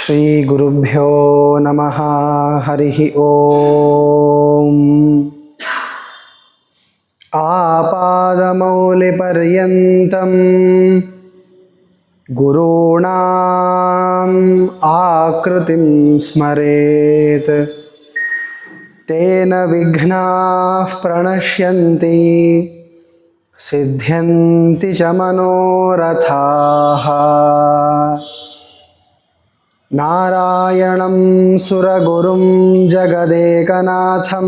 ಶ್ರೀ ಗುರುಭ್ಯೋ ನಮಃ. ಹರಿ ಓಂ. ಆಪಾದಮೌಲಿಪರ್ಯಂತಂ ಗುರುಣಾಂ ಆಕೃತಿಂ ಸ್ಮರೇತ್ ತೇನ ವಿಘ್ನಾಃ ಪ್ರಣಶ್ಯಂತಿ ಸಿದ್ಧ್ಯಂತಿ ಚ ಮನೋರಥಾಃ. ನಾರಾಯಣಂ ಸುರಗುರುಂ ಜಗದೇಕನಾಥಂ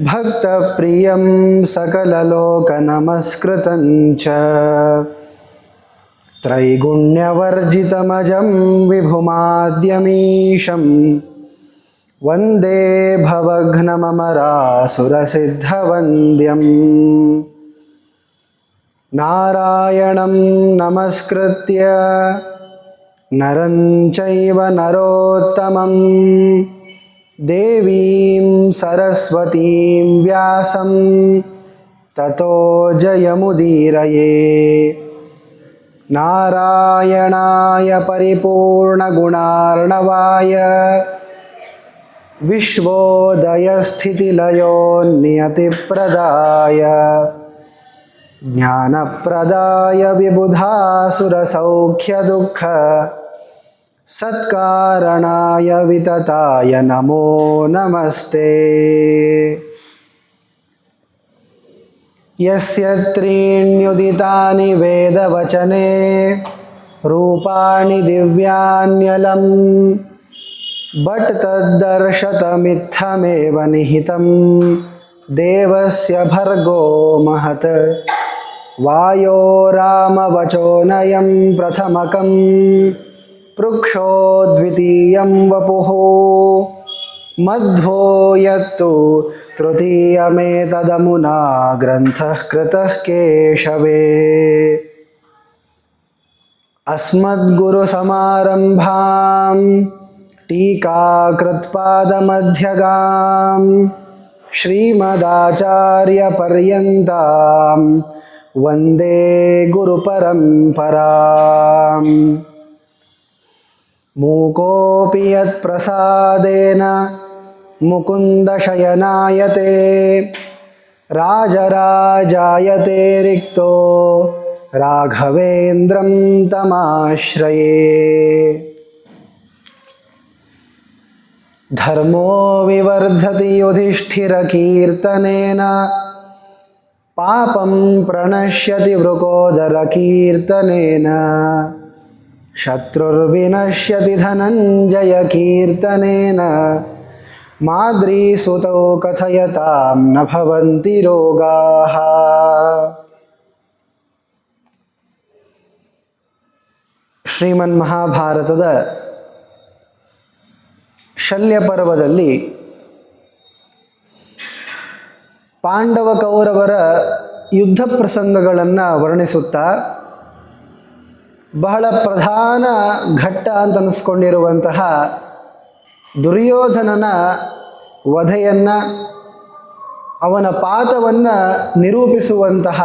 ಭಕ್ತಪ್ರಿಯಂ ಸಕಲಲೋಕನಮಸ್ಕೃತಂ ಚ ತ್ರೈಗುಣ್ಯವರ್ಜಿತಮಜಂ ವಿಭುಮಾದ್ಯಮೀಶಂ ವಂದೇ ಭವಘ್ನಮಮರಾಸುರಸಿದ್ಧವಂದ್ಯಂ. ನಾರಾಯಣಂ ನಮಸ್ಕೃತ್ಯ ನರಂ ಚೈವ ನರೋತ್ತಮಂ ದೇವೀಂ ಸರಸ್ವತೀಂ ವ್ಯಾಸಂ ತತೋ ಜಯಮುದೀರಯೇ. ನಾರಾಯಣಾಯ ಪರಿಪೂರ್ಣಗುಣಾರ್ಣವಾಯ ವಿಶ್ವೋದಯಸ್ಥಿತಿಲಯೋನ್ನಿಯತಿಪ್ರದಾಯ ಜ್ಞಾನಪ್ರದಾಯ ವಿಬುಧಾಸುರಸೌಖ್ಯದುಃಖ ಸತ್ಕಾರಣಾಯ ವಿತತಾಯ ನಮೋ ನಮಸ್ತೆ. ಯಸ್ಯ ತ್ರೀಣ್ಯುದಿತಾನಿ ವೇದವಚನೆ ರೂಪಾಣಿ ದಿವ್ಯಾನ್ಯಲಂ ಬಟ್ ತದ್ದರ್ಶತಮಿತ್ಥಮೇವ ನಿಹಿತಂ ದೇವಸ್ಯ ಭರ್ಗೋ ಮಹತ್. ವಾಯೋ ರಾಮವಚೋನಯಂ ಪ್ರಥಮಕಂ ಪೃಕ್ಷೋ ದ್ವಿತೀಯಂ ವಪುಃ ಮಧ್ವೋ ಯತ್ತು ತೃತೀಯಮೇತದಮುನಾ ಗ್ರಂಥಃ ಕೃತಃ ಕೇಶವೇ. ಅಸ್ಮದ್ಗುರುಸಮಾರಂಭಾಂ ಟೀಕಾಕೃತ್ಪಾದಮಧ್ಯಗಾಂ ಶ್ರೀಮದಾಚಾರ್ಯಪರ್ಯಂತಾಂ ವಂದೇ ಗುರುಪರಂಪರಾಂ. ಮೂಕೋಪಿ ಯತ್ಪ್ರಸಾದೇನ ಮುಕುಂದಶಯನಾಯತೆ ರಾಜರಾಜಾಯತೆ ರಿಕ್ತೋ ರಾಘವೇಂದ್ರಂ ತಮಾಶ್ರಯೇ. ಧರ್ಮೋ ವಿವರ್ಧತಿ ಯುಧಿಷ್ಠಿರಕೀರ್ತನೇನ ಪಾಪಂ ಪ್ರಣಶ್ಯತಿ ವೃಕೋದರಕೀರ್ತನೇನ ಶತ್ರುರ್ವಿನಶ್ಯತಿ ಧನಂಜಯಕೀರ್ತನೇನ ಮಾದ್ರೀಸುತೌ ಕಥಯತಾಂ ನ ಭವಂತಿ ರೋಗಾಃ. ಶ್ರೀಮನ್ಮಹಾಭಾರತದ ಶಲ್ಯ ಪರ್ವದಲ್ಲಿ ಪಾಂಡವ ಕೌರವರ ಯುದ್ಧ ಪ್ರಸಂಗಗಳನ್ನು ವರ್ಣಿಸುತ್ತಾ ಬಹಳ ಪ್ರಧಾನ ಘಟ್ಟ ಅಂತ ಅನ್ನಿಸ್ಕೊಂಡಿರುವಂತಹ ದುರ್ಯೋಧನನ ವಧೆಯನ್ನು, ಅವನ ಪಾತವನ್ನು ನಿರೂಪಿಸುವಂತಹ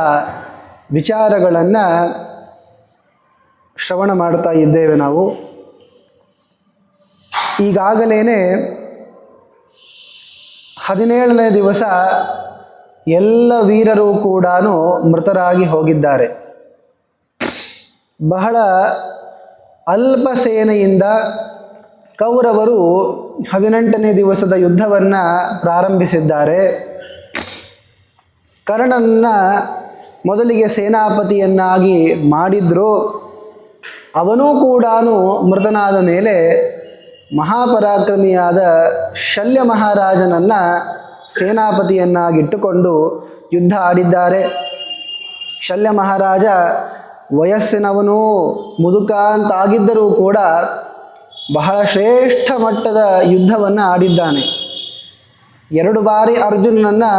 ವಿಚಾರಗಳನ್ನು ಶ್ರವಣ ಮಾಡ್ತಾ ಇದ್ದೇವೆ ನಾವು. ಈಗಾಗಲೇ 17ನೇ ದಿವಸ ಎಲ್ಲ ವೀರರೂ ಕೂಡ ಮೃತರಾಗಿ ಹೋಗಿದ್ದಾರೆ. ಬಹಳ ಅಲ್ಪ ಸೇನೆಯಿಂದ ಕೌರವರು 18ನೇ ದಿವಸದ ಯುದ್ಧವನ್ನು ಪ್ರಾರಂಭಿಸಿದ್ದಾರೆ. ಕರ್ಣನನ್ನು ಮೊದಲಿಗೆ ಸೇನಾಪತಿಯನ್ನಾಗಿ ಮಾಡಿದ್ರು. ಅವನೂ ಕೂಡ ಮೃತನಾದ ಮೇಲೆ ಮಹಾಪರಾಕ್ರಮಿಯಾದ ಶಲ್ಯ ಮಹಾರಾಜನನ್ನು ಸೇನಾಪತಿಯನ್ನಾಗಿಟ್ಟುಕೊಂಡು ಯುದ್ಧ ಆಡಿದ್ದಾರೆ. ಶಲ್ಯ ಮಹಾರಾಜ ವಯಸ್ಸಿನವನು, ಮುದುಕ ಅಂತಾಗಿದ್ದರೂ ಕೂಡ ಬಹಳ ಶ್ರೇಷ್ಠ ಮಟ್ಟದ ಯುದ್ಧವನ್ನು ಆಡಿದ್ದಾನೆ. 2 ಬಾರಿ ಅರ್ಜುನನನ್ನು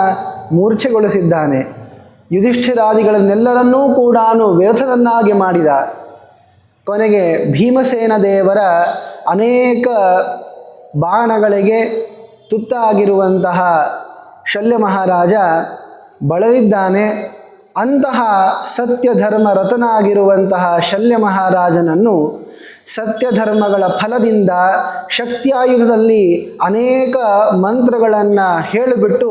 ಮೂರ್ಛೆಗೊಳಿಸಿದ್ದಾನೆ. ಯುಧಿಷ್ಠಿರಾದಿಗಳನ್ನೆಲ್ಲರನ್ನೂ ಕೂಡ ವ್ಯರ್ಥನನ್ನಾಗಿ ಮಾಡಿದ. ಕೊನೆಗೆ ಭೀಮಸೇನ ದೇವರ ಅನೇಕ ಬಾಣಗಳಿಗೆ ತುತ್ತಾಗಿರುವಂತಹ ಶಲ್ಯ ಮಹಾರಾಜ ಬಳಲಿದ್ದಾನೆ. ಅಂತಹ ಸತ್ಯಧರ್ಮ ರತನಾಗಿರುವಂತಹ ಶಲ್ಯ ಮಹಾರಾಜನನ್ನು ಸತ್ಯಧರ್ಮಗಳ ಫಲದಿಂದ ಶಕ್ತಿಯಾಯುಧದಲ್ಲಿ ಅನೇಕ ಮಂತ್ರಗಳನ್ನು ಹೇಳಿಬಿಟ್ಟು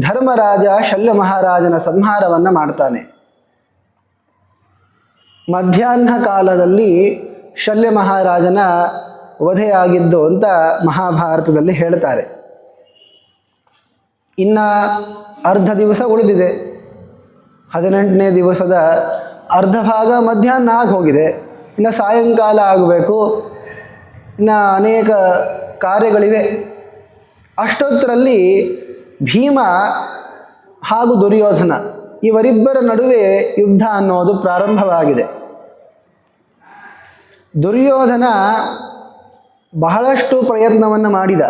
ಧರ್ಮರಾಜ ಶಲ್ಯ ಮಹಾರಾಜನ ಸಂಹಾರವನ್ನು ಮಾಡ್ತಾನೆ. ಮಧ್ಯಾಹ್ನ ಕಾಲದಲ್ಲಿ ಶಲ್ಯ ಮಹಾರಾಜನ ವಧೆಯಾಗಿದ್ದು ಅಂತ ಮಹಾಭಾರತದಲ್ಲಿ ಹೇಳ್ತಾರೆ. ಇನ್ನು ಅರ್ಧ ದಿವಸ ಉಳಿದಿದೆ. 18ನೇ ದಿವಸದ ಅರ್ಧ ಭಾಗ ಮಧ್ಯಾಹ್ನ ಆಗಿ ಹೋಗಿದೆ. ಇನ್ನು ಸಾಯಂಕಾಲ ಆಗಬೇಕು. ಇನ್ನು ಅನೇಕ ಕಾರ್ಯಗಳಿವೆ. ಅಷ್ಟೊತ್ತರಲ್ಲಿ ಭೀಮ ಹಾಗೂ ದುರ್ಯೋಧನ ಇವರಿಬ್ಬರ ನಡುವೆ ಯುದ್ಧ ಅನ್ನೋದು ಪ್ರಾರಂಭವಾಗಿದೆ. ದುರ್ಯೋಧನ ಬಹಳಷ್ಟು ಪ್ರಯತ್ನವನ್ನು ಮಾಡಿದ.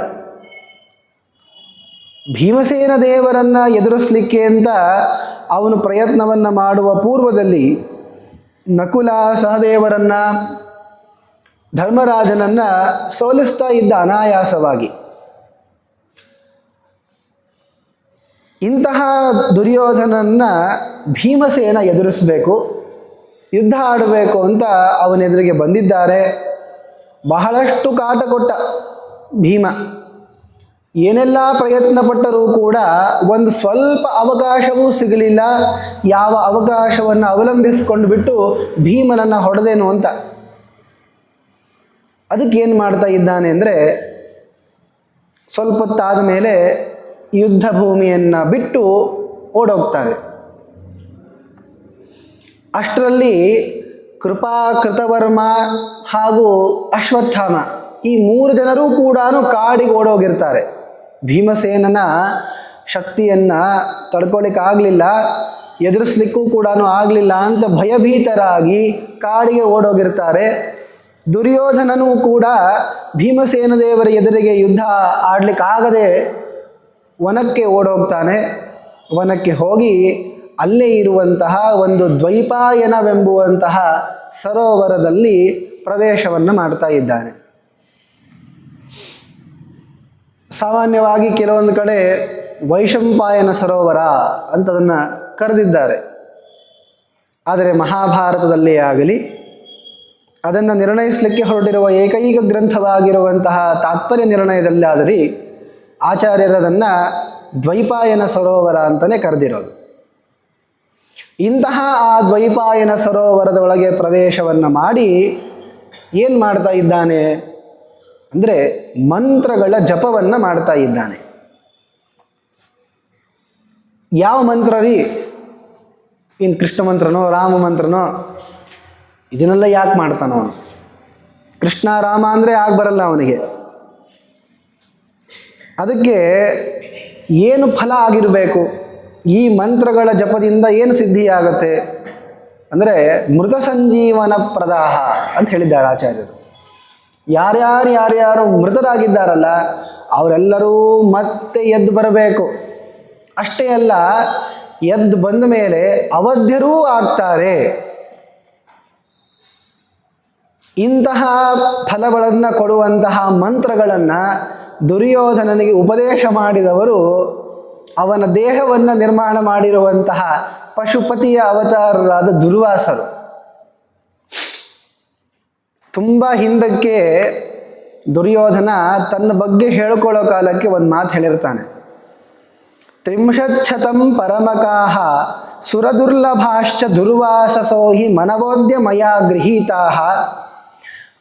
ಭೀಮಸೇನ ದೇವರನ್ನು ಎದುರಿಸಲಿಕ್ಕೆ ಅಂತ ಅವನು ಪ್ರಯತ್ನವನ್ನು ಮಾಡುವ ಪೂರ್ವದಲ್ಲಿ ನಕುಲ ಸಹದೇವರನ್ನು ಧರ್ಮರಾಜನನ್ನು ಸೋಲಿಸ್ತಾ ಇದ್ದ ಅನಾಯಾಸವಾಗಿ. ಇಂತಹ ದುರ್ಯೋಧನನ್ನು ಭೀಮಸೇನ ಎದುರಿಸಬೇಕು, ಯುದ್ಧ ಆಡಬೇಕು ಅಂತ ಅವನೆದುರಿಗೆ ಬಂದಿದ್ದಾರೆ. ಬಹಳಷ್ಟು ಕಾಟ ಕೊಟ್ಟ ಭೀಮ. ಏನೆಲ್ಲ ಪ್ರಯತ್ನ ಪಟ್ಟರೂ ಕೂಡ ಒಂದು ಸ್ವಲ್ಪ ಅವಕಾಶವೂ ಸಿಗಲಿಲ್ಲ. ಯಾವ ಅವಕಾಶವನ್ನು ಅವಲಂಬಿಸಿಕೊಂಡು ಬಿಟ್ಟು ಭೀಮನನ್ನು ಹೊಡೆದೇನು ಅಂತ. ಅದಕ್ಕೇನು ಮಾಡ್ತಾ ಇದ್ದಾನೆ ಅಂದರೆ, ಸ್ವಲ್ಪ ಹೊತ್ತಾದ ಮೇಲೆ ಯುದ್ಧ ಭೂಮಿಯನ್ನು ಬಿಟ್ಟು ಓಡೋಗ್ತಾನೆ. ಅಷ್ಟರಲ್ಲಿ ಕೃಪಾ, ಕೃತವರ್ಮ ಹಾಗೂ ಅಶ್ವತ್ಥಾಮ ಈ 3 ಜನರೂ ಕೂಡ ಕಾಡಿಗೆ ಓಡೋಗಿರ್ತಾರೆ. ಭೀಮಸೇನನ ಶಕ್ತಿಯನ್ನು ತಡ್ಕೊಳ್ಳಿಕ್ಕಾಗಲಿಲ್ಲ, ಎದುರಿಸ್ಲಿಕ್ಕೂ ಕೂಡ ಆಗಲಿಲ್ಲ ಅಂತ ಭಯಭೀತರಾಗಿ ಕಾಡಿಗೆ ಓಡೋಗಿರ್ತಾರೆ. ದುರ್ಯೋಧನನೂ ಕೂಡ ಭೀಮಸೇನ ದೇವರ ಎದುರಿಗೆ ಯುದ್ಧ ಆಡಲಿಕ್ಕಾಗದೆ ವನಕ್ಕೆ ಓಡೋಗ್ತಾನೆ. ವನಕ್ಕೆ ಹೋಗಿ ಅಲ್ಲೇ ಇರುವಂತಹ ಒಂದು ದ್ವೈಪಾಯನವೆಂಬುವಂತಹ ಸರೋವರದಲ್ಲಿ ಪ್ರವೇಶವನ್ನು ಮಾಡ್ತಾ ಇದ್ದಾನೆ. ಸಾಮಾನ್ಯವಾಗಿ ಕೆಲವೊಂದು ಕಡೆ ವೈಶಂಪಾಯನ ಸರೋವರ ಅಂತದನ್ನು ಕರೆದಿದ್ದಾರೆ. ಆದರೆ ಮಹಾಭಾರತದಲ್ಲೇ ಆಗಲಿ, ಅದನ್ನು ನಿರ್ಣಯಿಸಲಿಕ್ಕೆ ಹೊರಟಿರುವ ಏಕೈಕ ಗ್ರಂಥವಾಗಿರುವಂತಹ ತಾತ್ಪರ್ಯ ನಿರ್ಣಯದಲ್ಲಾದರೆ ಆಚಾರ್ಯರದನ್ನು ದ್ವೈಪಾಯನ ಸರೋವರ ಅಂತಲೇ ಕರೆದಿರೋದು. ಇಂತಹ ಆ ದ್ವೈಪಾಯನ ಸರೋವರದ ಒಳಗೆ ಪ್ರವೇಶವನ್ನು ಮಾಡಿ ಏನು ಮಾಡ್ತಾ ಇದ್ದಾನೆ ಅಂದರೆ ಮಂತ್ರಗಳ ಜಪವನ್ನು ಮಾಡ್ತಾ ಇದ್ದಾನೆ. ಯಾವ ಮಂತ್ರ ರೀ? ಇನ್ನು ಕೃಷ್ಣ ಮಂತ್ರನೋ ರಾಮ ಮಂತ್ರನೋ? ಇದನ್ನೆಲ್ಲ ಯಾಕೆ ಮಾಡ್ತಾನೋ ಅವನು? ಕೃಷ್ಣ ರಾಮ ಅಂದರೆ ಆಗ ಬರಲ್ಲ ಅವನಿಗೆ. ಅದಕ್ಕೆ ಏನು ಫಲ ಆಗಿರಬೇಕು? ಈ ಮಂತ್ರಗಳ ಜಪದಿಂದ ಏನು ಸಿದ್ಧಿಯಾಗತ್ತೆ ಅಂದರೆ ಮೃತ ಸಂಜೀವನ ಪ್ರದಾಹ ಅಂತ ಹೇಳಿದ್ದಾರೆ ಆಚಾರ್ಯರು. ಯಾರ್ಯಾರು ಮೃತರಾಗಿದ್ದಾರಲ್ಲ ಅವರೆಲ್ಲರೂ ಮತ್ತೆ ಎದ್ದು ಬರಬೇಕು. ಅಷ್ಟೇ ಅಲ್ಲ, ಎದ್ದು ಬಂದ ಮೇಲೆ ಅವಧ್ಯರೂ ಆಗ್ತಾರೆ. ಇಂತಹ ಫಲಗಳನ್ನು ಕೊಡುವಂತಹ ಮಂತ್ರಗಳನ್ನು ದುರ್ಯೋಧನನಿಗೆ ಉಪದೇಶ ಮಾಡಿದವರು ಅವನ ದೇಹವನ್ನು ನಿರ್ಮಾಣ ಮಾಡಿರುವಂತಹ ಪಶುಪತಿಯ ಅವತಾರರಾದ ದುರ್ವಾಸರು. ತುಂಬ ಹಿಂದಕ್ಕೆ ದುರ್ಯೋಧನ ತನ್ನ ಬಗ್ಗೆ ಹೇಳ್ಕೊಳ್ಳೋ ಕಾಲಕ್ಕೆ ಒಂದು ಮಾತು ಹೇಳಿರ್ತಾನೆ. 30 ಪರಮಕಾಹ ಸುರದುರ್ಲಭಾಶ್ಚ ದುರ್ವಾಸಸೋಹಿ ಮನವೋದ್ಯ ಮಯಾ ಗೃಹೀತಾ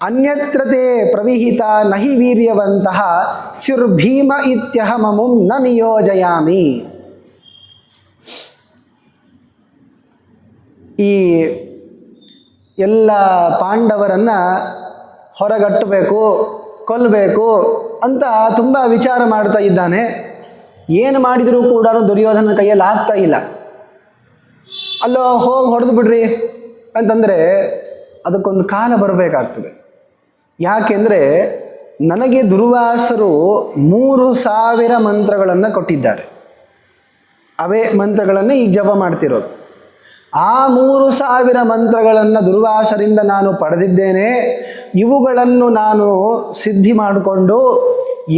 ಅನ್ಯತ್ರ ತೇ ಪ್ರವಿಹಿತ ನಹಿ ವೀರ್ಯವಂತಹ ಸ್ಯುರ್ಭೀಮ ಇತ್ಯಹಮಮುಂ ನ ನಿಯೋಜಯಾಮಿ. ಈ ಎಲ್ಲ ಪಾಂಡವರನ್ನು ಹೊರಗಟ್ಟಬೇಕು, ಕೊಲ್ಲಬೇಕು ಅಂತ ತುಂಬ ವಿಚಾರ ಮಾಡ್ತಾ ಇದ್ದಾನೆ. ಏನು ಮಾಡಿದರೂ ಕೂಡ ದುರ್ಯೋಧನ ಕೈಯಲ್ಲಿ ಆಗ್ತಾ ಇಲ್ಲ. ಅಲ್ಲೋ ಹೋಗಿ ಹೊಡೆದು ಬಿಡ್ರಿ ಅಂತಂದರೆ ಅದಕ್ಕೊಂದು ಕಾಲ ಬರಬೇಕಾಗ್ತದೆ. ಯಾಕೆಂದರೆ ನನಗೆ ದುರ್ವಾಸರು 3000 ಮಂತ್ರಗಳನ್ನು ಕೊಟ್ಟಿದ್ದಾರೆ. ಅವೇ ಮಂತ್ರಗಳನ್ನೇ ಈಗ ಜಪ ಮಾಡ್ತಿರೋದು. ಆ 3000 ಮಂತ್ರಗಳನ್ನು ದುರ್ವಾಸರಿಂದ ನಾನು ಪಡೆದಿದ್ದೇನೆ. ಇವುಗಳನ್ನು ನಾನು ಸಿದ್ಧಿ ಮಾಡಿಕೊಂಡು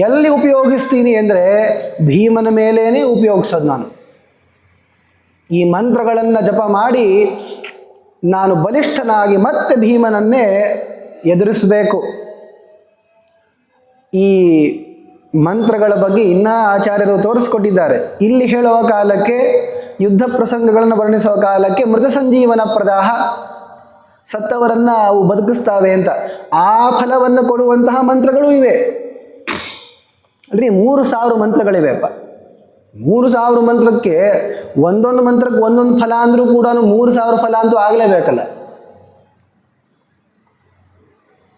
ಎಲ್ಲಿ ಉಪಯೋಗಿಸ್ತೀನಿ ಅಂದರೆ ಭೀಮನ ಮೇಲೇ ಉಪಯೋಗಿಸೋದು ನಾನು. ಈ ಮಂತ್ರಗಳನ್ನು ಜಪ ಮಾಡಿ ನಾನು ಬಲಿಷ್ಠನಾಗಿ ಮತ್ತೆ ಭೀಮನನ್ನೇ ಎದುರಿಸಬೇಕು. ಈ ಮಂತ್ರಗಳ ಬಗ್ಗೆ ಇನ್ನೂ ಆಚಾರ್ಯರು ತೋರಿಸ್ಕೊಟ್ಟಿದ್ದಾರೆ. ಇಲ್ಲಿ ಹೇಳುವ ಕಾಲಕ್ಕೆ, ಯುದ್ಧ ಪ್ರಸಂಗಗಳನ್ನು ವರ್ಣಿಸುವ ಕಾಲಕ್ಕೆ ಮೃತ ಸಂಜೀವನ ಪ್ರದಾಹ, ಸತ್ತವರನ್ನು ಅವು ಬದುಕಿಸ್ತಾವೆ ಅಂತ ಆ ಫಲವನ್ನು ಕೊಡುವಂತಹ ಮಂತ್ರಗಳು ಇವೆ ಅಲ್ರಿ. 3000 ಮಂತ್ರಗಳಿವೆಪ್ಪ. 3000 ಮಂತ್ರಕ್ಕೆ ಒಂದೊಂದು ಮಂತ್ರಕ್ಕೆ ಒಂದೊಂದು ಫಲ ಅಂದರೂ ಕೂಡ 3000 ಫಲ ಅಂತೂ ಆಗಲೇಬೇಕಲ್ಲ.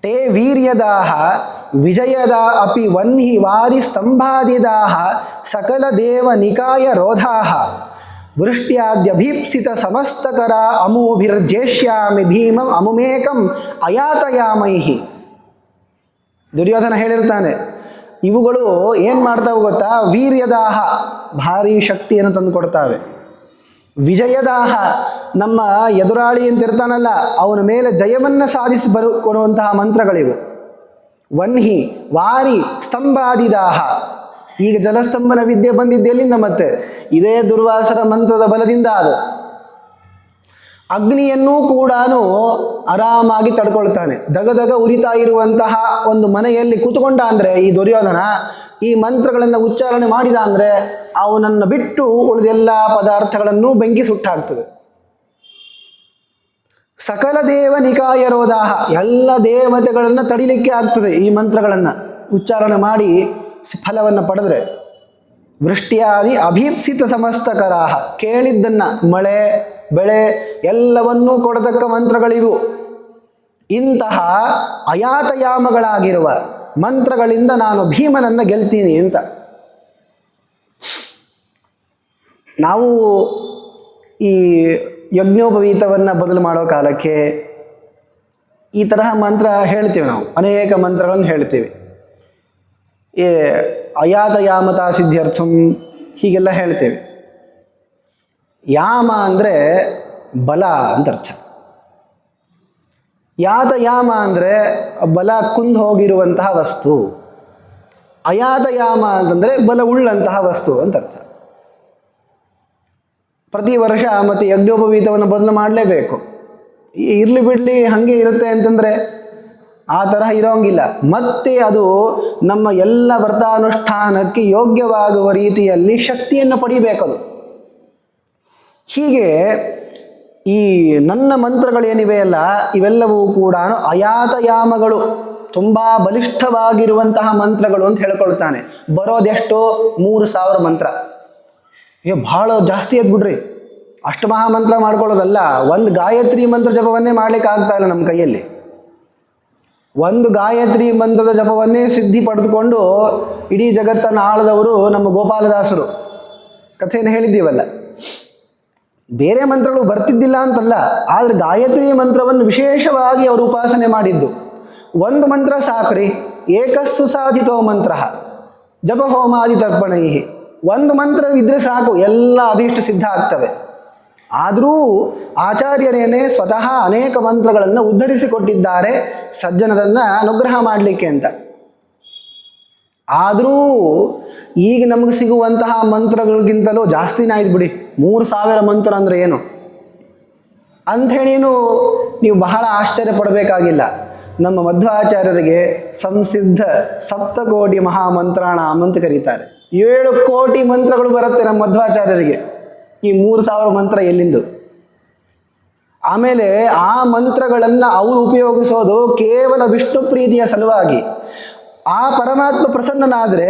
ತೇ ವೀರ್ಯದಾಹ ವಿಜಯದ ಅಪಿ ವನ್ಹಿ ವಾರಿ ಸ್ತಂಭಾದಿದಾಹ ಸಕಲ ದೇವ ನಿಕಾಯ ರೋಧಾಹ ವೃಷ್ಟ್ಯಾದ್ಯಭೀಪ್ಸಿತ ಸಮಸ್ತಕರ ಅಮೂಭಿರ್ಜೇಷ್ಯಾಮಿ ಭೀಮಂ ಅಮುಮೇಕಂ ಅಯಾತಯಾಮೈಹಿ. ದುರ್ಯೋಧನ ಹೇಳಿರ್ತಾನೆ, ಇವುಗಳು ಏನು ಮಾಡ್ತಾವೆ ಗೊತ್ತಾ? ವೀರ್ಯದಾಹ, ಭಾರೀ ಶಕ್ತಿಯನ್ನು ತಂದು ಕೊಡ್ತಾವೆ. ವಿಜಯದಾಹ, ನಮ್ಮ ಎದುರಾಳಿ ಅಂತ ಇರ್ತಾನಲ್ಲ ಅವನ ಮೇಲೆ ಜಯವನ್ನು ಸಾಧಿಸಿ ಕೊಡುವಂತಹ ಮಂತ್ರಗಳಿವು. ವನ್ಹಿ ವಾರಿ ಸ್ತಂಭಾದಿದಾಹ, ಈಗ ಜಲಸ್ತಂಭನ ವಿದ್ಯೆ ಬಂದಿದ್ದೆಲ್ಲಿಂದ? ಮತ್ತೆ ಇದೇ ದುರ್ವಾಸರ ಮಂತ್ರದ ಬಲದಿಂದ. ಅದು ಅಗ್ನಿಯನ್ನೂ ಕೂಡ ಆರಾಮಾಗಿ ತಡ್ಕೊಳ್ತಾನೆ. ದಗದಗ ಉರಿತಾ ಇರುವಂತಹ ಒಂದು ಮನೆಯಲ್ಲಿ ಕೂತ್ಕೊಂಡ ಅಂದರೆ ಈ ದುರ್ಯೋಧನ ಈ ಮಂತ್ರಗಳನ್ನು ಉಚ್ಚಾರಣೆ ಮಾಡಿದ ಅಂದರೆ ಅವನನ್ನು ಬಿಟ್ಟು ಉಳಿದೆಲ್ಲ ಪದಾರ್ಥಗಳನ್ನು ಬೆಂಕಿ ಸುಟ್ಟಾಗ್ತದೆ. ಸಕಲ ದೇವ ನಿಕಾಯ ರೋಧಾಹ, ಎಲ್ಲ ದೇವತೆಗಳನ್ನು ತಡಿಲಿಕ್ಕೆ ಆಗ್ತದೆ ಈ ಮಂತ್ರಗಳನ್ನು ಉಚ್ಚಾರಣೆ ಮಾಡಿ ಫಲವನ್ನು ಪಡೆದ್ರೆ. ವೃಷ್ಟಿಯಾದಿ ಅಭೀಪ್ಸಿತ ಸಮಸ್ತಕರಾಹ, ಕೇಳಿದ್ದನ್ನು ಮಳೆ ಬೆಳೆ ಎಲ್ಲವನ್ನೂ ಕೊಡತಕ್ಕ ಮಂತ್ರಗಳಿವು. ಇಂತಹ ಅಯಾತಯಾಮಗಳಾಗಿರುವ ಮಂತ್ರಗಳಿಂದ ನಾನು ಭೀಮನನ್ನು ಗೆಲ್ತೀನಿ ಅಂತ. ನಾವು ಈ ಯಜ್ಞೋಪವೀತವನ್ನು ಬದಲು ಮಾಡೋ ಕಾಲಕ್ಕೆ ಈ ತರಹ ಮಂತ್ರ ಹೇಳ್ತೀವಿ. ನಾವು ಅನೇಕ ಮಂತ್ರಗಳನ್ನು ಹೇಳ್ತೀವಿ. ಅಯಾತಯಾಮತಾ ಸಿದ್ಧ್ಯರ್ಥಂ ಹೀಗೆಲ್ಲ ಹೇಳ್ತೇವೆ. ಯಾಮ ಅಂದರೆ ಬಲ ಅಂತ ಅರ್ಥ. ಯಾತಯಾಮ ಅಂದರೆ ಬಲ ಕುಂದು ಹೋಗಿರುವಂತಹ ವಸ್ತು. ಅಯಾತಯಾಮ ಅಂತಂದರೆ ಬಲ ಉಳ್ಳಂತಹ ವಸ್ತು ಅಂತ ಅರ್ಥ. ಪ್ರತಿ ವರ್ಷ ಮತ್ತು ಯಜ್ಞೋಪವೀತವನ್ನು ಬದಲು ಮಾಡಲೇಬೇಕು. ಇರಲಿ ಬಿಡಲಿ ಹಾಗೆ ಇರುತ್ತೆ ಅಂತಂದರೆ ಆ ತರಹ ಇರೋಂಗಿಲ್ಲ. ಮತ್ತೆ ಅದು ನಮ್ಮ ಎಲ್ಲ ವ್ರತಾನುಷ್ಠಾನಕ್ಕೆ ಯೋಗ್ಯವಾಗುವ ರೀತಿಯಲ್ಲಿ ಶಕ್ತಿಯನ್ನು ಪಡಿಬೇಕದು. ಹೀಗೆ ಈ ನನ್ನ ಮಂತ್ರಗಳೇನಿವೆಯಲ್ಲ ಇವೆಲ್ಲವೂ ಕೂಡ ಅಯಾತಯಾಮಗಳು, ತುಂಬ ಬಲಿಷ್ಠವಾಗಿರುವಂತಹ ಮಂತ್ರಗಳು ಅಂತ ಹೇಳ್ಕೊಳ್ತಾನೆ. ಬರೋದೆಷ್ಟೋ 3000 ಮಂತ್ರ. ಭಾಳ ಜಾಸ್ತಿ ಎದ್ಬಿಡ್ರಿ. ಅಷ್ಟು ಮಹಾಮಂತ್ರ ಮಾಡ್ಕೊಳ್ಳೋದಲ್ಲ. ಒಂದು ಗಾಯತ್ರಿ ಮಂತ್ರ ಜಪವನ್ನೇ ಮಾಡ್ಲಿಕ್ಕೆ ಆಗ್ತಾ ಇಲ್ಲ ನಮ್ಮ ಕೈಯಲ್ಲಿ. ಒಂದು ಗಾಯತ್ರಿ ಮಂತ್ರದ ಜಪವನ್ನೇ ಸಿದ್ಧಿ ಪಡೆದುಕೊಂಡು ಇಡೀ ಜಗತ್ತನ್ನು ಆಳದವರು ನಮ್ಮ ಗೋಪಾಲದಾಸರು. ಕಥೆಯನ್ನು ಹೇಳಿದ್ದೀವಲ್ಲ. ಬೇರೆ ಮಂತ್ರಗಳು ಬರ್ತಿದ್ದಿಲ್ಲ ಅಂತಲ್ಲ, ಆದರೆ ಗಾಯತ್ರಿ ಮಂತ್ರವನ್ನು ವಿಶೇಷವಾಗಿ ಅವರು ಉಪಾಸನೆ ಮಾಡಿದ್ದು. ಒಂದು ಮಂತ್ರ ಸಾಕ್ರಿ, ಏಕಸ್ಸು ಸಾಧಿತೋ ಮಂತ್ರ ಜಪ ಹೋಮಾದಿ ತರ್ಪಣೈ. ಒಂದು ಮಂತ್ರವಿದ್ದರೆ ಸಾಕು, ಎಲ್ಲ ಅಭೀಷ್ಟ ಸಿದ್ಧ ಆಗ್ತವೆ. ಆದರೂ ಆಚಾರ್ಯರೇನೇ ಸ್ವತಃ ಅನೇಕ ಮಂತ್ರಗಳನ್ನು ಉದ್ಧರಿಸಿಕೊಟ್ಟಿದ್ದಾರೆ ಸಜ್ಜನರನ್ನು ಅನುಗ್ರಹ ಮಾಡಲಿಕ್ಕೆ ಅಂತ. ಆದರೂ ಈಗ ನಮಗೆ ಸಿಗುವಂತಹ ಮಂತ್ರಗಳಿಗಿಂತಲೂ ಜಾಸ್ತಿನೇ ಆಯ್ತು ಬಿಡಿ. 3000 ಮಂತ್ರ ಅಂದರೆ ಏನು ಅಂಥೇಳಿನೂ ನೀವು ಬಹಳ ಆಶ್ಚರ್ಯ ಪಡಬೇಕಾಗಿಲ್ಲ. ನಮ್ಮ ಮಧ್ವಾಚಾರ್ಯರಿಗೆ ಸಂಸಿದ್ಧ ಸಪ್ತಕೋಟಿ ಮಹಾಮಂತ್ರಾಣಾಂ ಅಂತ ಕರೀತಾರೆ. 7 ಕೋಟಿ ಮಂತ್ರಗಳು ಬರುತ್ತೆ ನಮ್ಮ ಮಧ್ವಾಚಾರ್ಯರಿಗೆ. ಈ 3000 ಮಂತ್ರ ಎಲ್ಲಿಂದು? ಆಮೇಲೆ ಆ ಮಂತ್ರಗಳನ್ನು ಅವರು ಉಪಯೋಗಿಸೋದು ಕೇವಲ ವಿಷ್ಣು ಪ್ರೀತಿಯ ಸಲುವಾಗಿ. ಆ ಪರಮಾತ್ಮ ಪ್ರಸನ್ನನಾದರೆ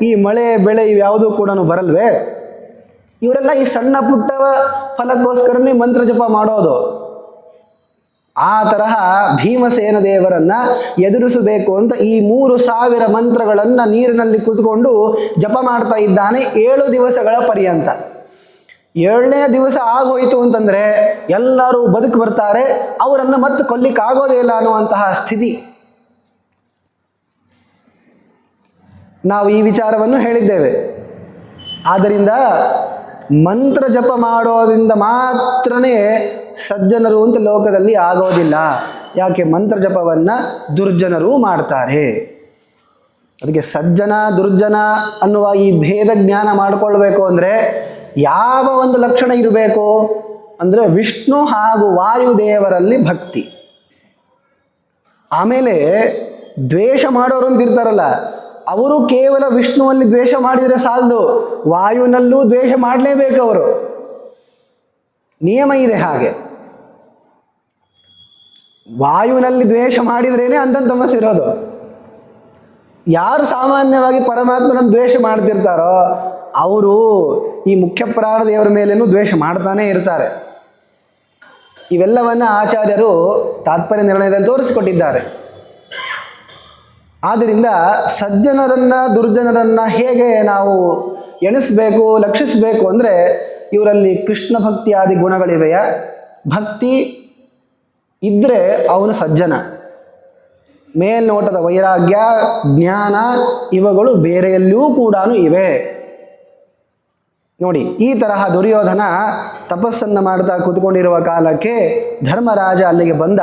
ಈ ಮಳೆ ಬೆಳೆ ಇವ್ಯಾವುದೂ ಕೂಡ ಬರಲ್ವೇ? ಇವರೆಲ್ಲ ಈ ಸಣ್ಣ ಪುಟ್ಟ ಫಲಕ್ಕೋಸ್ಕರನೇ ಮಂತ್ರ ಜಪ ಮಾಡೋದು. ಆ ತರಹ ಭೀಮಸೇನ ದೇವರನ್ನು ಎದುರಿಸಬೇಕು ಅಂತ ಈ 3000 ಮಂತ್ರಗಳನ್ನು ನೀರಿನಲ್ಲಿ ಕೂತ್ಕೊಂಡು ಜಪ ಮಾಡ್ತಾ ಇದ್ದಾನೆ 7 ದಿವಸಗಳ ಪರ್ಯಂತ. 7ನೇ ದಿವಸ ಆಗೋಯ್ತು ಅಂತಂದರೆ ಎಲ್ಲರೂ ಬದುಕು ಬರ್ತಾರೆ, ಅವರನ್ನು ಮತ್ತೆ ಕೊಲ್ಲಿಕ್ಕಾಗೋದೇ ಇಲ್ಲ ಅನ್ನುವಂತಹ ಸ್ಥಿತಿ. ನಾವು ಈ ವಿಚಾರವನ್ನು ಹೇಳಿದ್ದೇವೆ. ಆದ್ದರಿಂದ ಮಂತ್ರ ಜಪ ಮಾಡೋದ್ರಿಂದ ಮಾತ್ರನೇ ಸಜ್ಜನರು ಅಂತ ಲೋಕದಲ್ಲಿ ಆಗೋದಿಲ್ಲ. ಯಾಕೆ? ಮಂತ್ರ ಜಪವನ್ನು ದುರ್ಜನರು ಮಾಡ್ತಾರೆ. ಅದಕ್ಕೆ ಸಜ್ಜನ ದುರ್ಜನ ಅನ್ನುವ ಈ ಭೇದ ಜ್ಞಾನ ಮಾಡಿಕೊಳ್ಬೇಕು ಅಂದರೆ ಯಾವ ಒಂದು ಲಕ್ಷಣ ಇರಬೇಕು ಅಂದರೆ ವಿಷ್ಣು ಹಾಗೂ ವಾಯುದೇವರಲ್ಲಿ ಭಕ್ತಿ. ಆಮೇಲೆ ದ್ವೇಷ ಮಾಡೋರು ಅಂತ ಇರ್ತಾರಲ್ಲ, ಅವರು ಕೇವಲ ವಿಷ್ಣುವಲ್ಲಿ ದ್ವೇಷ ಮಾಡಿದರೆ ಸಾಲದು, ವಾಯುನಲ್ಲೂ ದ್ವೇಷ ಮಾಡಲೇಬೇಕು ಅವರು. ನಿಯಮ ಇದೆ ಹಾಗೆ. ವಾಯುವಿನಲ್ಲಿ ದ್ವೇಷ ಮಾಡಿದ್ರೇನೆ ಅಂಥ ಸಮಸ್ಯೆ ಇರೋದು. ಯಾರು ಸಾಮಾನ್ಯವಾಗಿ ಪರಮಾತ್ಮನನ್ನು ದ್ವೇಷ ಮಾಡ್ತಿರ್ತಾರೋ ಅವರು ಈ ಮುಖ್ಯ ಪ್ರಾಣ ದೇವರ ಮೇಲೇನೂ ದ್ವೇಷ ಮಾಡ್ತಾನೇ ಇರ್ತಾರೆ. ಇವೆಲ್ಲವನ್ನು ಆಚಾರ್ಯರು ತಾತ್ಪರ್ಯ ನಿರ್ಣಯದಲ್ಲಿ ತೋರಿಸಿಕೊಟ್ಟಿದ್ದಾರೆ. ಆದ್ದರಿಂದ ಸಜ್ಜನರನ್ನು ದುರ್ಜನರನ್ನು ಹೇಗೆ ನಾವು ಎಣಿಸಬೇಕು, ಲಕ್ಷಿಸಬೇಕು ಅಂದರೆ ಇವರಲ್ಲಿ ಕೃಷ್ಣ ಭಕ್ತಿಯಾದಿ ಗುಣಗಳಿವೆಯಾ? ಭಕ್ತಿ ಇದ್ದರೆ ಅವನು ಸಜ್ಜನ. ಮೇಲ್ನೋಟದ ವೈರಾಗ್ಯ, ಜ್ಞಾನ ಇವುಗಳು ಬೇರೆಯಲ್ಲಿಯೂ ಕೂಡ ಇವೆ. ನೋಡಿ, ಈ ತರಹ ದುರ್ಯೋಧನ ತಪಸ್ಸನ್ನು ಮಾಡ್ತಾ ಕೂತ್ಕೊಂಡಿರುವ ಕಾಲಕ್ಕೆ ಧರ್ಮರಾಜ ಅಲ್ಲಿಗೆ ಬಂದ.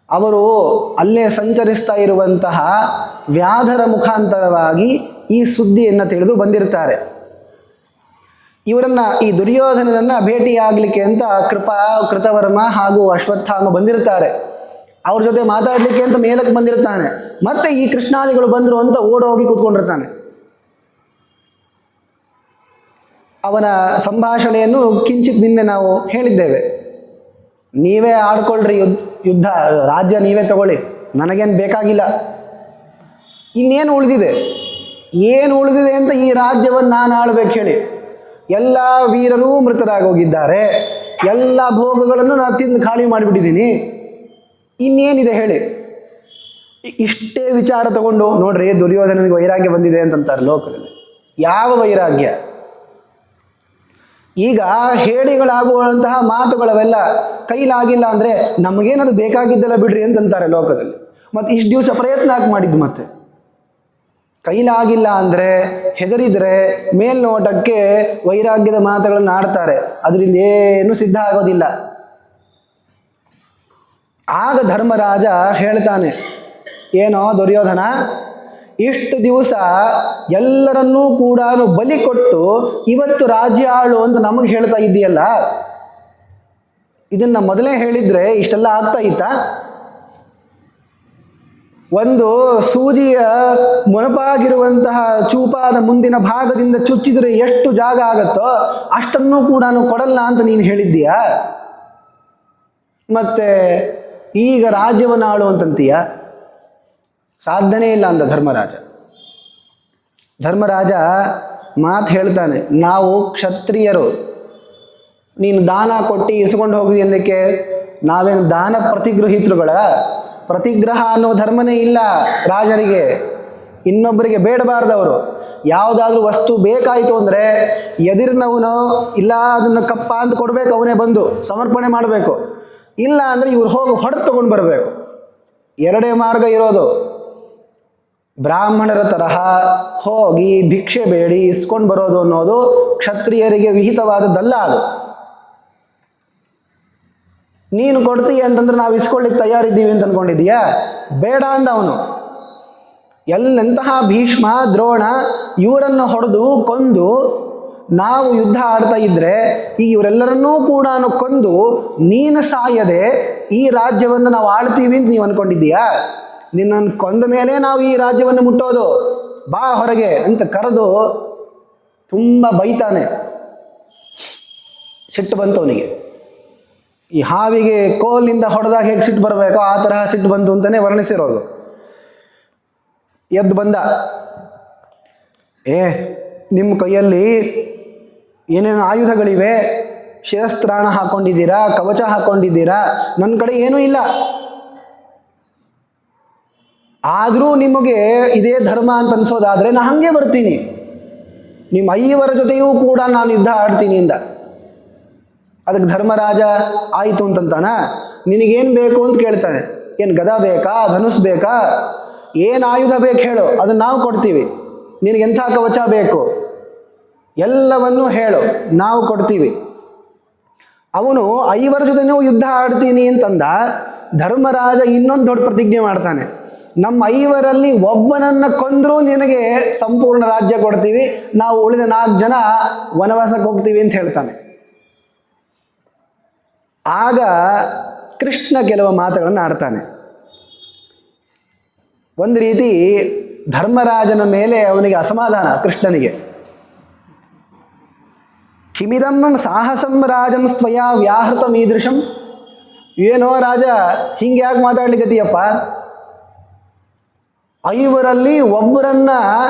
ಅವರು ಅಲ್ಲೇ ಸಂಚರಿಸ್ತಾ ಇರುವಂತಹ ವ್ಯಾಧರ ಮುಖಾಂತರವಾಗಿ ಈ ಸುದ್ದಿಯನ್ನು ತಿಳಿದು ಬಂದಿರ್ತಾರೆ. ಇವರನ್ನು, ಈ ದುರ್ಯೋಧನನನ್ನು ಭೇಟಿಯಾಗಲಿಕ್ಕೆ ಅಂತ ಕೃತವರ್ಮ ಹಾಗೂ ಅಶ್ವತ್ಥಾಮ ಬಂದಿರ್ತಾರೆ. ಅವ್ರ ಜೊತೆ ಮಾತಾಡಲಿಕ್ಕೆ ಅಂತ ಮೇಲಕ್ಕೆ ಬಂದಿರ್ತಾನೆ. ಮತ್ತೆ ಈ ಕೃಷ್ಣಾದಿಗಳು ಬಂದರು ಅಂತ ಓಡೋಗಿ ಕೂತ್ಕೊಂಡಿರ್ತಾನೆ. ಅವನ ಸಂಭಾಷಣೆಯನ್ನು ಕಿಂಚಿತ್ ನಿನ್ನೆ ನಾವು ಹೇಳಿದ್ದೇವೆ. ನೀವೇ ಆಡ್ಕೊಳ್ರಿ ಯುದ್ಧ, ರಾಜ್ಯ ನೀವೇ ತಗೊಳ್ಳಿ, ನನಗೇನು ಬೇಕಾಗಿಲ್ಲ. ಇನ್ನೇನು ಉಳಿದಿದೆ, ಏನು ಉಳಿದಿದೆ ಅಂತ ಈ ರಾಜ್ಯವನ್ನು ನಾನು ಆಳ್ಬೇಕು ಹೇಳಿ. ಎಲ್ಲ ವೀರರೂ ಮೃತರಾಗೋಗಿದ್ದಾರೆ, ಎಲ್ಲ ಭೋಗಗಳನ್ನು ನಾನು ತಿಂದು ಖಾಲಿ ಮಾಡಿಬಿಟ್ಟಿದ್ದೀನಿ, ಇನ್ನೇನಿದೆ ಹೇಳಿ. ಇಷ್ಟೇ ವಿಚಾರ ತಗೊಂಡು ನೋಡ್ರಿ, ದುರ್ಯೋಧನನಿಗೆ ವೈರಾಗ್ಯ ಬಂದಿದೆ ಅಂತಂತಾರೆ ಲೋಕದಲ್ಲಿ. ಯಾವ ವೈರಾಗ್ಯ? ಈಗ ಹೇಳಿಗಳಾಗುವಂತಹ ಮಾತುಗಳವೆಲ್ಲ ಕೈಲಾಗಿಲ್ಲ ಅಂದರೆ ನಮಗೇನದು ಬೇಕಾಗಿದ್ದಲ್ಲ ಬಿಡ್ರಿ ಅಂತಂತಾರೆ ಲೋಕದಲ್ಲಿ. ಮತ್ತು ಇಷ್ಟು ದಿವಸ ಪ್ರಯತ್ನ ಹಾಕಿ ಮಾಡಿದ್ದು ಮತ್ತೆ ಕೈಲಾಗಿಲ್ಲ ಅಂದರೆ ಹೆದರಿದರೆ ಮೇಲ್ನೋಟಕ್ಕೆ ವೈರಾಗ್ಯದ ಮಾತುಗಳನ್ನು ಆಡ್ತಾರೆ, ಅದರಿಂದ ಏನು ಸಿದ್ಧ ಆಗೋದಿಲ್ಲ. ಆಗ ಧರ್ಮರಾಜ ಹೇಳ್ತಾನೆ, ಏನೋ ದುರ್ಯೋಧನ, ಇಷ್ಟು ದಿವಸ ಎಲ್ಲರನ್ನೂ ಕೂಡ ಬಲಿ ಕೊಟ್ಟು ಇವತ್ತು ರಾಜ್ಯ ಆಳು ಅಂತ ನಮಗೆ ಹೇಳ್ತಾ ಇದ್ದೀಯಲ್ಲ, ಇದನ್ನು ಮೊದಲೇ ಹೇಳಿದರೆ ಇಷ್ಟೆಲ್ಲ ಆಗ್ತಾ ಇತ್ತಾ? ಒಂದು ಸೂಜಿಯ ಮೊನಪಾಗಿರುವಂತಹ ಚೂಪಾದ ಮುಂದಿನ ಭಾಗದಿಂದ ಚುಚ್ಚಿದರೆ ಎಷ್ಟು ಜಾಗ ಆಗುತ್ತೋ ಅಷ್ಟನ್ನೂ ಕೂಡ ಕೊಡಲ್ಲ ಅಂತ ನೀನು ಹೇಳಿದ್ದೀಯಾ? ಮತ್ತೆ ಈಗ ರಾಜ್ಯವನ್ನು ಆಳು ಅಂತಂತೀಯ? ಸಾಧ್ಯನೇ ಇಲ್ಲ ಅಂದ ಧರ್ಮರಾಜ. ಧರ್ಮರಾಜ ಮಾತು ಹೇಳ್ತಾನೆ, ನಾವು ಕ್ಷತ್ರಿಯರು, ನೀನು ದಾನ ಕೊಟ್ಟು ಇಸ್ಕೊಂಡು ಹೋಗಿ ಅನ್ನಕ್ಕೆ ನಾವೇನು ದಾನ ಪ್ರತಿಗೃಹಿತೃಗಳ? ಪ್ರತಿಗ್ರಹ ಅನ್ನೋ ಧರ್ಮನೇ ಇಲ್ಲ ರಾಜರಿಗೆ, ಇನ್ನೊಬ್ಬರಿಗೆ ಬೇಡಬಾರ್ದವರು. ಯಾವುದಾದ್ರೂ ವಸ್ತು ಬೇಕಾಯಿತು ಅಂದರೆ ಎದಿರಿನವನು ಇಲ್ಲ ಅದನ್ನು ಕಪ್ಪ ಅಂತ ಕೊಡಬೇಕು, ಅವನೇ ಬಂದು ಸಮರ್ಪಣೆ ಮಾಡಬೇಕು. ಇಲ್ಲ ಅಂದರೆ ಇವ್ರು ಹೋಗಿ ಹೊಡೆದು ತೊಗೊಂಡು ಬರಬೇಕು. ಎರಡೇ ಮಾರ್ಗ ಇರೋದು. ಬ್ರಾಹ್ಮಣರ ತರಹ ಹೋಗಿ ಭಿಕ್ಷೆ ಬೇಡಿ ಇಸ್ಕೊಂಡು ಬರೋದು ಅನ್ನೋದು ಕ್ಷತ್ರಿಯರಿಗೆ ವಿಹಿತವಾದದ್ದಲ್ಲ. ಅದು ನೀನು ಕೊಡ್ತೀಯ ಅಂತಂದ್ರೆ ನಾವು ಇಸ್ಕೊಳ್ಳಿಕ್ಕೆ ತಯಾರಿದ್ದೀವಿ ಅಂತ ಅಂದ್ಕೊಂಡಿದ್ದೀಯಾ? ಬೇಡ ಅಂದ ಅವನು. ಎಲ್ಲೆಂತಹ ಭೀಷ್ಮ, ದ್ರೋಣ ಇವರನ್ನು ಹೊಡೆದು ಕೊಂದು ನಾವು ಯುದ್ಧ ಆಡ್ತಾ ಇದ್ದರೆ ಈಗ ಇವರೆಲ್ಲರನ್ನೂ ಕೂಡ ಕೊಂದು ನೀನು ಸಾಯದೆ ಈ ರಾಜ್ಯವನ್ನು ನಾವು ಆಳ್ತೀವಿ ಅಂತ ನೀವು ಅಂದ್ಕೊಂಡಿದ್ದೀಯಾ? ನಿನ್ನನ್ನು ಕೊಂದ ಮೇಲೆ ನಾವು ಈ ರಾಜ್ಯವನ್ನು ಮುಟ್ಟೋದು, ಬಾ ಹೊರಗೆ ಅಂತ ಕರೆದು ತುಂಬ ಬೈತಾನೆ. ಸಿಟ್ಟು ಬಂತು ಅವನಿಗೆ. ಈ ಹಾವಿಗೆ ಕೋಲಿಂದ ಹೊಡೆದಾಗ ಹೇಗೆ ಸಿಟ್ಟು ಬರಬೇಕೋ ಆ ತರಹ ಸಿಟ್ಟು ಬಂತು ಅಂತಲೇ ವರ್ಣಿಸಿರೋದು. ಎದ್ದು ಬಂದ, ನಿಮ್ಮ ಕೈಯಲ್ಲಿ ಏನೇನು ಆಯುಧಗಳಿವೆ, ಶಿರಸ್ತ್ರಾಣ ಹಾಕ್ಕೊಂಡಿದ್ದೀರಾ, ಕವಚ ಹಾಕ್ಕೊಂಡಿದ್ದೀರಾ, ನನ್ನ ಕಡೆ ಏನೂ ಇಲ್ಲ. ಆದರೂ ನಿಮಗೆ ಇದೇ ಧರ್ಮ ಅಂತ ಅನ್ಸೋದಾದರೆ ನಾನು ಹಾಗೆ ಬರ್ತೀನಿ, ನಿಮ್ಮ ಐವರ ಜೊತೆಯೂ ಕೂಡ ನಾನು ಯುದ್ಧ ಆಡ್ತೀನಿ ಅಂದ. ಅದಕ್ಕೆ ಧರ್ಮರಾಜ ಆಯಿತು ಅಂತಂತಾನ. ನಿನಗೇನು ಬೇಕು ಅಂತ ಕೇಳ್ತಾನೆ. ಏನು ಗದ ಬೇಕಾ, ಧನುಸ್ ಬೇಕಾ, ಏನು ಆಯುಧ ಬೇಕು ಹೇಳು, ಅದನ್ನು ನಾವು ಕೊಡ್ತೀವಿ. ನಿನಗೆಂಥ ಕವಚ ಬೇಕು ಎಲ್ಲವನ್ನೂ ಹೇಳು, ನಾವು ಕೊಡ್ತೀವಿ. ಅವನು ಐವರ ಜೊತೆನೂ ಯುದ್ಧ ಆಡ್ತೀನಿ ಅಂತಂದ. ಧರ್ಮರಾಜ ಇನ್ನೊಂದು ದೊಡ್ಡ ಪ್ರತಿಜ್ಞೆ ಮಾಡ್ತಾನೆ, ನಮ್ಮ 5ರಲ್ಲಿ ಒಬ್ಬನನ್ನು ಕೊಂದರೂ ನಿನಗೆ ಸಂಪೂರ್ಣ ರಾಜ್ಯ ಕೊಡ್ತೀವಿ, ನಾವು ಉಳಿದ 4 ಜನ ವನವಾಸಕ್ಕೆ ಹೋಗ್ತೀವಿ ಅಂತ ಹೇಳ್ತಾನೆ. ಆಗ ಕೃಷ್ಣ ಕೆಲವು ಮಾತುಗಳನ್ನು ಆಡ್ತಾನೆ. ಒಂದು ರೀತಿ ಧರ್ಮರಾಜನ ಮೇಲೆ ಅವನಿಗೆ ಅಸಮಾಧಾನ, ಕೃಷ್ಣನಿಗೆ. ಕಿಮಿದಂ ಸಾಹಸಂ ರಾಜಂ ಸ್ವಯ ವ್ಯಾಹೃತಂ ಈದೃಶಂ. ಏನೋ ರಾಜ, ಹಿಂಗೆ ಯಾಕೆ ಮಾತಾಡ್ಲಿಕ್ಕತ್ತೀಯಪ್ಪ? 5ರಲ್ಲಿ ಒಬ್ಬರನ್ನ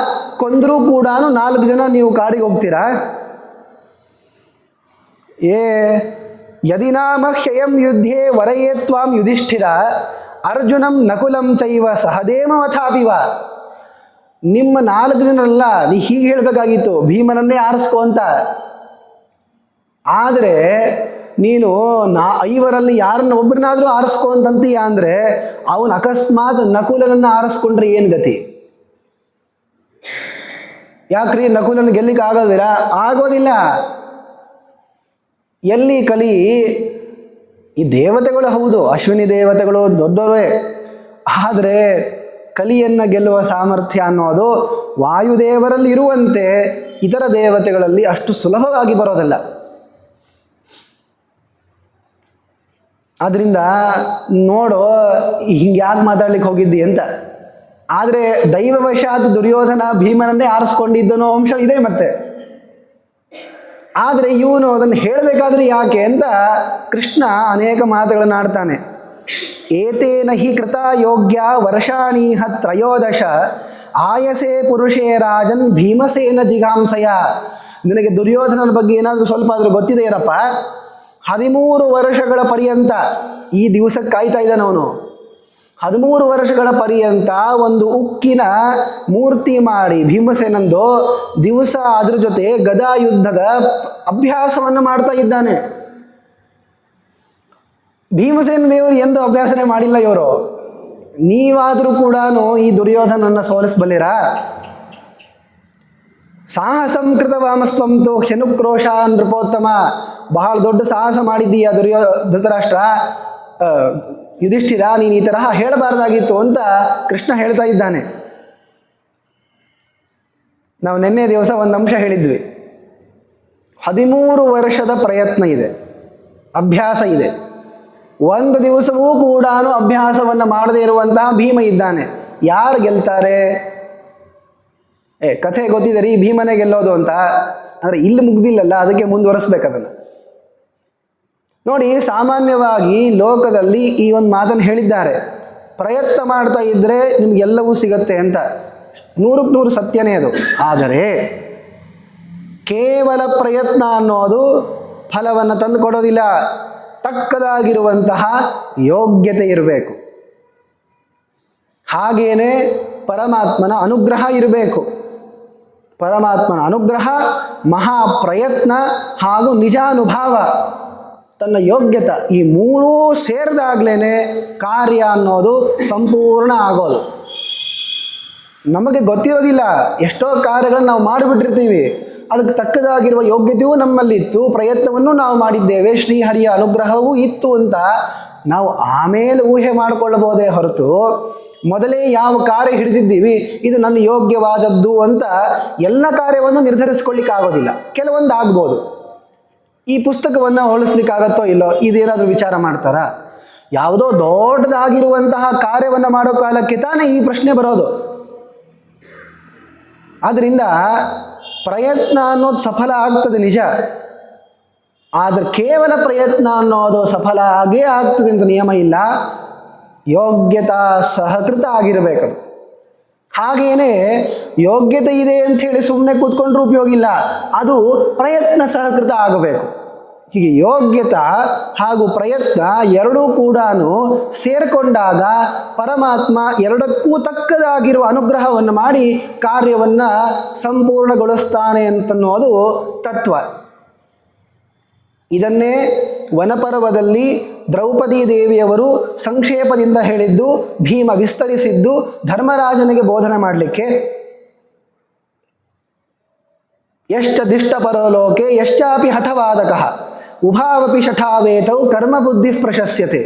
ಕೊಂದರೂ ಕೂಡ 4 ಜನ ನೀವು ಕಾಡಿಗೆ ಹೋಗ್ತೀರಾ? ಯದಿ ನಾಮ ಹ್ಯಯಂ ಯುದ್ಧೇ ವರಯೇ ತ್ವಾಂ ಯುಧಿಷ್ಠಿರ ಅರ್ಜುನಂ ನಕುಲಂ ಚೈವ ಸಹದೇಮವಥಾಪಿವ. ನಿಮ್ಮ 4 ಜನರಲ್ಲ, ನೀ ಹೀಗೆ ಹೇಳಬೇಕಾಗಿತ್ತು, ಭೀಮನನ್ನೇ ಆರಿಸ್ಕೊ ಅಂತ. ಆದರೆ ನೀನು 5ರಲ್ಲಿ ಯಾರನ್ನ ಒಬ್ಬರನ್ನಾದರೂ ಆರಿಸ್ಕೊ ಅಂತಂತೀಯ ಅಂದರೆ ಅವನು ಅಕಸ್ಮಾತ್ ನಕುಲನನ್ನು ಆರಿಸ್ಕೊಂಡ್ರೆ ಏನು ಗತಿ? ಯಾಕ್ರಿ ನಕುಲನ ಗೆಲ್ಲಿಕ್ಕೆ ಆಗೋದಿಲ್ಲ. ಎಲ್ಲಿ ಕಲಿ? ಈ ದೇವತೆಗಳು ಹೌದು, ಅಶ್ವಿನಿ ದೇವತೆಗಳು ದೊಡ್ಡವರೇ, ಆದರೆ ಕಲಿಯನ್ನು ಗೆಲ್ಲುವ ಸಾಮರ್ಥ್ಯ ಅನ್ನೋದು ವಾಯುದೇವರಲ್ಲಿ ಇರುವಂತೆ ಇತರ ದೇವತೆಗಳಲ್ಲಿ ಅಷ್ಟು ಸುಲಭವಾಗಿ ಬರೋದಲ್ಲ. ಆದ್ದರಿಂದ ನೋಡೋ, ಹಿಂಗೆ ಯಾಕೆ ಮಾತಾಡ್ಲಿಕ್ಕೆ ಹೋಗಿದ್ದಿ ಅಂತ. ಆದರೆ ದೈವವಶಾತ್ ದುರ್ಯೋಧನ ಭೀಮನನ್ನೇ ಆರಿಸ್ಕೊಂಡಿದ್ದನೋ ಅಂಶ ಇದೆ ಮತ್ತೆ. ಆದರೆ ಇವನು ಅದನ್ನು ಹೇಳಬೇಕಾದ್ರೆ ಯಾಕೆ ಅಂತ ಕೃಷ್ಣ ಅನೇಕ ಮಾತುಗಳನ್ನು ಆಡ್ತಾನೆ. ಏತೇನ ಹಿ ಕೃತ ಯೋಗ್ಯ ವರ್ಷಾಣೀಹ ತ್ರಯೋದಶ ಆಯಸೆ ಪುರುಷೇ ರಾಜನ್ ಭೀಮಸೇನ ಜಿಗಾಂಸಯ. ನಿನಗೆ ದುರ್ಯೋಧನನ ಬಗ್ಗೆ ಏನಾದರೂ ಸ್ವಲ್ಪ ಆದರೂ ಗೊತ್ತಿದೆಯರಪ್ಪ? 13 ವರ್ಷಗಳ ಪರ್ಯಂತ ಈ ದಿವಸಕ್ಕೆ ಕಾಯ್ತಾ ಇದ್ದಾನೆ ಅವನು. 13 ವರ್ಷಗಳ ಪರ್ಯಂತ ಒಂದು ಉಕ್ಕಿನ ಮೂರ್ತಿ ಮಾಡಿ ಭೀಮಸೇನಂದು ದಿವಸ ಅದ್ರ ಜೊತೆ ಗದಾ ಯುದ್ಧದ ಅಭ್ಯಾಸವನ್ನು ಮಾಡ್ತಾ ಇದ್ದಾನೆ. ಭೀಮಸೇನ ದೇವರು ಎಂದು ಅಭ್ಯಾಸನೆ ಮಾಡಿಲ್ಲ ಇವರು. ನೀವಾದರೂ ಕೂಡ ಈ ದುರ್ಯೋಧನನ್ನು ಸೋಲಿಸಬಲ್ಲಿರಾ? ಸಾಹಸಂ ಕೃತವಾಮಸ್ವಂತು ಹ್ಯನುಕ್ರೋಶ ನೃಪೋತ್ತಮ. ಬಹಳ ದೊಡ್ಡ ಸಾಹಸ ಮಾಡಿದ್ದೀಯ ಧೃತರಾಷ್ಟ್ರ, ಯುಧಿಷ್ಠಿರ, ನೀನು ಈ ತರಹ ಹೇಳಬಾರ್ದಾಗಿತ್ತು ಅಂತ ಕೃಷ್ಣ ಹೇಳ್ತಾ ಇದ್ದಾನೆ. ನಾವು ನಿನ್ನೆ ದಿವಸ ಒಂದು ಅಂಶ ಹೇಳಿದ್ವಿ. 13 ವರ್ಷದ ಪ್ರಯತ್ನ ಇದೆ, ಅಭ್ಯಾಸ ಇದೆ. ಒಂದು ದಿವಸವೂ ಕೂಡ ಅಭ್ಯಾಸವನ್ನು ಮಾಡದೇ ಇರುವಂತಹ ಭೀಮ ಇದ್ದಾನೆ. ಯಾರು ಗೆಲ್ತಾರೆ? ಕಥೆ ಗೊತ್ತಿದೆ ರೀ, ಭೀಮನೇ ಗೆಲ್ಲೋದು ಅಂತ. ಅಂದರೆ ಇಲ್ಲಿ ಮುಗ್ದಿಲ್ಲಲ್ಲ, ಅದಕ್ಕೆ ಮುಂದುವರಿಸ್ಬೇಕದನ್ನು. ನೋಡಿ, ಸಾಮಾನ್ಯವಾಗಿ ಲೋಕದಲ್ಲಿ ಈ ಒಂದು ಮಾತನ್ನು ಹೇಳಿದ್ದಾರೆ, ಪ್ರಯತ್ನ ಮಾಡ್ತಾ ಇದ್ದರೆ ನಿಮಗೆಲ್ಲವೂ ಸಿಗತ್ತೆ ಅಂತ. 100ಕ್ಕೆ 100 ಸತ್ಯನೇ ಅದು. ಆದರೆ ಕೇವಲ ಪ್ರಯತ್ನ ಅನ್ನೋದು ಫಲವನ್ನು ತಂದು ಕೊಡೋದಿಲ್ಲ. ತಕ್ಕದಾಗಿರುವಂತಹ ಯೋಗ್ಯತೆ ಇರಬೇಕು. ಹಾಗೇನೆ ಪರಮಾತ್ಮನ ಅನುಗ್ರಹ ಇರಬೇಕು. ಪರಮಾತ್ಮನ ಅನುಗ್ರಹ, ಮಹಾಪ್ರಯತ್ನ ಹಾಗೂ ನಿಜಾನುಭಾವ, ತನ್ನ ಯೋಗ್ಯತೆ, ಈ 3 ಸೇರಿದಾಗಲೇ ಕಾರ್ಯ ಅನ್ನೋದು ಸಂಪೂರ್ಣ ಆಗೋದು. ನಮಗೆ ಗೊತ್ತಿರೋದಿಲ್ಲ, ಎಷ್ಟೋ ಕಾರ್ಯಗಳನ್ನು ನಾವು ಮಾಡಿಬಿಟ್ಟಿರ್ತೀವಿ, ಅದಕ್ಕೆ ತಕ್ಕದಾಗಿರುವ ಯೋಗ್ಯತೆಯೂ ನಮ್ಮಲ್ಲಿತ್ತು, ಪ್ರಯತ್ನವನ್ನು ನಾವು ಮಾಡಿದ್ದೇವೆ, ಶ್ರೀಹರಿಯ ಅನುಗ್ರಹವೂ ಇತ್ತು ಅಂತ ನಾವು ಆಮೇಲೆ ಊಹೆ ಮಾಡಿಕೊಳ್ಳಬಹುದೇ ಹೊರತು ಮೊದಲೇ ಯಾವ ಕಾರ್ಯ ಹಿಡಿದಿದ್ದೀವಿ ಇದು ನನ್ನ ಯೋಗ್ಯವಾದದ್ದು ಅಂತ ಎಲ್ಲ ಕಾರ್ಯವನ್ನು ನಿರ್ಧರಿಸ್ಕೊಳ್ಳಿಕ್ಕಾಗೋದಿಲ್ಲ. ಕೆಲವೊಂದು ಆಗ್ಬೋದು. ಈ ಪುಸ್ತಕವನ್ನು ಹೋಲಿಸ್ಲಿಕ್ಕಾಗತ್ತೋ ಇಲ್ಲೋ ಇದೇನಾದರೂ ವಿಚಾರ ಮಾಡ್ತಾರಾ? ಯಾವುದೋ ದೊಡ್ಡದಾಗಿರುವಂತಹ ಕಾರ್ಯವನ್ನು ಮಾಡೋ ಕಾಲಕ್ಕೆ ತಾನೇ ಈ ಪ್ರಶ್ನೆ ಬರೋದು. ಆದ್ದರಿಂದ ಪ್ರಯತ್ನ ಅನ್ನೋದು ಸಫಲ ಆಗ್ತದೆ ನಿಜ, ಆದರೆ ಕೇವಲ ಪ್ರಯತ್ನ ಅನ್ನೋದು ಸಫಲ ಆಗೇ ಆಗ್ತದೆ ಅಂತ ನಿಯಮ ಇಲ್ಲ. ಯೋಗ್ಯತಾ ಸಹಕೃತ ಆಗಿರಬೇಕದು. ಹಾಗೇನೆ ಯೋಗ್ಯತೆ ಇದೆ ಅಂಥೇಳಿ ಸುಮ್ಮನೆ ಕೂತ್ಕೊಂಡ್ರೂ ಉಪಯೋಗ ಇಲ್ಲ, ಅದು ಪ್ರಯತ್ನ ಸಹಕೃತ ಆಗಬೇಕು. ಹೀಗೆ ಯೋಗ್ಯತಾ ಹಾಗೂ ಪ್ರಯತ್ನ ಎರಡೂ ಕೂಡ ಸೇರಿಕೊಂಡಾಗ ಪರಮಾತ್ಮ ಎರಡಕ್ಕೂ ತಕ್ಕದಾಗಿರುವ ಅನುಗ್ರಹವನ್ನು ಮಾಡಿ ಕಾರ್ಯವನ್ನು ಸಂಪೂರ್ಣಗೊಳಿಸ್ತಾನೆ ಅಂತನ್ನೋದು ತತ್ವ. ಇದನ್ನೇ ವನಪರ್ವದಲ್ಲಿ ದ್ರೌಪದಿ ದೇವಿಯವರು ಸಂಕ್ಷೇಪದಿಂದ ಹೇಳಿದ್ದು, ಭೀಮ ವಿಸ್ತರಿಸಿದ್ದು ಧರ್ಮರಾಜನಿಗೆ ಬೋಧನೆ ಮಾಡಲಿಕ್ಕೆ. ಯಶ್ಚದಿಷ್ಟ ಪರಲೋಕೆ ಯಶ್ಚಾಪಿ ಹಠವಾದಕಃ ಉಭಾವಪಿ ಶಠಾವೇತೌ ಕರ್ಮಬುದ್ಧಿ ಪ್ರಶಸ್ಯತೆ.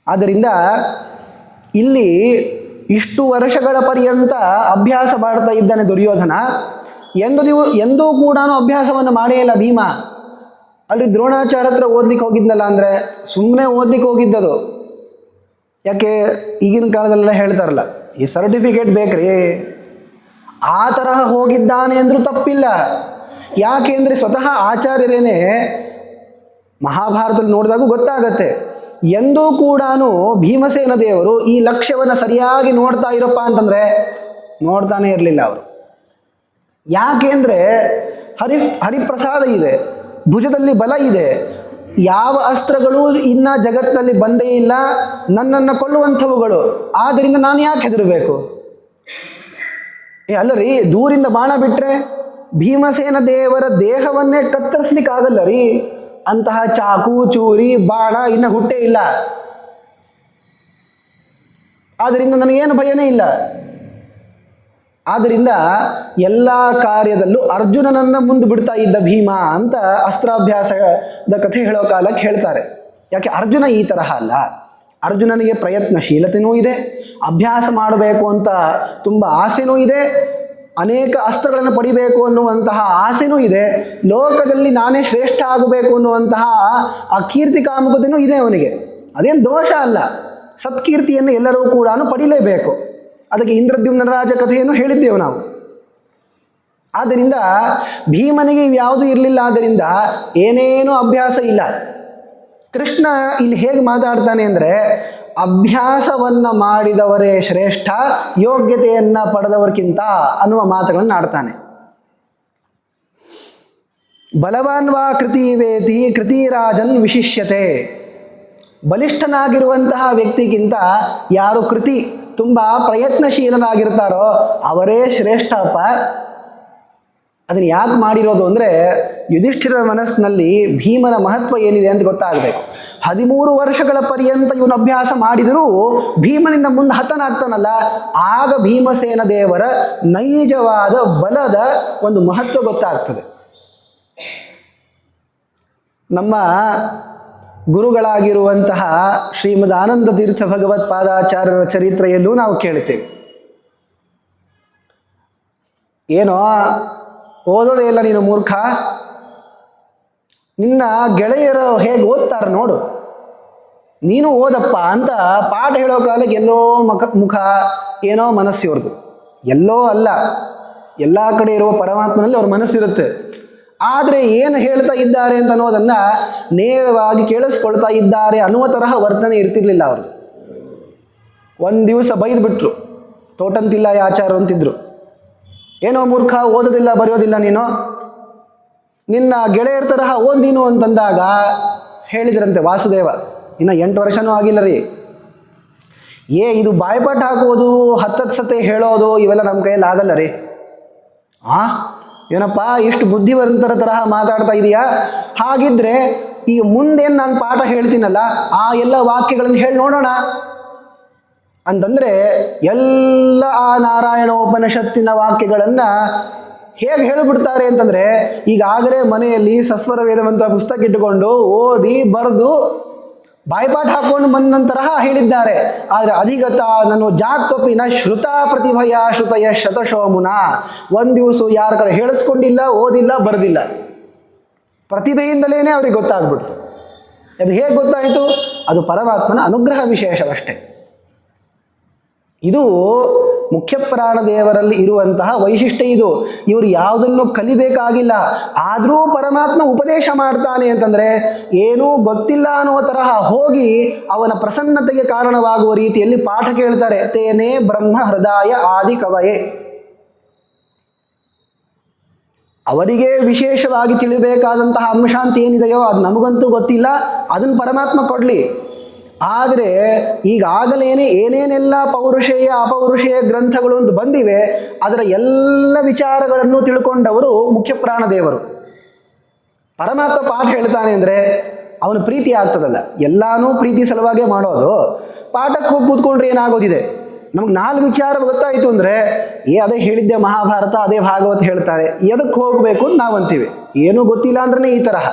ಆದ್ದರಿಂದ ಇಲ್ಲಿ ಇಷ್ಟು ವರ್ಷಗಳ ಪರ್ಯಂತ ಅಭ್ಯಾಸ ಮಾಡ್ತಾ ಇದ್ದಾನೆ ದುರ್ಯೋಧನ. ಎಂದೂ ಕೂಡ ಅಭ್ಯಾಸವನ್ನು ಮಾಡೇ ಇಲ್ಲ ಭೀಮ. ಅಲ್ಲಿ ದ್ರೋಣಾಚಾರ್ಯ ಹತ್ರ ಓದ್ಲಿಕ್ಕೆ ಹೋಗಿದ್ನಲ್ಲ ಅಂದರೆ ಸುಮ್ಮನೆ ಓದ್ಲಿಕ್ಕೆ ಹೋಗಿದ್ದದು. ಯಾಕೆ ಈಗಿನ ಕಾಲದಲ್ಲೆಲ್ಲ ಹೇಳ್ತಾರಲ್ಲ ಈ ಸರ್ಟಿಫಿಕೇಟ್ ಬೇಕ್ರಿ, ಆ ತರಹ ಹೋಗಿದ್ದಾನೆ ಅಂದರೂ ತಪ್ಪಿಲ್ಲ. ಯಾಕೆ ಅಂದರೆ ಸ್ವತಃ ಆಚಾರ್ಯರೇನೆ ಮಹಾಭಾರತದಲ್ಲಿ ನೋಡಿದಾಗೂ ಗೊತ್ತಾಗತ್ತೆ, ಎಂದೂ ಕೂಡ ಭೀಮಸೇನ ದೇವರು ಈ ಲಕ್ಷ್ಯವನ್ನು ಸರಿಯಾಗಿ ನೋಡ್ತಾ ಇರಪ್ಪ ಅಂತಂದರೆ ನೋಡ್ತಾನೆ ಇರಲಿಲ್ಲ ಅವರು. ಯಾಕೆ ಅಂದರೆ ಹರಿಪ್ರಸಾದ ಇದೆ, ಭುಜದಲ್ಲಿ ಬಲ ಇದೆ, ಯಾವ ಅಸ್ತ್ರಗಳು ಇನ್ನು ಜಗತ್ತಿನಲ್ಲಿ ಬಂದೇ ಇಲ್ಲ, ನನ್ನನ್ನು ಕೊಲ್ಲುವಂಥವುಗಳು, ಆದ್ದರಿಂದ ನಾನು ಯಾಕೆ ಹೆದರಬೇಕು? ಅಲ್ಲ ರೀ, ದೂರಿಂದ ಬಾಣ ಬಿಟ್ಟರೆ ಭೀಮಸೇನ ದೇವರ ದೇಹವನ್ನೇ ಕತ್ತರಿಸ್ಲಿಕ್ಕಾಗಲ್ಲ ರೀ. ಅಂತಹ ಚಾಕು ಚೂರಿ ಬಾಣ ಇನ್ನು ಹುಟ್ಟೇ ಇಲ್ಲ. ಆದ್ದರಿಂದ ನನಗೇನು ಭಯನೇ ಇಲ್ಲ. ಆದ್ದರಿಂದ ಎಲ್ಲ ಕಾರ್ಯದಲ್ಲೂ ಅರ್ಜುನನನ್ನು ಮುಂದೆ ಬಿಡ್ತಾ ಇದ್ದ ಭೀಮ ಅಂತ ಅಸ್ತ್ರಾಭ್ಯಾಸದ ಕಥೆ ಹೇಳೋ ಕಾಲಕ್ಕೆ ಹೇಳ್ತಾರೆ. ಯಾಕೆ ಅರ್ಜುನ ಈ ತರಹ ಅಲ್ಲ, ಅರ್ಜುನನಿಗೆ ಪ್ರಯತ್ನಶೀಲತೆಯೂ ಇದೆ, ಅಭ್ಯಾಸ ಮಾಡಬೇಕು ಅಂತ ತುಂಬ ಆಸೆನೂ ಇದೆ, ಅನೇಕ ಅಸ್ತ್ರಗಳನ್ನು ಪಡಿಬೇಕು ಅನ್ನುವಂತಹ ಆಸೆನೂ ಇದೆ, ಲೋಕದಲ್ಲಿ ನಾನೇ ಶ್ರೇಷ್ಠ ಆಗಬೇಕು ಅನ್ನುವಂತಹ ಆ ಕೀರ್ತಿ ಕಾಮುಕತೆಯೂ ಇದೆ ಅವನಿಗೆ. ಅದೇನು ದೋಷ ಅಲ್ಲ, ಸತ್ಕೀರ್ತಿಯನ್ನು ಎಲ್ಲರೂ ಕೂಡ ಪಡಿಲೇಬೇಕು. ಅದಕ್ಕೆ ಇಂದ್ರದ್ಯುಮ್ನ ರಾಜ ಕಥೆಯನ್ನು ಹೇಳಿದ್ದೇವೆ ನಾವು. ಆದ್ದರಿಂದ ಭೀಮನಿಗೆ ಇವ್ಯಾವುದೂ ಇರಲಿಲ್ಲ, ಆದ್ದರಿಂದ ಏನೇನೂ ಅಭ್ಯಾಸ ಇಲ್ಲ. ಕೃಷ್ಣ ಇಲ್ಲಿ ಹೇಗೆ ಮಾತಾಡ್ತಾನೆ ಅಂದರೆ, ಅಭ್ಯಾಸವನ್ನು ಮಾಡಿದವರೇ ಶ್ರೇಷ್ಠ, ಯೋಗ್ಯತೆಯನ್ನು ಪಡೆದವರಿಗಿಂತ ಅನ್ನುವ ಮಾತುಗಳನ್ನು ಆಡ್ತಾನೆ. ಬಲವಾನ್ವಾ ಕೃತಿವೇತಿ ಕೃತಿರಾಜನ್ ವಿಶಿಷ್ಯತೆ. ಬಲಿಷ್ಠನಾಗಿರುವಂತಹ ವ್ಯಕ್ತಿಗಿಂತ ಯಾರು ಕೃತಿ ತುಂಬ ಪ್ರಯತ್ನಶೀಲನಾಗಿರ್ತಾರೋ ಅವರೇ ಶ್ರೇಷ್ಠಪ್ಪ. ಅದನ್ನು ಯಾಕೆ ಮಾಡಿರೋದು ಅಂದರೆ, ಯುಧಿಷ್ಠಿರ ಮನಸ್ಸಿನಲ್ಲಿ ಭೀಮನ ಮಹತ್ವ ಏನಿದೆ ಅಂತ ಗೊತ್ತಾಗಬೇಕು. 13 ವರ್ಷಗಳ ಪರ್ಯಂತ ಇವನು ಅಭ್ಯಾಸ ಮಾಡಿದರೂ ಭೀಮನಿಂದ ಮುಂದೆ ಹತನಾಗ್ತಾನಲ್ಲ, ಆಗ ಭೀಮಸೇನ ದೇವರ ನೈಜವಾದ ಬಲದ ಒಂದು ಮಹತ್ವ ಗೊತ್ತಾಗ್ತದೆ. ನಮ್ಮ ಗುರುಗಳಾಗಿರುವಂತಹ ಶ್ರೀಮದ್ ಆನಂದ ತೀರ್ಥ ಭಗವತ್ಪಾದಾಚಾರ್ಯರ ಚರಿತ್ರೆಯಲ್ಲೂ ನಾವು ಕೇಳ್ತೇವೆ, ಏನೋ ಓದೋದೇ ಇಲ್ಲ ನೀನು ಮೂರ್ಖ, ನಿನ್ನ ಗೆಳೆಯರು ಹೇಗೆ ಓದ್ತಾರೆ ನೋಡು, ನೀನು ಓದಪ್ಪ ಅಂತ ಪಾಠ ಹೇಳೋ ಕಾಲಕ್ಕೆ ಎಲ್ಲೋ ಮುಖ ಏನೋ ಮನಸ್ಸು ಇವ್ರದು. ಎಲ್ಲೋ ಅಲ್ಲ, ಎಲ್ಲ ಕಡೆ ಇರುವ ಪರಮಾತ್ಮನಲ್ಲಿ ಅವ್ರ ಮನಸ್ಸಿರುತ್ತೆ. ಆದರೆ ಏನು ಹೇಳ್ತಾ ಇದ್ದಾರೆ ಅಂತ ಅನ್ನೋದನ್ನು ನೇರವಾಗಿ ಕೇಳಿಸ್ಕೊಳ್ತಾ ಇದ್ದಾರೆ ಅನ್ನುವ ತರಹ ವರ್ತನೆ ಇರ್ತಿರ್ಲಿಲ್ಲ ಅವ್ರದ್ದು. ಒಂದು ದಿವಸ ಬೈದು ಬಿಟ್ರು, ತೋಟಂತಿಲ್ಲ ಆಚಾರ ಅಂತಿದ್ರು. ಏನೋ ಮೂರ್ಖ, ಓದೋದಿಲ್ಲ ಬರೆಯೋದಿಲ್ಲ ನೀನು, ನಿನ್ನ ಗೆಳೆಯರ ತರಹ ಓದ್ ನೀನು ಅಂತಂದಾಗ ಹೇಳಿದ್ರಂತೆ ವಾಸುದೇವ, ಇನ್ನು 8 ವರ್ಷನೂ ಆಗಿಲ್ಲ ರೀ, ಇದು ಬಾಯ್ಪಾಠ ಹಾಕೋದು 10 ಸತೆ ಹೇಳೋದು ಇವೆಲ್ಲ ನಮ್ಮ ಕೈಯಲ್ಲಿ ಆಗಲ್ಲ ರೀ. ಏನಪ್ಪ ಇಷ್ಟು ಬುದ್ಧಿವಂತರ ತರಹ ಮಾತಾಡ್ತಾ ಇದೆಯಾ? ಹಾಗಿದ್ರೆ ಈಗ ಮುಂದೇನು ನಾನು ಪಾಠ ಹೇಳ್ತೀನಲ್ಲ ಆ ಎಲ್ಲ ವಾಕ್ಯಗಳನ್ನು ಹೇಳಿ ನೋಡೋಣ ಅಂತಂದರೆ, ಎಲ್ಲ ಆ ನಾರಾಯಣೋಪನಿಷತ್ತಿನ ವಾಕ್ಯಗಳನ್ನು ಹೇಗೆ ಹೇಳಿಬಿಡ್ತಾರೆ ಅಂತಂದರೆ, ಈಗಾಗಲೇ ಮನೆಯಲ್ಲಿ ಸಸ್ವರ ವೇದಮಂತ್ರ ಪುಸ್ತಕ ಇಟ್ಟುಕೊಂಡು ಓದಿ ಬರೆದು ಬಾಯ್ಪಾಠ ಹಾಕೊಂಡು ಬಂದ ತರಹ ಹೇಳಿದ್ದಾರೆ. ಆದರೆ ಅಧಿಗತ ನಾನು ಜಾತ್ವಪಿನ ಶ್ರುತ ಪ್ರತಿಭಯ ಶ್ರುತಯ ಶತಶೋಮುನ. ಒಂದು ದಿವಸ ಯಾರ ಕಡೆ ಹೇಳಿಸ್ಕೊಂಡಿಲ್ಲ, ಓದಿಲ್ಲ, ಬರೆದಿಲ್ಲ, ಪ್ರತಿಭೆಯಿಂದಲೇ ಅವ್ರಿಗೆ ಗೊತ್ತಾಗ್ಬಿಡ್ತು. ಅದು ಹೇಗೆ ಗೊತ್ತಾಯಿತು? ಅದು ಪರಮಾತ್ಮನ ಅನುಗ್ರಹ ವಿಶೇಷವಷ್ಟೇ. ಇದು ಮುಖ್ಯ ಪ್ರಾಣದೇವರಲ್ಲಿ ಇರುವಂತಹ ವೈಶಿಷ್ಟ್ಯ. ಇದು ಇವರು ಯಾವುದನ್ನು ಕಲಿಬೇಕಾಗಿಲ್ಲ, ಆದರೂ ಪರಮಾತ್ಮ ಉಪದೇಶ ಮಾಡ್ತಾನೆ ಅಂತಂದರೆ ಏನೂ ಗೊತ್ತಿಲ್ಲ ಅನ್ನೋ ತರಹ ಹೋಗಿ ಅವನ ಪ್ರಸನ್ನತೆಗೆ ಕಾರಣವಾಗುವ ರೀತಿಯಲ್ಲಿ ಪಾಠ ಕೇಳ್ತಾರೆ. ತೇನೇ ಬ್ರಹ್ಮ ಹೃದಯ ಆದಿ ಕವಯೇ. ಅವರಿಗೆ ವಿಶೇಷವಾಗಿ ತಿಳಿಬೇಕಾದಂತಹ ಅಂಶ ಅಂತ ಏನಿದೆಯೋ ಅದು ನಮಗಂತೂ ಗೊತ್ತಿಲ್ಲ, ಅದನ್ನು ಪರಮಾತ್ಮ ಕೊಡಲಿ. ಆದರೆ ಈಗಾಗಲೇ ಏನೇನೆಲ್ಲ ಪೌರುಷೇಯ ಅಪೌರುಷೇಯ ಗ್ರಂಥಗಳು ಅಂತ ಬಂದಿವೆ, ಅದರ ಎಲ್ಲ ವಿಚಾರಗಳನ್ನು ತಿಳ್ಕೊಂಡವರು ಮುಖ್ಯ ಪ್ರಾಣದೇವರು. ಪರಮಾತ್ಮ ಪಾಠ ಹೇಳ್ತಾನೆ ಅಂದರೆ ಅವನ ಪ್ರೀತಿ ಆಗ್ತದಲ್ಲ, ಎಲ್ಲನೂ ಪ್ರೀತಿ ಸಲುವಾಗೇ ಮಾಡೋದು. ಪಾಠಕ್ಕೆ ಹೋಗಿ ಕೂತ್ಕೊಂಡ್ರೆ ಏನಾಗೋದಿದೆ, ನಮಗೆ 4 ವಿಚಾರ ಗೊತ್ತಾಯಿತು ಅಂದರೆ ಅದೇ ಹೇಳಿದ್ದೆ ಮಹಾಭಾರತ, ಅದೇ ಭಾಗವತ ಹೇಳ್ತಾರೆ, ಎದಕ್ಕೆ ಹೋಗಬೇಕು ಅಂತ ನಾವು ಅಂತೀವಿ. ಏನೂ ಗೊತ್ತಿಲ್ಲ ಅಂದ್ರೆ ಈ ತರಹ.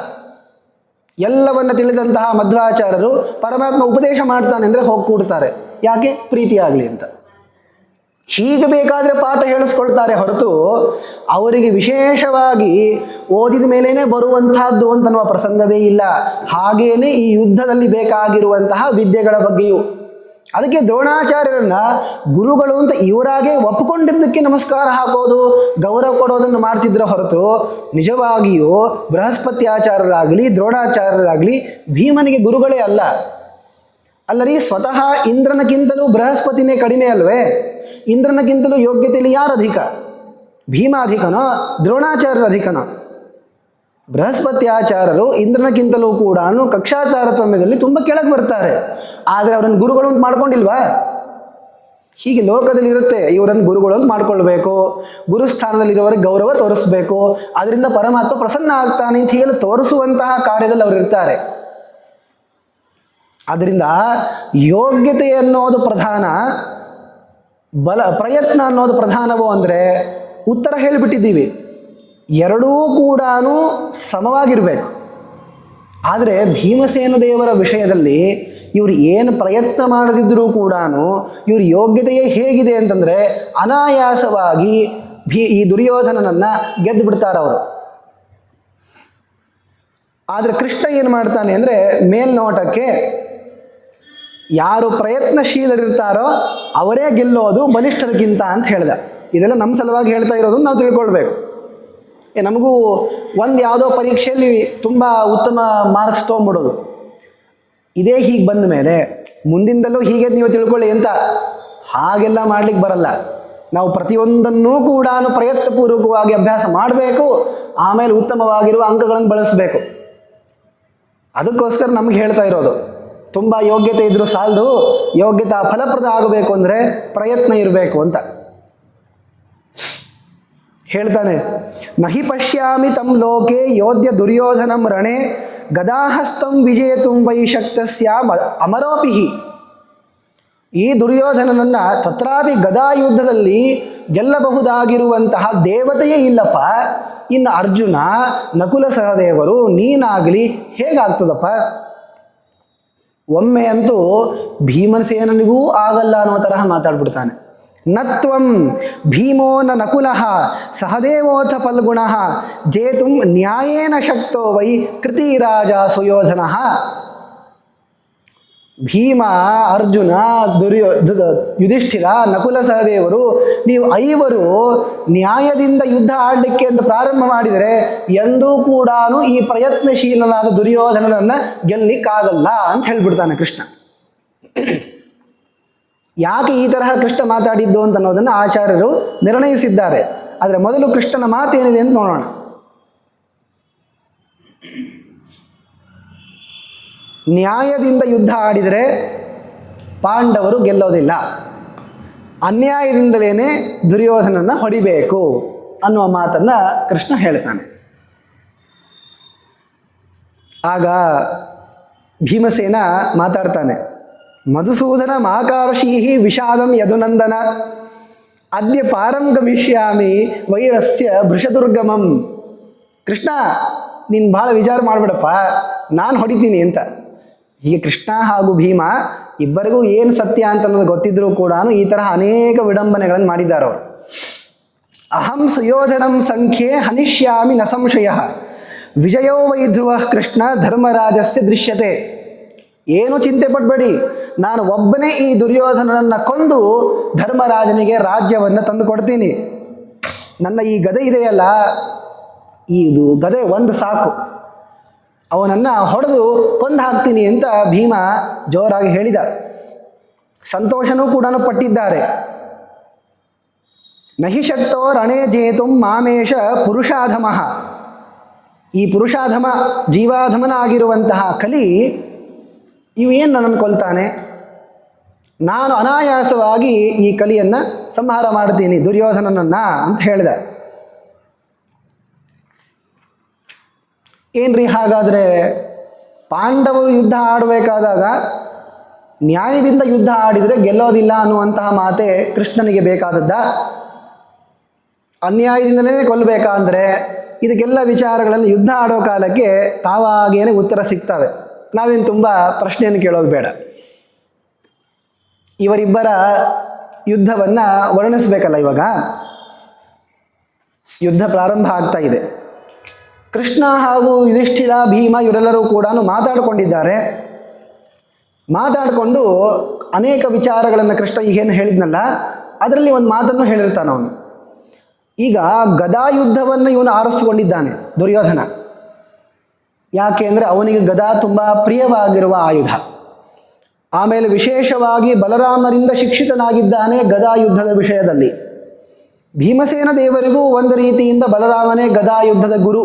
ಎಲ್ಲವನ್ನು ತಿಳಿದಂತಹ ಮಧ್ವಾಚಾರ್ಯರು ಪರಮಾತ್ಮ ಉಪದೇಶ ಮಾಡ್ತಾನೆ ಅಂದರೆ ಹೋಗಿ ಕೂಡ್ತಾರೆ. ಯಾಕೆ? ಪ್ರೀತಿ ಆಗಲಿ ಅಂತ. ಹೀಗೆ ಬೇಕಾದರೆ ಪಾಠ ಹೇಳಿಸ್ಕೊಳ್ತಾರೆ ಹೊರತು ಅವರಿಗೆ ವಿಶೇಷವಾಗಿ ಓದಿದ ಮೇಲೇ ಬರುವಂತಹದ್ದು ಅಂತನ್ನುವ ಪ್ರಸಂಗವೇ ಇಲ್ಲ. ಹಾಗೇನೆ ಈ ಯುದ್ಧದಲ್ಲಿ ಬೇಕಾಗಿರುವಂತಹ ವಿದ್ಯೆಗಳ ಬಗ್ಗೆಯೂ. ಅದಕ್ಕೆ ದ್ರೋಣಾಚಾರ್ಯರನ್ನ ಗುರುಗಳು ಅಂತ ಇವರಾಗೆ ಒಪ್ಪಿಕೊಂಡಿದ್ದಕ್ಕೆ ನಮಸ್ಕಾರ ಹಾಕೋದು, ಗೌರವ ಕೊಡೋದನ್ನು ಮಾಡ್ತಿದ್ರ ಹೊರತು ನಿಜವಾಗಿಯೂ ಬೃಹಸ್ಪತ್ಯಾಚಾರ್ಯರಾಗಲಿ ದ್ರೋಣಾಚಾರ್ಯರಾಗಲಿ ಭೀಮನಿಗೆ ಗುರುಗಳೇ ಅಲ್ಲ. ಅಲ್ಲರಿ, ಸ್ವತಃ ಇಂದ್ರನಕ್ಕಿಂತಲೂ ಬೃಹಸ್ಪತಿನೇ ಕಡಿಮೆ ಅಲ್ವೇ? ಇಂದ್ರನಕ್ಕಿಂತಲೂ ಯೋಗ್ಯತೆಯಲ್ಲಿ ಯಾರು ಅಧಿಕ? ಭೀಮ ಅಧಿಕನೋ ದ್ರೋಣಾಚಾರ್ಯರ ಅಧಿಕನೋ? ಬೃಹಸ್ಪತ್ಯಾಚಾರ್ಯರು ಇಂದ್ರನಕ್ಕಿಂತಲೂ ಕೂಡ ಕಕ್ಷಾ ತಾರತಮ್ಯದಲ್ಲಿ ತುಂಬ ಕೆಳಗೆ ಬರ್ತಾರೆ. ಆದರೆ ಅವರನ್ನು ಗುರುಗಳು ಅಂತ ಮಾಡ್ಕೊಂಡಿಲ್ವಾ? ಹೀಗೆ ಲೋಕದಲ್ಲಿ ಇರುತ್ತೆ, ಇವರನ್ನು ಗುರುಗಳು ಅಂತ ಮಾಡ್ಕೊಳ್ಬೇಕು, ಗುರುಸ್ಥಾನದಲ್ಲಿರುವವರಿಗೆ ಗೌರವ ತೋರಿಸ್ಬೇಕು, ಅದರಿಂದ ಪರಮಾತ್ಮ ಪ್ರಸನ್ನ ಆಗ್ತಾನೆ ಅಂತ ಹೀಗೆಲ್ಲ ತೋರಿಸುವಂತಹ ಕಾರ್ಯದಲ್ಲಿ ಅವರು ಇರ್ತಾರೆ. ಆದ್ದರಿಂದ ಯೋಗ್ಯತೆ ಅನ್ನೋದು ಪ್ರಧಾನ, ಪ್ರಯತ್ನ ಅನ್ನೋದು ಪ್ರಧಾನವೋ ಅಂದರೆ ಉತ್ತರ ಹೇಳಿಬಿಟ್ಟಿದ್ದೀವಿ. ಎರಡೂ ಕೂಡ ಸಮವಾಗಿರಬೇಕು. ಆದರೆ ಭೀಮಸೇನ ದೇವರ ವಿಷಯದಲ್ಲಿ ಇವರು ಏನು ಪ್ರಯತ್ನ ಮಾಡದಿದ್ದರೂ ಕೂಡ ಇವ್ರ ಯೋಗ್ಯತೆಯೇ ಹೇಗಿದೆ ಅಂತಂದರೆ ಅನಾಯಾಸವಾಗಿ ಈ ದುರ್ಯೋಧನನನ್ನು ಗೆದ್ದು ಬಿಡ್ತಾರೆ ಅವರು. ಆದರೆ ಕೃಷ್ಣ ಏನು ಮಾಡ್ತಾನೆ ಅಂದರೆ ಮೇಲ್ನೋಟಕ್ಕೆ ಯಾರು ಪ್ರಯತ್ನಶೀಲರಿರ್ತಾರೋ ಅವರೇ ಗೆಲ್ಲೋದು ಬಲಿಷ್ಠರಿಗಿಂತ ಅಂತ ಹೇಳ್ದ. ಇದೆಲ್ಲ ನಮ್ಮ ಸಲುವಾಗಿ ಹೇಳ್ತಾ ಇರೋದು ನಾವು ತಿಳ್ಕೊಳ್ಬೇಕು. ನಮಗೂ ಒಂದು ಯಾವುದೋ ಪರೀಕ್ಷೆಯಲ್ಲಿ ತುಂಬ ಉತ್ತಮ ಮಾರ್ಕ್ಸ್ ತೊಗೊಂಬಿಡೋದು, ಇದೇ ಹೀಗೆ ಬಂದ ಮೇಲೆ ಮುಂದಿಂದಲೂ ಹೀಗೆ ನೀವು ತಿಳ್ಕೊಳ್ಳಿ ಅಂತ ಹಾಗೆಲ್ಲ ಮಾಡಲಿಕ್ಕೆ ಬರಲ್ಲ. ನಾವು ಪ್ರತಿಯೊಂದನ್ನೂ ಕೂಡ ಪ್ರಯತ್ನಪೂರ್ವಕವಾಗಿ ಅಭ್ಯಾಸ ಮಾಡಬೇಕು, ಆಮೇಲೆ ಉತ್ತಮವಾಗಿರುವ ಅಂಕಗಳನ್ನು ಬಳಸಬೇಕು. ಅದಕ್ಕೋಸ್ಕರ ನಮಗೆ ಹೇಳ್ತಾ ಇರೋದು, ತುಂಬ ಯೋಗ್ಯತೆ ಇದ್ರೂ ಸಾಲದು, ಯೋಗ್ಯತಾ ಫಲಪ್ರದ ಆಗಬೇಕು ಅಂದರೆ ಪ್ರಯತ್ನ ಇರಬೇಕು ಅಂತ ಹೇಳ್ತಾನೆ. ನಹಿ ಪಶ್ಯಾಮಿ ತಂ ಲೋಕೆ ಯೋಧ್ಯ ದುರ್ಯೋಧನಂ ರಣೆ ಗದಾಹಸ್ತಂ ವಿಜೇತುಂ ವೈ ಶಕ್ತಸ್ಯ ಅಮರೋಪಿ. ಈ ದುರ್ಯೋಧನನನ್ನು ತತ್ರಾಪಿ ಗದಾಯುದ್ಧದಲ್ಲಿ ಗೆಲ್ಲಬಹುದಾಗಿರುವಂತಹ ದೇವತೆಯೇ ಇಲ್ಲಪ್ಪ, ಇನ್ನು ಅರ್ಜುನ ನಕುಲ ಸಹದೇವರು ನೀನಾಗಲಿ ಹೇಗಾಗ್ತದಪ್ಪ? ಒಮ್ಮೆ ಅಂತೂ ಭೀಮಸೇನನಿಗೂ ಆಗಲ್ಲ ಅನ್ನೋ ತರಹ ಮಾತಾಡ್ಬಿಡ್ತಾನೆ. ನತ್ವಂ ಭೀಮೋ ನ ನಕುಲಃ ಸಹದೇವೋಥ ಫಲ್ಗುಣಃ ಜೇತುಂ ನ್ಯಾಯೇನ ಶಕ್ತೋ ವೈ ಕೃತಿರಾಜ ಸುಯೋಧನಃ. ಭೀಮ, ಅರ್ಜುನ, ಯುಧಿಷ್ಠಿರ, ನಕುಲ ಸಹದೇವರು ನೀವು ಐವರು ನ್ಯಾಯದಿಂದ ಯುದ್ಧ ಆಡಲಿಕ್ಕೆ ಅಂತ ಪ್ರಾರಂಭ ಮಾಡಿದರೆ ಎಂದೂ ಕೂಡ ಈ ಪ್ರಯತ್ನಶೀಲನಾದ ದುರ್ಯೋಧನನನ್ನು ಗೆಲ್ಲಿಕ್ಕಾಗಲ್ಲ ಅಂತ ಹೇಳಿಬಿಡ್ತಾನೆ ಕೃಷ್ಣ. ಯಾಕೆ ಈ ತರಹ ಕೃಷ್ಣ ಮಾತಾಡಿದ್ದು ಅಂತ ಅನ್ನೋದನ್ನು ಆಚಾರ್ಯರು ನಿರ್ಣಯಿಸಿದ್ದಾರೆ. ಆದರೆ ಮೊದಲು ಕೃಷ್ಣನ ಮಾತೇನಿದೆ ಅಂತ ನೋಡೋಣ. ನ್ಯಾಯದಿಂದ ಯುದ್ಧ ಆಡಿದರೆ ಪಾಂಡವರು ಗೆಲ್ಲೋದಿಲ್ಲ, ಅನ್ಯಾಯದಿಂದಲೇ ದುರ್ಯೋಧನನ ಹೊಡಿಬೇಕು ಅನ್ನುವ ಮಾತನ್ನು ಕೃಷ್ಣ ಹೇಳ್ತಾನೆ. ಆಗ ಭೀಮಸೇನ ಮಾತಾಡ್ತಾನೆ. ಮಧುಸೂದನ ಮಾಕಾರ್ಷೀಹಿ ವಿಷಾದಂ ಯದುನಂದನ ಅದ್ಯ ಪಾರಂ ಗಮಿಷ್ಯಾಮಿ ವೈರಸ್ಯ ವೃಷದುರ್ಗಮಂ. ಕೃಷ್ಣ, ನೀನು ಭಾಳ ವಿಚಾರ ಮಾಡಬೇಡಪ್ಪ, ನಾನು ಹೊಡಿತೀನಿ ಅಂತ. ಹೀಗೆ ಕೃಷ್ಣ ಹಾಗೂ ಭೀಮ ಇಬ್ಬರಿಗೂ ಏನು ಸತ್ಯ ಅಂತ ಅನ್ನೋದು ಗೊತ್ತಿದ್ದರೂ ಕೂಡ ಈ ತರಹ ಅನೇಕ ವಿಡಂಬನೆಗಳನ್ನು ಮಾಡಿದ್ದಾರೆ ಅವರು. ಅಹಂ ಸುಯೋಧನಂ ಸಂಖ್ಯೆ ಹನಿಷ್ಯಾಮಿ ನ ಸಂಶಯ ವಿಜಯೋ ವೈ ಧ್ರುವ ಕೃಷ್ಣ ಧರ್ಮರಾಜಸ್ಯ ದೃಶ್ಯತೆ. ಏನು ಚಿಂತೆ ಪಡಬೇಡಿ, ನಾನು ಒಬ್ಬನೇ ಈ ದುರ್ಯೋಧನನನ್ನು ಕೊಂದು ಧರ್ಮರಾಜನಿಗೆ ರಾಜ್ಯವನ್ನು ತಂದು ಕೊಡ್ತೀನಿ. ನನ್ನ ಈ ಗದೆ ಇದೆಯಲ್ಲ, ಇದು ಗದೆ ಒಂದು ಸಾಕು, ಅವನನ್ನು ಹೊಡೆದು ಕೊಂದು ಹಾಕ್ತೀನಿ ಅಂತ ಭೀಮ ಜೋರಾಗಿ ಹೇಳಿದ. ಸಂತೋಷನೂ ಕೂಡ ಪಟ್ಟಿದ್ದಾರೆ. ನಹಿ ಶಕ್ತೋ ರಣೇ ಜೇತುಂ ಮಾಮೇಶ ಪುರುಷಾಧಮಃ. ಈ ಪುರುಷಾಧಮ ಜೀವಾಧಮನಾಗಿರುವಂತಹ ಕಲಿ ಇವೇನು ನನ್ನನ್ನು ಕೊಲ್ತಾನೆ, ನಾನು ಅನಾಯಾಸವಾಗಿ ಈ ಕಲಿಯನ್ನು ಸಂಹಾರ ಮಾಡ್ತೀನಿ ದುರ್ಯೋಧನನನ್ನು ಅಂತ ಹೇಳಿದ. ಏನ್ರಿ, ಹಾಗಾದರೆ ಪಾಂಡವರು ಯುದ್ಧ ಆಡಬೇಕಾದಾಗ ನ್ಯಾಯದಿಂದ ಯುದ್ಧ ಆಡಿದರೆ ಗೆಲ್ಲೋದಿಲ್ಲ ಅನ್ನುವಂತಹ ಮಾತೆ ಕೃಷ್ಣನಿಗೆ ಬೇಕಾದದ್ದ? ಅನ್ಯಾಯದಿಂದಲೇ ಕೊಲ್ಲಬೇಕಾ ಅಂದರೆ ಇದಕ್ಕೆಲ್ಲ ವಿಚಾರಗಳನ್ನು ಯುದ್ಧ ಆಡೋ ಕಾಲಕ್ಕೆ ತಾವಾಗೇನೆ ಉತ್ತರ ಸಿಗ್ತವೆ. ನಾವೇನು ತುಂಬ ಪ್ರಶ್ನೆಯನ್ನು ಕೇಳೋದು ಬೇಡ. ಇವರಿಬ್ಬರ ಯುದ್ಧವನ್ನು ವರ್ಣಿಸಬೇಕಲ್ಲ. ಇವಾಗ ಯುದ್ಧ ಪ್ರಾರಂಭ ಆಗ್ತಾ ಇದೆ. ಕೃಷ್ಣ ಹಾಗೂ ಯುಧಿಷ್ಠಿರ, ಭೀಮ ಇವರೆಲ್ಲರೂ ಕೂಡ ಮಾತಾಡಿಕೊಂಡಿದ್ದಾರೆ. ಮಾತಾಡಿಕೊಂಡು ಅನೇಕ ವಿಚಾರಗಳನ್ನು ಕೃಷ್ಣ ಈಗೇನು ಹೇಳಿದ್ನಲ್ಲ ಅದರಲ್ಲಿ ಒಂದು ಮಾತನ್ನು ಹೇಳಿರ್ತಾನೆ ಅವನು. ಈಗ ಗದಾ ಯುದ್ಧವನ್ನು ಇವನು ಆರಿಸಿಕೊಂಡಿದ್ದಾನೆ ದುರ್ಯೋಧನ. ಯಾಕೆ ಅಂದರೆ ಅವನಿಗೆ ಗದಾ ತುಂಬ ಪ್ರಿಯವಾಗಿರುವ ಆಯುಧ. ಆಮೇಲೆ ವಿಶೇಷವಾಗಿ ಬಲರಾಮರಿಂದ ಶಿಕ್ಷಿತನಾಗಿದ್ದಾನೆ ಗದಾ ಯುದ್ಧದ ವಿಷಯದಲ್ಲಿ. ಭೀಮಸೇನ ದೇವರಿಗೂ ಒಂದು ರೀತಿಯಿಂದ ಬಲರಾಮನೇ ಗದಾ ಯುದ್ಧದ ಗುರು.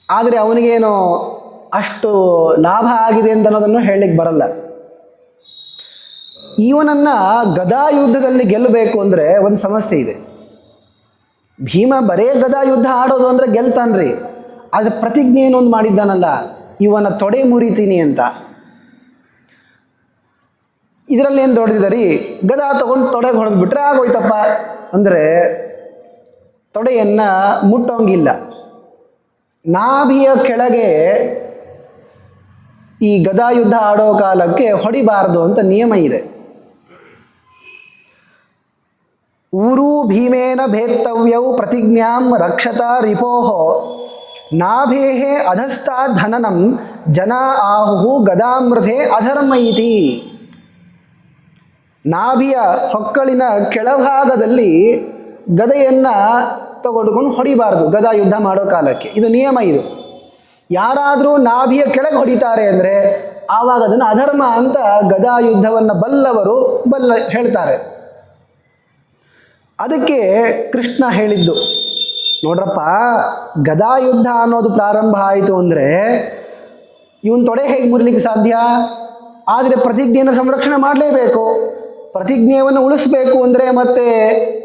ಆದರೆ ಅವನಿಗೇನು ಅಷ್ಟು ಲಾಭ ಆಗಿದೆ ಅಂತ ಅನ್ನೋದನ್ನು ಹೇಳಲಿಕ್ಕೆ ಬರಲ್ಲ. ಇವನನ್ನು ಗದಾ ಯುದ್ಧದಲ್ಲಿ ಗೆಲ್ಲಬೇಕು ಅಂದರೆ ಒಂದು ಸಮಸ್ಯೆ ಇದೆ. ಭೀಮ ಬರೇ ಗದಾ ಯುದ್ಧ ಆಡೋದು ಅಂದರೆ ಗೆಲ್ತಾನ್ರಿ. ಆದರೆ ಪ್ರತಿಜ್ಞೆ ಏನೊಂದು ಮಾಡಿದ್ದಾನಲ್ಲ, ಇವನ ತೊಡೆ ಮುರಿತೀನಿ ಅಂತ. ಇದರಲ್ಲಿ ಏನು ದೊಡ್ಡದಿದೆ, ಗದಾ ತಗೊಂಡು ತೊಡೆಗೆ ಹೊಡೆದ್ಬಿಟ್ರೆ ಆಗೋಯ್ತಪ್ಪ ಅಂದರೆ ತೊಡೆಯನ್ನು ಮುಟ್ಟೋಂಗಿಲ್ಲ. ನಾಭಿಯ ಕೆಳಗೆ ಈ ಗದಾ ಯುದ್ಧ ಆಡೋ ಕಾಲಕ್ಕೆ ಹೊಡಿಬಾರದು ಅಂತ ನಿಯಮ ಇದೆ. ಊರು ಭೀಮೇನ ಭೇತ್ತವ್ಯೌ ಪ್ರತಿಜ್ಞಾಂ ರಕ್ಷತ ರಿಪೋಹೋ ನಾಭೇಹೇ ಅಧಸ್ತಾದ್ ಧನನಂ ಜನ ಆಹುಹು ಗದಾಮೃಧೆ ಅಧರ್ಮ ಇತಿ. ನಾಭಿಯ ಹೊಕ್ಕಳಿನ ಕೆಳಭಾಗದಲ್ಲಿ ಗದೆಯನ್ನು ತಗೊಂಡುಕೊಂಡು ಹೊಡಿಬಾರ್ದು ಗದಾ ಯುದ್ಧ ಮಾಡೋ ಕಾಲಕ್ಕೆ. ಇದು ನಿಯಮ. ಇದು ಯಾರಾದರೂ ನಾಭಿಯ ಕೆಳಗೆ ಹೊಡಿತಾರೆ ಅಂದರೆ ಆವಾಗ ಅದನ್ನು ಅಧರ್ಮ ಅಂತ ಗದಾ ಯುದ್ಧವನ್ನು ಬಲ್ಲವರು ಹೇಳ್ತಾರೆ. ಅದಕ್ಕೆ ಕೃಷ್ಣ ಹೇಳಿದ್ದು, ನೋಡ್ರಪ್ಪ, ಗದಾ ಯುದ್ಧ ಅನ್ನೋದು ಪ್ರಾರಂಭ ಆಯಿತು ಅಂದರೆ ಇವನ್ ತೊಡೆ ಹೇಗೆ ಮುರಿಲಿಕ್ಕೆ ಸಾಧ್ಯ? ಆದರೆ ಪ್ರತಿಜ್ಞೆಯನ್ನು ಸಂರಕ್ಷಣೆ ಮಾಡಲೇಬೇಕು. ಪ್ರತಿಜ್ಞೆಯನ್ನು ಉಳಿಸ್ಬೇಕು ಅಂದರೆ ಮತ್ತೆ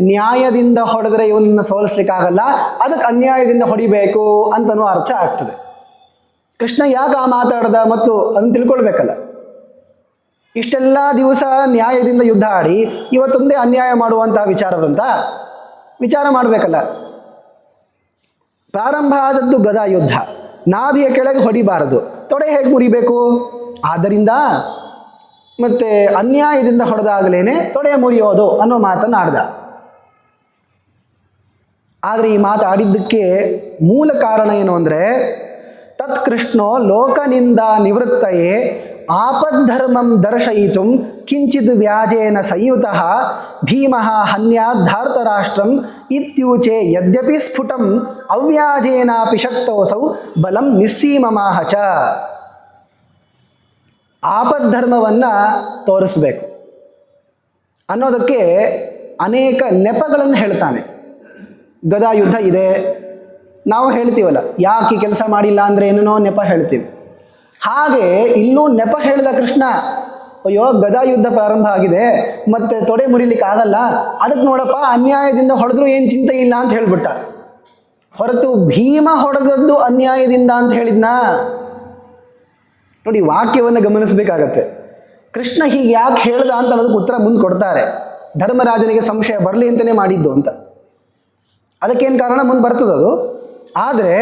ನ್ಯಾಯದಿಂದ ಹೊಡೆದ್ರೆ ಇವನನ್ನು ಸೋಲಿಸ್ಲಿಕ್ಕಾಗಲ್ಲ, ಅದಕ್ಕೆ ಅನ್ಯಾಯದಿಂದ ಹೊಡಿಬೇಕು ಅಂತನೂ ಅರ್ಥ ಆಗ್ತದೆ. ಕೃಷ್ಣ ಯಾಕೆ ಆ ಮಾತಾಡ್ದ ಮತ್ತು ಅದನ್ನು ತಿಳ್ಕೊಳ್ಬೇಕಲ್ಲ. ಇಷ್ಟೆಲ್ಲ ದಿವಸ ನ್ಯಾಯದಿಂದ ಯುದ್ಧ ಆಡಿ ಇವತ್ತೊಂದೇ ಅನ್ಯಾಯ ಮಾಡುವಂತಹ ವಿಚಾರ ಮಾಡಬೇಕಲ್ಲ. ಪ್ರಾರಂಭ ಆದದ್ದು ಗದಾ ಯುದ್ಧ, ನಾಭಿಯ ಕೆಳಗೆ ಹೊಡಿಬಾರದು, ತೊಡೆ ಹೇಗೆ ಮುರಿಬೇಕು? ಆದ್ದರಿಂದ ಮತ್ತೆ ಅನ್ಯಾಯದಿಂದ ಹೊಡೆದಾಗಲೇ ತೊಡೆ ಮುರಿಯೋದು ಅನ್ನೋ ಮಾತನ್ನು ಆಡ್ದ. ಆದರೆ ಈ ಮಾತು ಆಡಿದ್ದಕ್ಕೆ ಮೂಲ ಕಾರಣ ಏನು ಅಂದರೆ, ತತ್ ಕೃಷ್ಣೋ ಲೋಕನಿಂದ ನಿವೃತ್ತಯೇ ಆಪದ್ಧರ್ಮಂ ದರ್ಶಯಿತು ಕಿಂಚಿದ್ ವ್ಯಾಜೇನ ಸಂಯುತಃ ಭೀಮಃ ಹನ್ಯಾದ್ಧಾರ್ತರಾಷ್ಟ್ರಂ ಇತ್ಯೂಚೆ ಯದ್ಯಪಿ ಸ್ಫುಟಂ ಅವ್ಯಾಜೇನಾಪಿ ಶಕ್ತೋಸೌ ಬಲಂ ನಿಸ್ಸೀಮಮಾಹ ಚ. ಆಪದ್ಧರ್ಮವನ್ನು ತೋರಿಸಬೇಕು ಅನ್ನೋದಕ್ಕೆ ಅನೇಕ ನೆಪಗಳನ್ನು ಹೇಳ್ತಾನೆ. ಗದಾ ಯುದ್ಧ ಇದೆ, ನಾವು ಹೇಳ್ತೀವಲ್ಲ, ಯಾಕೆ ಕೆಲಸ ಮಾಡಿಲ್ಲ ಅಂದರೆ ಏನೇನೋ ನೆಪ ಹೇಳ್ತೀವಿ. ಹಾಗೆ ಇಲ್ಲೂ ನೆಪ ಹೇಳಿದ ಕೃಷ್ಣ. ಅಯ್ಯೋ, ಗದಾ ಯುದ್ಧ ಪ್ರಾರಂಭ ಆಗಿದೆ, ಮತ್ತೆ ತೊಡೆ ಮುರಿಲಿಕ್ಕೆ ಆಗಲ್ಲ, ಅದಕ್ಕೆ ನೋಡಪ್ಪ ಅನ್ಯಾಯದಿಂದ ಹೊಡೆದ್ರು ಏನು ಚಿಂತೆ ಇಲ್ಲ ಅಂತ ಹೇಳಿಬಿಟ್ಟ. ಹೊರತು ಭೀಮ ಹೊಡೆದದ್ದು ಅನ್ಯಾಯದಿಂದ ಅಂತ ಹೇಳಿದ್ನಾ? ನೋಡಿ, ವಾಕ್ಯವನ್ನು ಗಮನಿಸಬೇಕಾಗತ್ತೆ. ಕೃಷ್ಣ ಹೀಗೆ ಯಾಕೆ ಹೇಳ್ದ ಅಂತ ಅನ್ನೋದಕ್ಕೆ ಉತ್ತರ ಮುಂದೆ ಕೊಡ್ತಾರೆ. ಧರ್ಮರಾಜನಿಗೆ ಸಂಶಯ ಬರಲಿ ಅಂತಲೇ ಮಾಡಿದ್ದು ಅಂತ. ಅದಕ್ಕೇನು ಕಾರಣ ಮುಂದೆ ಬರ್ತದದು. ಆದರೆ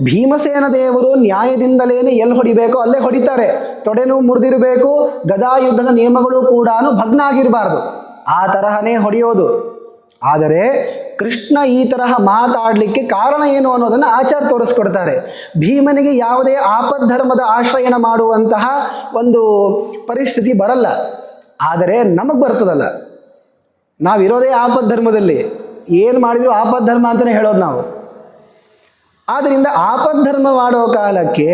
ಭೀಮಸೇನ ದೇವರು ನ್ಯಾಯದಿಂದಲೇ ಎಲ್ಲಿ ಹೊಡಿಬೇಕೋ ಅಲ್ಲೇ ಹೊಡಿತಾರೆ. ತೊಡೆನೂ ಮುರಿದಿರಬೇಕು, ಗದಾ ಯುದ್ಧದ ನಿಯಮಗಳು ಕೂಡ ಭಗ್ನ ಆಗಿರಬಾರ್ದು, ಆ ತರಹನೇ ಹೊಡೆಯೋದು. ಆದರೆ ಕೃಷ್ಣ ಈ ತರಹ ಮಾತಾಡಲಿಕ್ಕೆ ಕಾರಣ ಏನು ಅನ್ನೋದನ್ನು ಆಚಾರ್ಯ ತೋರಿಸ್ಕೊಡ್ತಾರೆ. ಭೀಮನಿಗೆ ಯಾವುದೇ ಆಪದ್ಧರ್ಮದ ಆಶ್ರಯಣ ಮಾಡುವಂತಹ ಒಂದು ಪರಿಸ್ಥಿತಿ ಬರಲ್ಲ, ಆದರೆ ನಮಗೆ ಬರ್ತದಲ್ಲ. ನಾವಿರೋದೇ ಆಪದ್ಧರ್ಮದಲ್ಲಿ, ಏನು ಮಾಡಿದರೂ ಆಪದ್ಧರ್ಮ ಅಂತಲೇ ಹೇಳೋದು ನಾವು. ಆದ್ದರಿಂದ ಆಪದ್ಧರ್ಮ ಮಾಡೋ ಕಾಲಕ್ಕೆ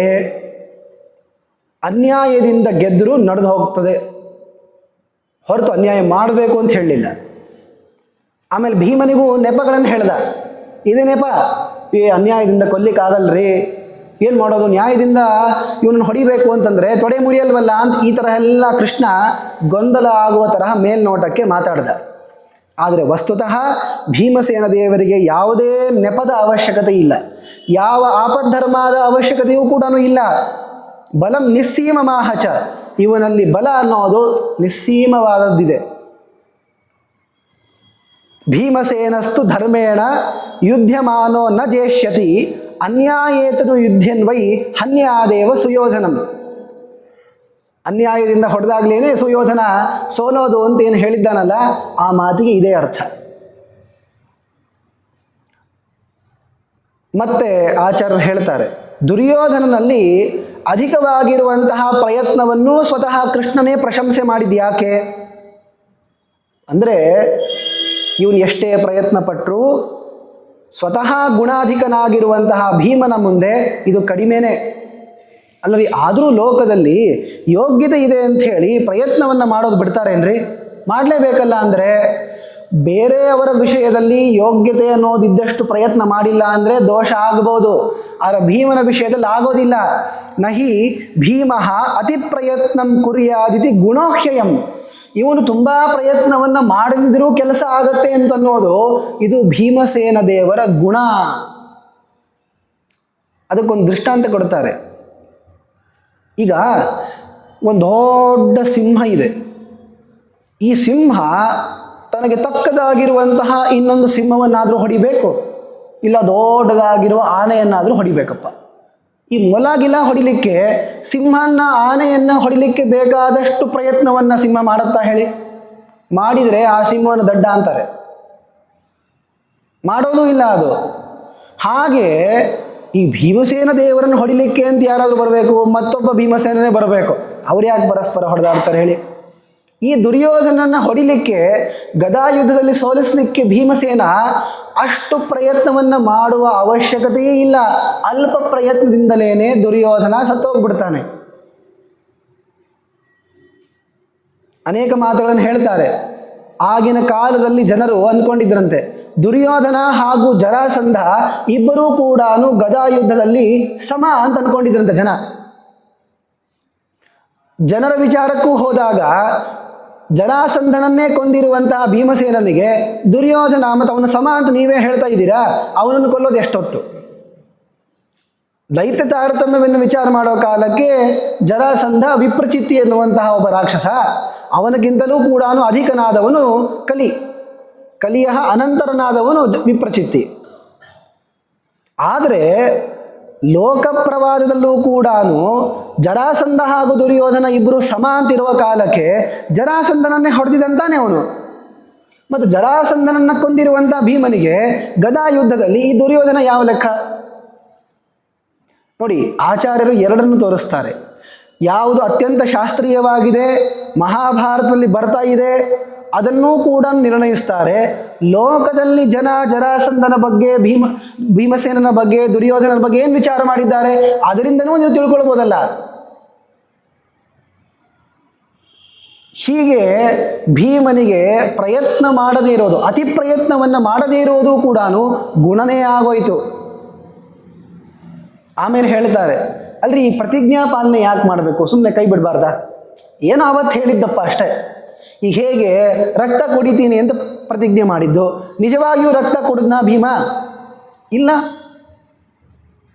ಅನ್ಯಾಯದಿಂದ ಗೆದ್ದರೂ ನಡೆದು ಹೋಗ್ತದೆ, ಹೊರತು ಅನ್ಯಾಯ ಮಾಡಬೇಕು ಅಂತ ಹೇಳಲಿಲ್ಲ. ಆಮೇಲೆ ಭೀಮನಿಗೂ ನೆಪಗಳನ್ನು ಹೇಳ್ದ. ಇದೇ ನೆಪ, ಈ ಅನ್ಯಾಯದಿಂದ ಕೊಲ್ಲಿಕ್ಕಾಗಲ್ರಿ, ಏನು ಮಾಡೋದು, ನ್ಯಾಯದಿಂದ ಇವನನ್ನು ಹೊಡಿಬೇಕು ಅಂತಂದರೆ ತೊಡೆ ಮುರಿಯಲ್ವಲ್ಲ ಅಂತ ಈ ಥರ ಎಲ್ಲ ಕೃಷ್ಣ ಗೊಂದಲ ಆಗುವ ತರಹ ಮೇಲ್ನೋಟಕ್ಕೆ ಮಾತಾಡ್ದ. ಆದರೆ ವಸ್ತುತಃ ಭೀಮಸೇನ ದೇವರಿಗೆ ಯಾವುದೇ ನೆಪದ ಅವಶ್ಯಕತೆ ಇಲ್ಲ, ಯಾವ ಆಪದ್ಧರ್ಮದ ಅವಶ್ಯಕತೆಯೂ ಕೂಡ ಇಲ್ಲ. ಬಲಂ ನಿಸ್ಸೀಮಮಾಹ ಚ, ಇವನಲ್ಲಿ ಬಲ ಅನ್ನೋದು ನಿಸ್ಸೀಮವಾದದ್ದಿದೆ. ಭೀಮಸೇನಸ್ತು ಧರ್ಮೇಣ ಯುದ್ಧಮಾನೋ ನ ಜೇಷ್ಯತಿ ಅನ್ಯಾಯೇತನು ಯುದ್ಧನ್ವೈ ಹನ್ಯಾದೇವ ಸುಯೋಧನಂ. ಅನ್ಯಾಯದಿಂದ ಹೊಡೆದಾಗ್ಲೇನೆ ಸುಯೋಧನ ಸೋಲೋದು ಅಂತ ಏನು ಹೇಳಿದ್ದಾನಲ್ಲ, ಆ ಮಾತಿಗೆ ಇದೇ ಅರ್ಥ. ಮತ್ತೆ ಆಚಾರ್ಯರು ಹೇಳ್ತಾರೆ, ದುರ್ಯೋಧನನಲ್ಲಿ ಅಧಿಕವಾಗಿರುವಂತಹ ಪ್ರಯತ್ನವನ್ನು ಸ್ವತಃ ಕೃಷ್ಣನೇ ಪ್ರಶಂಸೆ ಮಾಡಿದ್ಯಾಕೆ ಅಂದರೆ, ಇವನು ಎಷ್ಟೇ ಪ್ರಯತ್ನ ಪಟ್ಟರೂ ಸ್ವತಃ ಗುಣಾಧಿಕನಾಗಿರುವಂತಹ ಭೀಮನ ಮುಂದೆ ಇದು ಕಡಿಮೆನೇ ಅಲ್ಲರಿ. ಆದರೂ ಲೋಕದಲ್ಲಿ ಯೋಗ್ಯತೆ ಇದೆ ಅಂಥೇಳಿ ಪ್ರಯತ್ನವನ್ನು ಮಾಡೋದು ಬಿಡ್ತಾರೇನ್ರಿ? ಮಾಡಲೇಬೇಕಲ್ಲ. ಅಂದರೆ ಬೇರೆಯವರ ವಿಷಯದಲ್ಲಿ ಯೋಗ್ಯತೆ ಅನ್ನೋದಿದ್ದಷ್ಟು ಪ್ರಯತ್ನ ಮಾಡಿಲ್ಲ ಅಂದರೆ ದೋಷ ಆಗ್ಬೋದು, ಆದರೆ ಭೀಮನ ವಿಷಯದಲ್ಲಿ ಆಗೋದಿಲ್ಲ. ನಹಿ ಭೀಮಃ ಅತಿ ಪ್ರಯತ್ನಂ ಕುರ್ಯಾದಿತಿ ಗುಣೋಹ್ಯಯಂ. ಇವನು ತುಂಬ ಪ್ರಯತ್ನವನ್ನು ಮಾಡದಿದ್ರೂ ಕೆಲಸ ಆಗತ್ತೆ ಅಂತನ್ನೋದು ಇದು ಭೀಮಸೇನ ದೇವರ ಗುಣ. ಅದಕ್ಕೊಂದು ದೃಷ್ಟಾಂತ ಕೊಡ್ತಾರೆ. ಈಗ ಒಂದು ದೊಡ್ಡ ಸಿಂಹ ಇದೆ. ಈ ಸಿಂಹ ತನಗೆ ತಕ್ಕದಾಗಿರುವಂತಹ ಇನ್ನೊಂದು ಸಿಂಹವನ್ನಾದರೂ ಹೊಡಿಬೇಕು, ಇಲ್ಲ ದೊಡ್ಡದಾಗಿರುವ ಆನೆಯನ್ನಾದರೂ ಹೊಡಿಬೇಕಪ್ಪ. ಈ ಮೊಲಗಿಲ ಹೊಡಿಲಿಕ್ಕೆ ಸಿಂಹನ ಆನೆಯನ್ನು ಹೊಡಿಲಿಕ್ಕೆ ಬೇಕಾದಷ್ಟು ಪ್ರಯತ್ನವನ್ನು ಸಿಂಹ ಮಾಡುತ್ತಾ ಹೇಳಿ? ಮಾಡಿದರೆ ಆ ಸಿಂಹವನ್ನು ದಡ್ಡ ಅಂತಾರೆ, ಮಾಡೋದು ಇಲ್ಲ ಅದು. ಹಾಗೆ ಈ ಭೀಮಸೇನ ದೇವರನ್ನು ಹೊಡಿಲಿಕ್ಕೆ ಅಂತ ಯಾರಾದರೂ ಬರಬೇಕು, ಮತ್ತೊಬ್ಬ ಭೀಮಸೇನನೇ ಬರಬೇಕು. ಅವ್ರು ಯಾಕೆ ಪರಸ್ಪರ ಹೊಡೆದಾಡ್ತಾರೆ ಹೇಳಿ? ಈ ದುರ್ಯೋಧನನ್ನು ಹೊಡಿಲಿಕ್ಕೆ, ಗದಾಯುದ್ಧದಲ್ಲಿ ಸೋಲಿಸಲಿಕ್ಕೆ ಭೀಮಸೇನ ಅಷ್ಟು ಪ್ರಯತ್ನವನ್ನು ಮಾಡುವ ಅವಶ್ಯಕತೆಯೇ ಇಲ್ಲ. ಅಲ್ಪ ಪ್ರಯತ್ನದಿಂದಲೇ ದುರ್ಯೋಧನ ಸತ್ತೋಗ್ಬಿಡ್ತಾನೆ. ಅನೇಕ ಮಾತುಗಳನ್ನು ಹೇಳ್ತಾರೆ. ಆಗಿನ ಕಾಲದಲ್ಲಿ ಜನರು ಅಂದ್ಕೊಂಡಿದ್ರಂತೆ, ದುರ್ಯೋಧನ ಹಾಗೂ ಜರಾಸಂಧ ಇಬ್ಬರೂ ಕೂಡ ಗದಾಯುದ್ಧದಲ್ಲಿ ಸಮ ಅಂತ ಅಂದ್ಕೊಂಡಿದ್ರಂತೆ ಜನರ ವಿಚಾರಕ್ಕೂ ಹೋದಾಗ ಜರಾಸಂಧನನ್ನೇ ಕೊಂದಿರುವಂತಹ ಭೀಮಸೇನನಿಗೆ ದುರ್ಯೋಧನ ಮತ್ತು ಅವನ ಸಮ ಅಂತ ನೀವೇ ಹೇಳ್ತಾ ಇದ್ದೀರಾ, ಅವನನ್ನು ಕೊಲ್ಲೋದು ಎಷ್ಟೊತ್ತು? ದೈತ್ಯ ತಾರತಮ್ಯವನ್ನು ವಿಚಾರ ಮಾಡೋ ಕಾಲಕ್ಕೆ ಜರಾಸಂಧ ವಿಪ್ರಚಿತ್ತಿ ಎನ್ನುವಂತಹ ಒಬ್ಬ ರಾಕ್ಷಸ, ಅವನಿಗಿಂತಲೂ ಕೂಡ ಅಧಿಕನಾದವನು ಕಲಿಯ ಅನಂತರನಾದವನು ವಿಪ್ರಚಿತ್ತಿ. ಆದರೆ ಲೋಕಪ್ರವಾದದಲ್ಲೂ ಕೂಡ ಜರಾಸಂಧ ಹಾಗೂ ದುರ್ಯೋಧನ ಇಬ್ಬರು ಸಮ ಅಂತಿರುವ ಕಾಲಕ್ಕೆ ಜರಾಸಂಧನನ್ನೇ ಹೊಡೆದಿದಂತಾನೆ ಅವನು. ಮತ್ತು ಜರಾಸಂಧನನ್ನು ಕೊಂದಿರುವಂಥ ಭೀಮನಿಗೆ ಗದಾಯುದ್ಧದಲ್ಲಿ ಈ ದುರ್ಯೋಧನ ಯಾವ ಲೆಕ್ಕ ನೋಡಿ? ಆಚಾರ್ಯರು ಎರಡನ್ನು ತೋರಿಸ್ತಾರೆ. ಯಾವುದು ಅತ್ಯಂತ ಶಾಸ್ತ್ರೀಯವಾಗಿದೆ, ಮಹಾಭಾರತದಲ್ಲಿ ಬರ್ತಾ ಇದೆ, ಅದನ್ನೂ ಕೂಡ ನಿರ್ಣಯಿಸ್ತಾರೆ. ಲೋಕದಲ್ಲಿ ಜರಾಸಂಧನ ಬಗ್ಗೆ, ಭೀಮಸೇನನ ಬಗ್ಗೆ, ದುರ್ಯೋಧನನ ಬಗ್ಗೆ ಏನು ವಿಚಾರ ಮಾಡಿದ್ದಾರೆ ಅದರಿಂದನೂ ನೀವು ತಿಳ್ಕೊಳ್ಬೋದಲ್ಲ. ಹೀಗೆ ಭೀಮನಿಗೆ ಪ್ರಯತ್ನ ಮಾಡದೇ ಇರೋದು, ಅತಿ ಪ್ರಯತ್ನವನ್ನು ಮಾಡದೇ ಇರೋದು ಕೂಡ ಗುಣನೇ ಆಗೋಯಿತು. ಆಮೇಲೆ ಹೇಳ್ತಾರೆ, ಅಲ್ರಿ ಈ ಪ್ರತಿಜ್ಞಾ ಪಾಲನೆ ಯಾಕೆ ಮಾಡಬೇಕು? ಸುಮ್ಮನೆ ಕೈ ಬಿಡಬಾರ್ದಾ? ಏನೋ ಅವತ್ತು ಹೇಳಿದ್ದಪ್ಪ ಅಷ್ಟೇ. ಈಗ ಹೇಗೆ ರಕ್ತ ಕುಡಿತೀನಿ ಅಂತ ಪ್ರತಿಜ್ಞೆ ಮಾಡಿದ್ದು, ನಿಜವಾಗಿಯೂ ರಕ್ತ ಕುಡಿದ್ನಾ ಭೀಮ? ಇಲ್ಲ.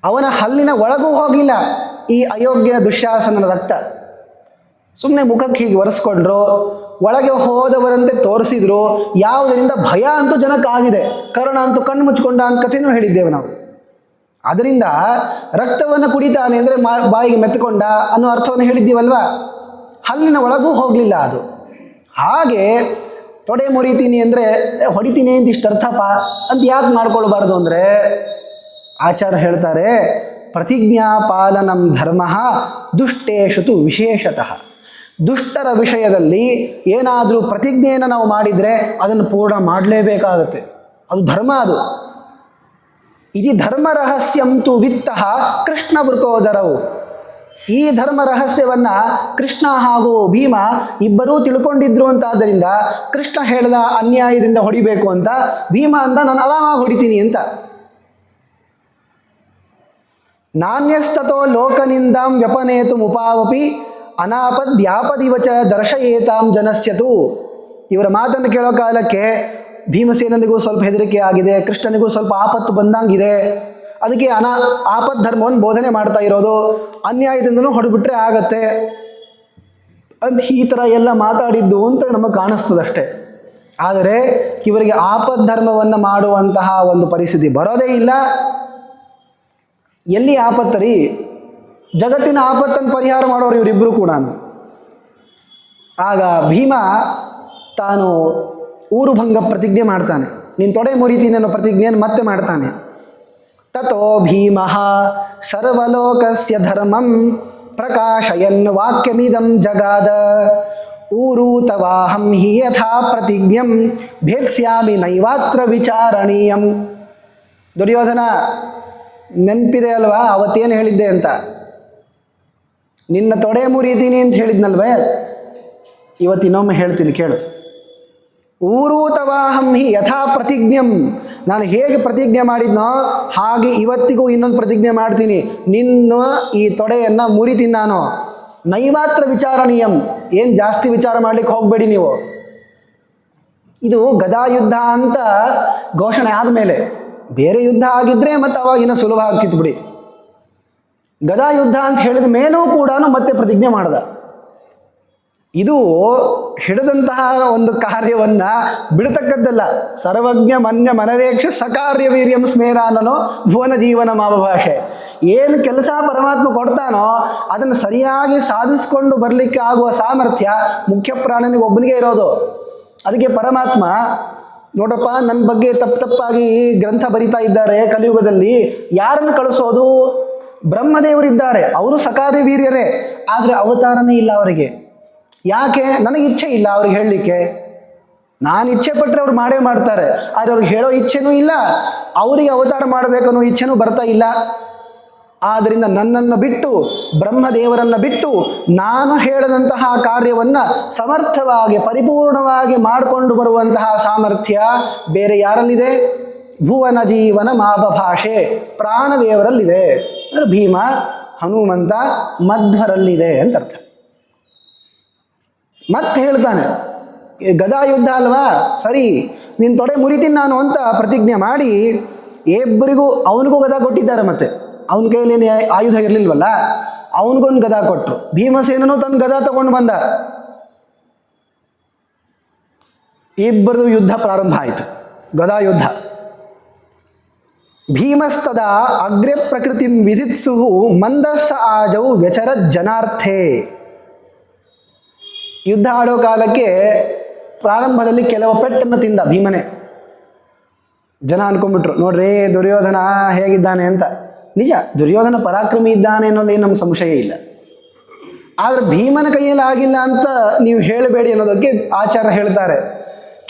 ಅವನ ಹಲ್ಲಿನ ಒಳಗೂ ಹೋಗಿಲ್ಲ ಈ ಅಯೋಗ್ಯ ದುಶ್ಯಾಸನನ ರಕ್ತ. ಸುಮ್ಮನೆ ಮುಖಕ್ಕೆ ಹೀಗೆ ಒರೆಸ್ಕೊಂಡ್ರು, ಒಳಗೆ ಹೋದವರಂತೆ ತೋರಿಸಿದ್ರು. ಯಾವುದರಿಂದ ಭಯ ಅಂತೂ ಜನಕ್ಕಾಗಿದೆ, ಕರ್ಣ ಅಂತೂ ಕಣ್ಣು ಮುಚ್ಕೊಂಡ ಅಂತ ಕಥೆನೂ ಹೇಳಿದ್ದೇವೆ ನಾವು. ಅದರಿಂದ ರಕ್ತವನ್ನು ಕುಡಿತಾನೆ ಅಂದರೆ ಬಾಯಿಗೆ ಮೆತ್ತಕೊಂಡ ಅನ್ನೋ ಅರ್ಥವನ್ನು ಹೇಳಿದ್ದೀವಲ್ವಾ? ಹಲ್ಲಿನ ಒಳಗೂ ಹೋಗಲಿಲ್ಲ ಅದು. ಹಾಗೆ ತೊಡೆ ಮುರಿತೀನಿ ಅಂದರೆ ಹೊಡಿತೀನಿ ಅಂತ ಇಷ್ಟು ಅರ್ಥಪ್ಪ ಅಂತ ಯಾಕೆ ಮಾಡ್ಕೊಳ್ಬಾರ್ದು ಅಂದರೆ, ಆಚಾರ್ಯ ಹೇಳ್ತಾರೆ, ಪ್ರತಿಜ್ಞಾ ಪಾಲನಂ ಧರ್ಮ ದುಷ್ಟೇಶು ವಿಶೇಷತಃ. ದುಷ್ಟರ ವಿಷಯದಲ್ಲಿ ಏನಾದರೂ ಪ್ರತಿಜ್ಞೆಯನ್ನು ನಾವು ಮಾಡಿದರೆ ಅದನ್ನು ಪೂರ್ಣ ಮಾಡಲೇಬೇಕಾಗುತ್ತೆ, ಅದು ಧರ್ಮ. ಅದು ಇದು ಧರ್ಮ ರಹಸ್ಯಂತು ವಿತ್ತಃ ಕೃಷ್ಣ ವೃಕೋದರವು. ಈ ಧರ್ಮ ರಹಸ್ಯವನ್ನು ಕೃಷ್ಣ ಹಾಗೂ ಭೀಮ ಇಬ್ಬರೂ ತಿಳ್ಕೊಂಡಿದ್ರು ಅಂತಾದ್ದರಿಂದ ಕೃಷ್ಣ ಹೇಳಿದ ಅನ್ಯಾಯದಿಂದ ಹೊಡಿಬೇಕು ಅಂತ, ಭೀಮ ಅಂದ ನಾನು ಆರಾಮಾಗಿ ಹೊಡಿತೀನಿ ಅಂತ. ನಾಣ್ಯಸ್ತತೋ ಲೋಕನಿಂದಾಂ ವ್ಯಪನೇತು ಮುಪಾವಪಿ ಅನಾಪದ್ಯಾಪದಿವಚ ದರ್ಶಯೇತಾಂ ಜನಸ್ಯತು. ಇವರ ಮಾತನ್ನು ಕೇಳೋ ಕಾಲಕ್ಕೆ ಭೀಮಸೇನನಿಗೂ ಸ್ವಲ್ಪ ಹೆದರಿಕೆ ಆಗಿದೆ, ಕೃಷ್ಣನಿಗೂ ಸ್ವಲ್ಪ ಆಪತ್ತು ಬಂದಂಗಿದೆ. ಅದಕ್ಕೆ ಆಪತ್ ಧರ್ಮವನ್ನು ಬೋಧನೆ ಮಾಡ್ತಾ ಇರೋದು, ಅನ್ಯಾಯದಿಂದನೂ ಹೊಡೆಬಿಟ್ರೆ ಆಗತ್ತೆ ಅಂತ ಈ ಥರ ಎಲ್ಲ ಮಾತಾಡಿದ್ದು ಅಂತ ನಮಗೆ ಕಾಣಿಸ್ತದಷ್ಟೆ. ಆದರೆ ಇವರಿಗೆ ಆಪತ್ ಧರ್ಮವನ್ನು ಮಾಡುವಂತಹ ಒಂದು ಪರಿಸ್ಥಿತಿ ಬರೋದೇ ಇಲ್ಲ. ಎಲ್ಲಿ ಆಪತ್ತರಿ? ಜಗತ್ತಿನ ಆಪತ್ತನ್ನು ಪರಿಹಾರ ಮಾಡೋರು ಇವರಿಬ್ಬರು ಕೂಡ. ಆಗ ಭೀಮ ತಾನು ಊರುಭಂಗ ಪ್ರತಿಜ್ಞೆ ಮಾಡ್ತಾನೆ. ನೀನು ತೊಡೆ ಮುರಿತೀನಿ ಅನ್ನೋ ಪ್ರತಿಜ್ಞೆಯನ್ನು ಮತ್ತೆ ಮಾಡ್ತಾನೆ. ತಥೋ ಭೀಮಃ ಸರ್ವಲೋಕಸ್ಯ ಧರ್ಮಂ ಪ್ರಕಾಶಯನ್ ವಾಕ್ಯಮಿದಂ ಜಗಾದ ಊರು ತವಾಹಂ ಹಿ ಯಥಾ ಪ್ರತಿಜ್ಞಂ ಭೇತ್ಸ್ಯಾಮಿ ನೈವಾತ್ರ ವಿಚಾರಣೀಯಂ. ದುರ್ಯೋಧನ, ನೆನಪಿದೆ ಅಲ್ವಾ ಅವತ್ತೇನು ಹೇಳಿದ್ದೆ ಅಂತ? ನಿನ್ನ ತೊಡೆ ಮುರಿತೀನಿ ಅಂತ ಹೇಳಿದ್ನಲ್ವೇ, ಇವತ್ತಿನೊಮ್ಮೆ ಹೇಳ್ತೀನಿ ಕೇಳು. ಊರು ತವಾಹಂ ಹಿ ಯಥಾ ಪ್ರತಿಜ್ಞಂ, ನಾನು ಹೇಗೆ ಪ್ರತಿಜ್ಞೆ ಮಾಡಿದ್ನೋ ಹಾಗೆ ಇವತ್ತಿಗೂ ಇನ್ನೊಂದು ಪ್ರತಿಜ್ಞೆ ಮಾಡ್ತೀನಿ. ನಿನ್ನ ಈ ತೊಡೆಯನ್ನು ಮುರಿತೀನಿ ನಾನು. ನೈವಾತ್ರ ವಿಚಾರಣೀಯಂ, ಏನು ಜಾಸ್ತಿ ವಿಚಾರ ಮಾಡಲಿಕ್ಕೆ ಹೋಗಬೇಡಿ ನೀವು. ಇದು ಗದಾಯುದ್ಧ ಅಂತ ಘೋಷಣೆ ಆದಮೇಲೆ, ಬೇರೆ ಯುದ್ಧ ಆಗಿದ್ದರೆ ಮತ್ತು ಅವಾಗಿನ ಸುಲಭ ಆಗ್ತಿತ್ತು ಬಿಡಿ. ಗದಾಯುದ್ಧ ಅಂತ ಹೇಳಿದ ಮೇಲೂ ಕೂಡ ಮತ್ತೆ ಪ್ರತಿಜ್ಞೆ ಮಾಡ್ದ. ಇದು ಹಿಡಿದಂತಹ ಒಂದು ಕಾರ್ಯವನ್ನು ಬಿಡತಕ್ಕದ್ದಲ್ಲ. ಸರ್ವಜ್ಞ ಮನ್ಯ ಮನವೇಕ್ಷ ಸಕಾರ್ಯ ವೀರ್ಯಂ ಸ್ಮೇರಾನನೋ ಭುವನ ಜೀವನ ಮಾವಭಾಷೆ. ಏನು ಕೆಲಸ ಪರಮಾತ್ಮ ಕೊಡ್ತಾನೋ ಅದನ್ನು ಸರಿಯಾಗಿ ಸಾಧಿಸ್ಕೊಂಡು ಬರಲಿಕ್ಕೆ ಆಗುವ ಸಾಮರ್ಥ್ಯ ಮುಖ್ಯ ಪ್ರಾಣನಿಗೆ ಒಬ್ಬನಿಗೆ ಇರೋದು. ಅದಕ್ಕೆ ಪರಮಾತ್ಮ, ನೋಡಪ್ಪ, ನನ್ನ ಬಗ್ಗೆ ತಪ್ಪಾಗಿ ಗ್ರಂಥ ಬರಿತಾ ಇದ್ದಾರೆ ಕಲಿಯುಗದಲ್ಲಿ, ಯಾರನ್ನು ಕಳಿಸೋದು? ಬ್ರಹ್ಮದೇವರಿದ್ದಾರೆ, ಅವರು ಸಕಾರ್ಯ ವೀರ್ಯರೇ, ಆದರೆ ಅವತಾರನೇ ಇಲ್ಲ ಅವರಿಗೆ. ಯಾಕೆ? ನನಗೆ ಇಚ್ಛೆ ಇಲ್ಲ ಅವ್ರಿಗೆ ಹೇಳಲಿಕ್ಕೆ. ನಾನು ಇಚ್ಛೆ ಪಟ್ಟರೆ ಅವ್ರು ಮಾಡೇ ಮಾಡ್ತಾರೆ, ಆದರೆ ಅವ್ರಿಗೆ ಹೇಳೋ ಇಚ್ಛೆನೂ ಇಲ್ಲ, ಅವರಿಗೆ ಅವತಾರ ಮಾಡಬೇಕನ್ನೋ ಇಚ್ಛೆನೂ ಬರ್ತಾ ಇಲ್ಲ. ಆದ್ದರಿಂದ ನನ್ನನ್ನು ಬಿಟ್ಟು, ಬ್ರಹ್ಮದೇವರನ್ನು ಬಿಟ್ಟು ನಾನು ಹೇಳಿದಂತಹ ಕಾರ್ಯವನ್ನು ಸಮರ್ಥವಾಗಿ ಪರಿಪೂರ್ಣವಾಗಿ ಮಾಡಿಕೊಂಡು ಬರುವಂತಹ ಸಾಮರ್ಥ್ಯ ಬೇರೆ ಯಾರಲ್ಲಿದೆ? ಭುವನ ಜೀವನ ಮಾಭಭಾಷೆ, ಪ್ರಾಣದೇವರಲ್ಲಿದೆ. ಅಂದರೆ ಭೀಮ, ಹನುಮಂತ, ಮಧ್ವರಲ್ಲಿದೆ ಅಂತ ಅರ್ಥ. ಮತ್ತೆ ಹೇಳ್ತಾನೆ, ಗದಾಯುದ್ಧ ಅಲ್ವಾ, ಸರಿ, ನೀನು ತೊಡೆ ಮುರಿತೀನಿ ನಾನು ಅಂತ ಪ್ರತಿಜ್ಞೆ ಮಾಡಿ ಇಬ್ಬರಿಗೂ, ಅವನಿಗೂ ಗದಾ ಕೊಟ್ಟಿದ್ದಾರೆ. ಮತ್ತೆ ಅವನ ಕೈಯಲ್ಲಿ ಆಯುಧ ಇರಲಿಲ್ವಲ್ಲ, ಅವನಿಗೊಂದು ಗದಾ ಕೊಟ್ಟರು. ಭೀಮಸೇನನು ತನ್ನ ಗದಾ ತಗೊಂಡು ಬಂದ. ಇಬ್ಬರದು ಯುದ್ಧ ಪ್ರಾರಂಭ ಆಯಿತು, ಗದಾಯುದ್ಧ. ಭೀಮಸ್ತದ ಅಗ್ರೆ ಪ್ರಕೃತಿಂ ವಿಧಿತ್ಸು ಮಂದಸ್ಸ ಆಜೌ ವ್ಯಚರ ಜನಾರ್ಥೇ. ಯುದ್ಧ ಆಡೋ ಕಾಲಕ್ಕೆ ಪ್ರಾರಂಭದಲ್ಲಿ ಕೆಲವು ಪೆಟ್ಟನ್ನು ತಿಂದ ಭೀಮನೇ. ಜನ ಅನ್ಕೊಂಡ್ಬಿಟ್ರು, ನೋಡ್ರಿ ದುರ್ಯೋಧನ ಹೇಗಿದ್ದಾನೆ ಅಂತ. ನಿಜ, ದುರ್ಯೋಧನ ಪರಾಕ್ರಮಿ ಇದ್ದಾನೆ ಅನ್ನೋದೇನು ನಮ್ಮ ಸಂಶಯ ಇಲ್ಲ. ಆದರೆ ಭೀಮನ ಕೈಯಲ್ಲಿ ಆಗಿಲ್ಲ ಅಂತ ನೀವು ಹೇಳಬೇಡಿ ಅನ್ನೋದಕ್ಕೆ ಆಚಾರ್ಯ ಹೇಳ್ತಾರೆ.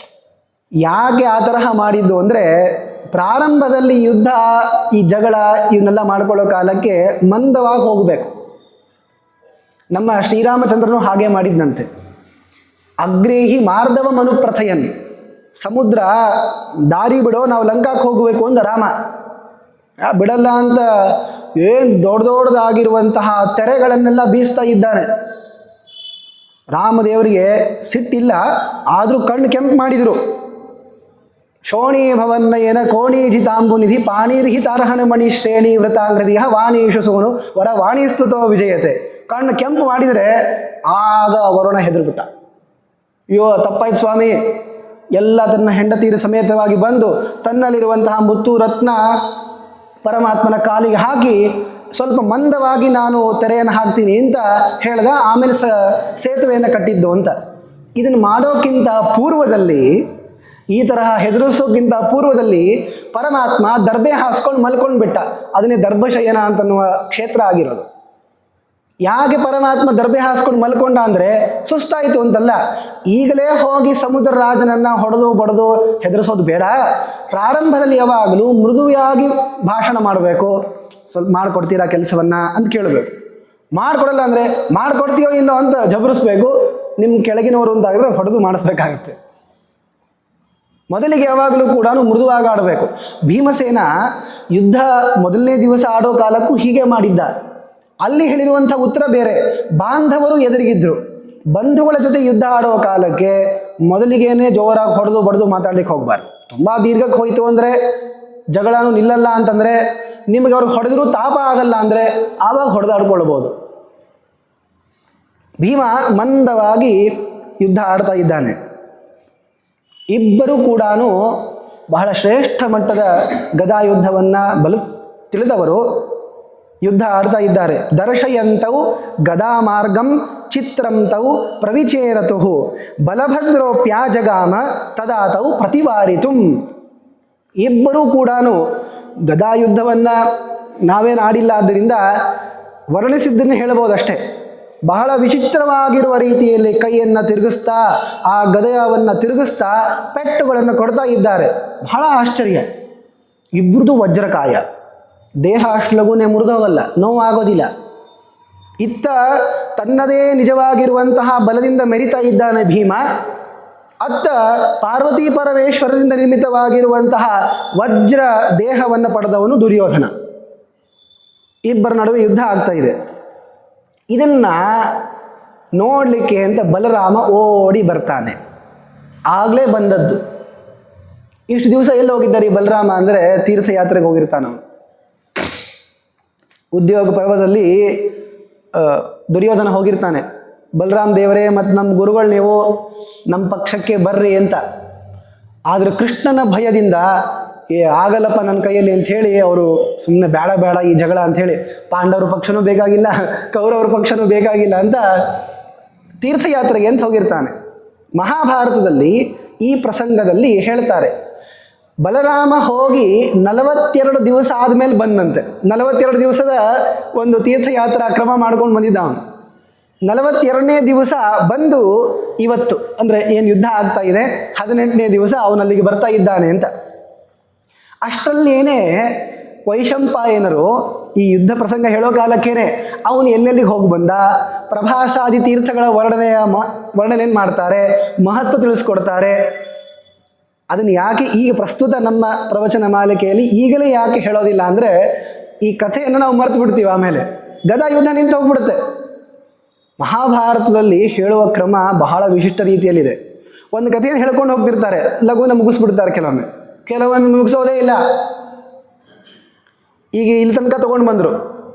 ಯಾಕೆ ಆ ತರಹ ಮಾಡಿದ್ದು ಅಂದರೆ, ಪ್ರಾರಂಭದಲ್ಲಿ ಯುದ್ಧ, ಈ ಜಗಳ ಇವನ್ನೆಲ್ಲ ಮಾಡ್ಕೊಳ್ಳೋ ಕಾಲಕ್ಕೆ ಮಂದವಾಗಿ ಹೋಗಬೇಕು. ನಮ್ಮ ಶ್ರೀರಾಮಚಂದ್ರನು ಹಾಗೆ ಮಾಡಿದ್ನಂತೆ. ಅಗ್ರೇಹಿ ಮಾರ್ಧವ ಮನುಪ್ರಥಯನ್, ಸಮುದ್ರ ದಾರಿ ಬಿಡೋ, ನಾವು ಲಂಕಾಕ್ಕೆ ಹೋಗಬೇಕು ಅಂದ ರಾಮ. ಬಿಡಲ್ಲ ಅಂತ ಏನು ದೊಡ್ಡದಾಗಿರುವಂತಹ ತೆರೆಗಳನ್ನೆಲ್ಲ ಬೀಸ್ತಾ ಇದ್ದಾನೆ. ರಾಮದೇವರಿಗೆ ಸಿಟ್ಟಿಲ್ಲ, ಆದರೂ ಕಣ್ಣು ಕೆಂಪು ಮಾಡಿದರು. ಶೋಣಿ ಭವನ್ನಯನ ಕೋಣೀಜಿತಾಂಬು ನಿಧಿ ಪಾಣೀರ್ಹಿತಾರ್ಹಣ ಮಣಿ ಶ್ರೇಣಿ ವೃತಾಂಗ್ರದಿಯ ವಾಣೀಶು ಸೋನು ವರ ವಾಣಿಸ್ತುತೋ ವಿಜಯತೆ. ಕಣ್ಣು ಕೆಂಪು ಮಾಡಿದರೆ ಆಗ ವರುಣ ಹೆದರ್ಬಿಟ್ಟ. ಅಯ್ಯೋ ತಪ್ಪಾಯ್ತು ಸ್ವಾಮಿ, ಎಲ್ಲ ತನ್ನ ಹೆಂಡತೀರ ಸಮೇತವಾಗಿ ಬಂದು ತನ್ನಲ್ಲಿರುವಂತಹ ಮುತ್ತು ರತ್ನ ಪರಮಾತ್ಮನ ಕಾಲಿಗೆ ಹಾಕಿ ಸ್ವಲ್ಪ ಮಂದವಾಗಿ ನಾನು ತೆರೆಯನ್ನು ಹಾಕ್ತೀನಿ ಅಂತ ಹೇಳ್ದ. ಆಮೇಲೆ ಸೇತುವೆಯನ್ನು ಕಟ್ಟಿದ್ದು ಅಂತ. ಇದನ್ನು ಮಾಡೋಕ್ಕಿಂತ ಪೂರ್ವದಲ್ಲಿ, ಈ ತರಹ ಹೆದರಿಸೋಕ್ಕಿಂತ ಪೂರ್ವದಲ್ಲಿ ಪರಮಾತ್ಮ ದರ್ಬೆ ಹಾಸ್ಕೊಂಡು ಮಲ್ಕೊಂಡು ಬಿಟ್ಟ. ಅದನ್ನೇ ದರ್ಭಶಯನ ಅಂತನ್ನುವ ಕ್ಷೇತ್ರ ಆಗಿರೋದು. ಯಾಕೆ ಪರಮಾತ್ಮ ದರ್ಬೆ ಹಾಸ್ಕೊಂಡು ಮಲ್ಕೊಂಡ ಅಂದರೆ ಸುಸ್ತಾಯಿತು ಅಂತಲ್ಲ. ಈಗಲೇ ಹೋಗಿ ಸಮುದ್ರ ರಾಜನನ್ನು ಹೊಡೆದು ಬಡದು ಹೆದರಿಸೋದು ಬೇಡ. ಪ್ರಾರಂಭದಲ್ಲಿ ಯಾವಾಗಲೂ ಮೃದುವಾಗಿ ಭಾಷಣ ಮಾಡಬೇಕು. ಸ್ವಲ್ಪ ಮಾಡಿಕೊಡ್ತೀರಾ ಕೆಲಸವನ್ನು ಅಂತ ಕೇಳಬೇಕು. ಮಾಡಿಕೊಡಲ್ಲ ಅಂದರೆ ಮಾಡಿಕೊಡ್ತೀಯೋ ಇಲ್ಲೋ ಅಂತ ಜಬರಿಸ್ಬೇಕು. ನಿಮ್ಮ ಕೆಳಗಿನವರು ಅಂತಾಗಿದ್ರೆ ಹೊಡೆದು ಮಾಡಿಸ್ಬೇಕಾಗತ್ತೆ. ಮೊದಲಿಗೆ ಯಾವಾಗಲೂ ಕೂಡ ಮೃದುವಾಗಿ ಆಡಬೇಕು. ಭೀಮಸೇನ ಯುದ್ಧ ಮೊದಲನೇ ದಿವಸ ಆಡೋ ಕಾಲಕ್ಕೂ ಹೀಗೆ ಮಾಡಿದ್ದ. ಅಲ್ಲಿ ಹೇಳಿರುವಂಥ ಉತ್ತರ ಬೇರೆ. ಬಾಂಧವರು ಎದುರಿಗಿದ್ರು. ಬಂಧುಗಳ ಜೊತೆ ಯುದ್ಧ ಆಡೋ ಕಾಲಕ್ಕೆ ಮೊದಲಿಗೇನೆ ಜೋರಾಗಿ ಹೊಡೆದು ಬಡ್ದು ಮಾತಾಡ್ಲಿಕ್ಕೆ ಹೋಗ್ಬಾರ್ದು. ತುಂಬ ದೀರ್ಘಕ್ಕೆ ಹೋಯಿತು ಅಂದರೆ, ಜಗಳನೂ ನಿಲ್ಲಲ್ಲ ಅಂತಂದರೆ, ನಿಮಗೆ ಅವ್ರಿಗೆ ಹೊಡೆದ್ರೂ ತಾಪ ಆಗಲ್ಲ ಅಂದರೆ ಆವಾಗ ಹೊಡೆದಾಡ್ಕೊಳ್ಬೋದು. ಭೀಮ ಮಂದವಾಗಿ ಯುದ್ಧ ಆಡ್ತಾ ಇದ್ದಾನೆ. ಇಬ್ಬರೂ ಕೂಡ ಬಹಳ ಶ್ರೇಷ್ಠ ಮಟ್ಟದ ಗದಾಯುದ್ಧವನ್ನು ತಿಳಿದವರು ಯುದ್ಧ ಆಡ್ತಾ ಇದ್ದಾರೆ. ದರ್ಶಯಂತೌ ಗದಾ ಮಾರ್ಗಂ ಚಿತ್ರಂ ತೌ ಪ್ರವಿಚೇರತು ಬಲಭದ್ರೋಪ್ಯಾಜಗಾಮ ತದಾ ತೌ ಪ್ರತಿವಾರಿತುಂ. ಇಬ್ಬರೂ ಕೂಡ ಗದಾಯುದ್ಧವನ್ನು ನಾವೇನು ಆಡಿಲ್ಲ, ಆದ್ದರಿಂದ ವರ್ಣಿಸಿದ್ದನ್ನು ಹೇಳಬಹುದಷ್ಟೇ. ಬಹಳ ವಿಚಿತ್ರವಾಗಿರುವ ರೀತಿಯಲ್ಲಿ ಕೈಯನ್ನು ತಿರುಗಿಸ್ತಾ ಆ ಗದೆಯನ್ನು ತಿರುಗಿಸ್ತಾ ಪೆಟ್ಟುಗಳನ್ನು ಕೊಡ್ತಾ ಇದ್ದಾರೆ. ಬಹಳ ಆಶ್ಚರ್ಯ. ಇಬ್ಬರದು ವಜ್ರಕಾಯ, ದೇಹ ಅಷ್ಟು ಲಘುನೇ ಮುರಿದೋಗಲ್ಲ, ನೋವಾಗೋದಿಲ್ಲ. ಇತ್ತ ತನ್ನದೇ ನಿಜವಾಗಿರುವಂತಹ ಬಲದಿಂದ ಮೆರಿತಾ ಇದ್ದಾನೆ ಭೀಮ, ಅತ್ತ ಪಾರ್ವತೀ ಪರಮೇಶ್ವರರಿಂದ ನಿರ್ಮಿತವಾಗಿರುವಂತಹ ವಜ್ರ ದೇಹವನ್ನು ಪಡೆದವನು ದುರ್ಯೋಧನ. ಇಬ್ಬರ ನಡುವೆ ಯುದ್ಧ ಆಗ್ತಾ ಇದೆ. ಇದನ್ನು ನೋಡಲಿಕ್ಕೆ ಅಂತ ಬಲರಾಮ ಓಡಿ ಬರ್ತಾನೆ. ಆಗಲೇ ಬಂದದ್ದು. ಇಷ್ಟು ದಿವಸ ಎಲ್ಲಿ ಹೋಗಿದ್ದಾರೆ ಈ ಬಲರಾಮ ಅಂದರೆ ತೀರ್ಥಯಾತ್ರೆಗೆ ಹೋಗಿರ್ತಾನೆ ಅವನು. ಉದ್ಯೋಗ ಪರ್ವದಲ್ಲಿ ದುರ್ಯೋಧನ ಹೋಗಿರ್ತಾನೆ, ಬಲರಾಮ್ ದೇವರೇ ಮತ್ತು ನಮ್ಮ ಗುರುಗಳು ನೀವು ನಮ್ಮ ಪಕ್ಷಕ್ಕೆ ಬರ್ರಿ ಅಂತ. ಆದರೆ ಕೃಷ್ಣನ ಭಯದಿಂದ ಆಗಲ್ಲಪ್ಪ ನನ್ನ ಕೈಯಲ್ಲಿ ಅಂಥೇಳಿ ಅವರು ಸುಮ್ಮನೆ ಬೇಡ ಈ ಜಗಳ ಅಂಥೇಳಿ, ಪಾಂಡವರ ಪಕ್ಷನೂ ಬೇಕಾಗಿಲ್ಲ, ಕೌರವರ ಪಕ್ಷನೂ ಬೇಕಾಗಿಲ್ಲ ಅಂತ ತೀರ್ಥಯಾತ್ರೆಗೆ ಅಂತ ಹೋಗಿರ್ತಾನೆ. ಮಹಾಭಾರತದಲ್ಲಿ ಈ ಪ್ರಸಂಗದಲ್ಲಿ ಹೇಳ್ತಾರೆ, ಬಲರಾಮ ಹೋಗಿ 42 ದಿವಸ ಆದಮೇಲೆ ಬಂದಂತೆ. 42 ದಿವಸದ ಒಂದು ತೀರ್ಥಯಾತ್ರಾ ಕ್ರಮ ಮಾಡ್ಕೊಂಡು ಬಂದಿದ್ದ ಅವನು. 42ನೇ ದಿವಸ ಬಂದು ಇವತ್ತು ಅಂದರೆ ಏನು ಯುದ್ಧ ಆಗ್ತಾ ಇದೆ 18ನೇ ದಿವಸ ಅವನಲ್ಲಿಗೆ ಬರ್ತಾ ಇದ್ದಾನೆ ಅಂತ. ಅಷ್ಟರಲ್ಲೇನೇ ವೈಶಂಪಾಯನರು ಈ ಯುದ್ಧ ಪ್ರಸಂಗ ಹೇಳೋ ಕಾಲಕ್ಕೇನೆ ಅವನು ಎಲ್ಲೆಲ್ಲಿಗೆ ಹೋಗಿ ಬಂದ, ಪ್ರಭಾಸಾದಿ ತೀರ್ಥಗಳ ವರ್ಣನೆಯನ್ನು ಮಾಡ್ತಾರೆ, ಮಹತ್ವ ತಿಳಿಸ್ಕೊಡ್ತಾರೆ. ಅದನ್ನು ಯಾಕೆ ಈಗ ಪ್ರಸ್ತುತ ನಮ್ಮ ಪ್ರವಚನ ಮಾಲಿಕೆಯಲ್ಲಿ ಈಗಲೇ ಯಾಕೆ ಹೇಳೋದಿಲ್ಲ ಅಂದರೆ ಈ ಕಥೆಯನ್ನು ನಾವು ಮರೆತು ಬಿಡ್ತೀವಿ, ಆಮೇಲೆ ಗದಾ ಯುದ್ಧ ನಿಂತು ಹೋಗ್ಬಿಡುತ್ತೆ. ಮಹಾಭಾರತದಲ್ಲಿ ಹೇಳುವ ಕ್ರಮ ಬಹಳ ವಿಶಿಷ್ಟ ರೀತಿಯಲ್ಲಿದೆ. ಒಂದು ಕಥೆಯನ್ನು ಹೇಳ್ಕೊಂಡು ಹೋಗ್ತಿರ್ತಾರೆ, ಲಘುನ ಮುಗಿಸ್ಬಿಡ್ತಾರೆ, ಕೆಲವೊಮ್ಮೆ ಮುಗಿಸೋದೇ ಇಲ್ಲ. ಈಗ ಇಲ್ಲಿ ತನಕ ತೊಗೊಂಡು ಬಂದರು,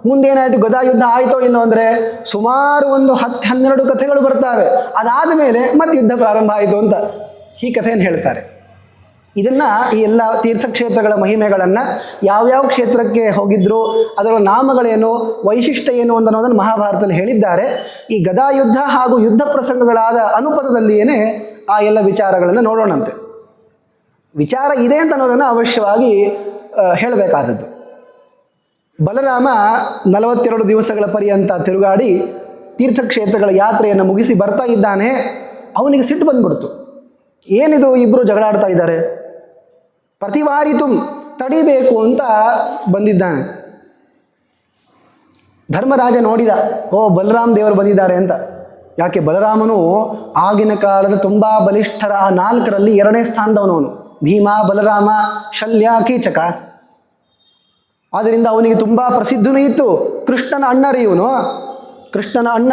ಮುಂದೇನಾಯಿತು, ಗದಾ ಯುದ್ಧ ಆಯಿತೋ ಇಲ್ಲೋ ಅಂದರೆ ಸುಮಾರು ಒಂದು 10-12 ಕಥೆಗಳು ಬರ್ತಾವೆ. ಅದಾದ ಮೇಲೆ ಮತ್ತೆ ಯುದ್ಧ ಪ್ರಾರಂಭ ಆಯಿತು ಅಂತ ಈ ಕಥೆಯನ್ನು ಹೇಳ್ತಾರೆ. ಇದನ್ನು ಈ ಎಲ್ಲ ತೀರ್ಥಕ್ಷೇತ್ರಗಳ ಮಹಿಮೆಗಳನ್ನು ಯಾವ್ಯಾವ ಕ್ಷೇತ್ರಕ್ಕೆ ಹೋಗಿದ್ರು, ಅದರ ನಾಮಗಳೇನು, ವೈಶಿಷ್ಟ್ಯ ಏನು ಅನ್ನೋದನ್ನು ಮಹಾಭಾರತದಲ್ಲಿ ಹೇಳಿದ್ದಾರೆ. ಈ ಗದಾಯುದ್ಧ ಹಾಗೂ ಯುದ್ಧ ಪ್ರಸಂಗಗಳಾದ ಅನುಪದದಲ್ಲಿಯೇ ಆ ಎಲ್ಲ ವಿಚಾರಗಳನ್ನು ನೋಡೋಣಂತೆ. ವಿಚಾರ ಇದೆ ಅಂತ ಅನ್ನೋದನ್ನು ಅವಶ್ಯವಾಗಿ ಹೇಳಬೇಕಾದದ್ದು. ಬಲರಾಮ 42 ದಿವಸಗಳ ಪರ್ಯಂತ ತಿರುಗಾಡಿ ತೀರ್ಥಕ್ಷೇತ್ರಗಳ ಯಾತ್ರೆಯನ್ನು ಮುಗಿಸಿ ಬರ್ತಾ ಇದ್ದಾನೆ. ಅವನಿಗೆ ಸಿಟ್ಟು ಬಂದ್ಬಿಡ್ತು. ಏನಿದು, ಇಬ್ಬರು ಜಗಳಾಡ್ತಾ ಇದ್ದಾರೆ, ಪ್ರತಿವಾರಿತು ತಡಿಬೇಕು ಅಂತ ಬಂದಿದ್ದಾನೆ. ಧರ್ಮರಾಜ ನೋಡಿದ, ಬಲರಾಮ ದೇವರು ಬಂದಿದ್ದಾರೆ ಅಂತ. ಯಾಕೆ, ಬಲರಾಮನು ಆಗಿನ ಕಾಲದ ತುಂಬ ಬಲಿಷ್ಠರ 4ರಲ್ಲಿ 2ನೇ ಸ್ಥಾನದವನವನು. ಭೀಮ, ಬಲರಾಮ, ಶಲ್ಯ, ಕೀಚಕ. ಆದ್ದರಿಂದ ಅವನಿಗೆ ತುಂಬ ಪ್ರಸಿದ್ಧನೂ ಇತ್ತು. ಕೃಷ್ಣನ ಅಣ್ಣರಿ ಇವನು, ಕೃಷ್ಣನ ಅಣ್ಣ,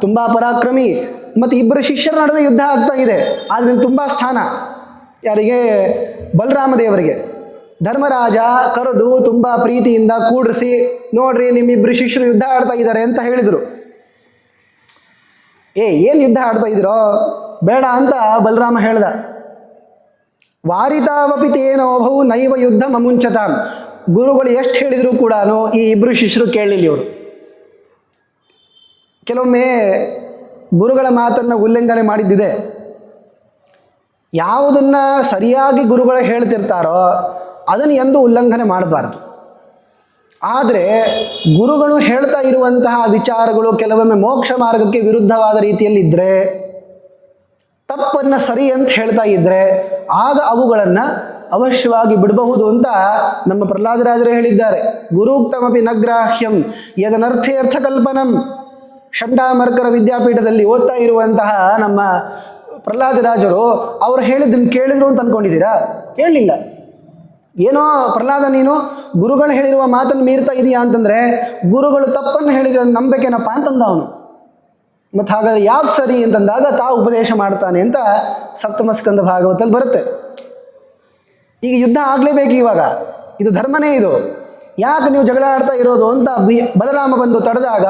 ತುಂಬ ಪರಾಕ್ರಮಿ. ಮತ್ತು ಇಬ್ಬರು ಶಿಷ್ಯರ ನಡುವೆ ಯುದ್ಧ ಆಗ್ತಾ ಇದೆ, ಆದ್ದರಿಂದ ತುಂಬ ಸ್ಥಾನ ಯಾರಿಗೆ, ಬಲರಾಮ ದೇವರಿಗೆ. ಧರ್ಮರಾಜ ಕರೆದು ತುಂಬ ಪ್ರೀತಿಯಿಂದ ಕೂಡಿಸಿ, ನೋಡ್ರಿ ನಿಮ್ಮಿಬ್ಬರು ಶಿಷ್ಯರು ಯುದ್ಧ ಆಡ್ತಾ ಇದ್ದಾರೆ ಅಂತ ಹೇಳಿದರು. ಏನು ಯುದ್ಧ ಆಡ್ತಾ ಇದ್ರೋ, ಬೇಡ ಅಂತ ಬಲರಾಮ ಹೇಳ್ದ. ವಾರಿತಾವಪಿ ತೇನೋಭೌ ನೈವ ಯುದ್ಧ ಮಮುಂಚತಾಂ. ಗುರುಗಳು ಎಷ್ಟು ಹೇಳಿದರೂ ಕೂಡ ಈ ಇಬ್ಬರು ಶಿಷ್ಯರು ಕೇಳಲಿಲ್ಲ. ಇವರು ಕೆಲವೊಮ್ಮೆ ಗುರುಗಳ ಮಾತನ್ನು ಉಲ್ಲಂಘನೆ ಮಾಡಿದ್ದಿದೆ. ಯಾವುದನ್ನು ಸರಿಯಾಗಿ ಗುರುಗಳು ಹೇಳ್ತಿರ್ತಾರೋ ಅದನ್ನು ಎಂದೂ ಉಲ್ಲಂಘನೆ ಮಾಡಬಾರ್ದು. ಆದರೆ ಗುರುಗಳು ಹೇಳ್ತಾ ಇರುವಂತಹ ವಿಚಾರಗಳು ಕೆಲವೊಮ್ಮೆ ಮೋಕ್ಷ ಮಾರ್ಗಕ್ಕೆ ವಿರುದ್ಧವಾದ ರೀತಿಯಲ್ಲಿದ್ದರೆ, ತಪ್ಪನ್ನು ಸರಿ ಅಂತ ಹೇಳ್ತಾ ಇದ್ದರೆ, ಆಗ ಅವುಗಳನ್ನು ಅವಶ್ಯವಾಗಿ ಬಿಡಬಹುದು ಅಂತ ನಮ್ಮ ಪ್ರಹ್ಲಾದರಾಜರೇ ಹೇಳಿದ್ದಾರೆ. ಗುರುಕ್ತಮಪಿ ನಗ್ರಾಹ್ಯಂ ಯದನರ್ಥೇರ್ಥ ಕಲ್ಪನಂ. ಷಂಡಾಮರ್ಕರ ವಿದ್ಯಾಪೀಠದಲ್ಲಿ ಓದ್ತಾ ಇರುವಂತಹ ನಮ್ಮ ಪ್ರಹ್ಲಾದರಾಜರು ಅವರು ಹೇಳಿದ್ದನ್ನು ಕೇಳಿದ್ರು ಅಂತ ಅಂದ್ಕೊಂಡಿದ್ದೀರಾ? ಕೇಳಲಿಲ್ಲ. ಏನೋ ಪ್ರಹ್ಲಾದ, ನೀನು ಗುರುಗಳು ಹೇಳಿರುವ ಮಾತನ್ನು ಮೀರ್ತಾ ಇದೆಯಾ ಅಂತಂದರೆ, ಗುರುಗಳು ತಪ್ಪನ್ನು ಹೇಳಿದ ನಂಬೇಕೆನಪ್ಪ ಅಂತಂದ ಅವನು. ಮತ್ತು ಹಾಗಾದರೆ ಯಾಕೆ ಸರಿ ಅಂತಂದಾಗ ತಾ ಉಪದೇಶ ಮಾಡ್ತಾನೆ ಅಂತ ಸಪ್ತಮಸ್ಕಂದ ಭಾಗವತಲ್ಲಿ ಬರುತ್ತೆ. ಈಗ ಯುದ್ಧ ಆಗಲೇಬೇಕು, ಇವಾಗ ಇದು ಧರ್ಮನೇ. ಇದು ಯಾಕೆ ನೀವು ಜಗಳ ಆಡ್ತಾ ಇರೋದು ಅಂತ ಬಲರಾಮ ಬಂದು ತಡೆದಾಗ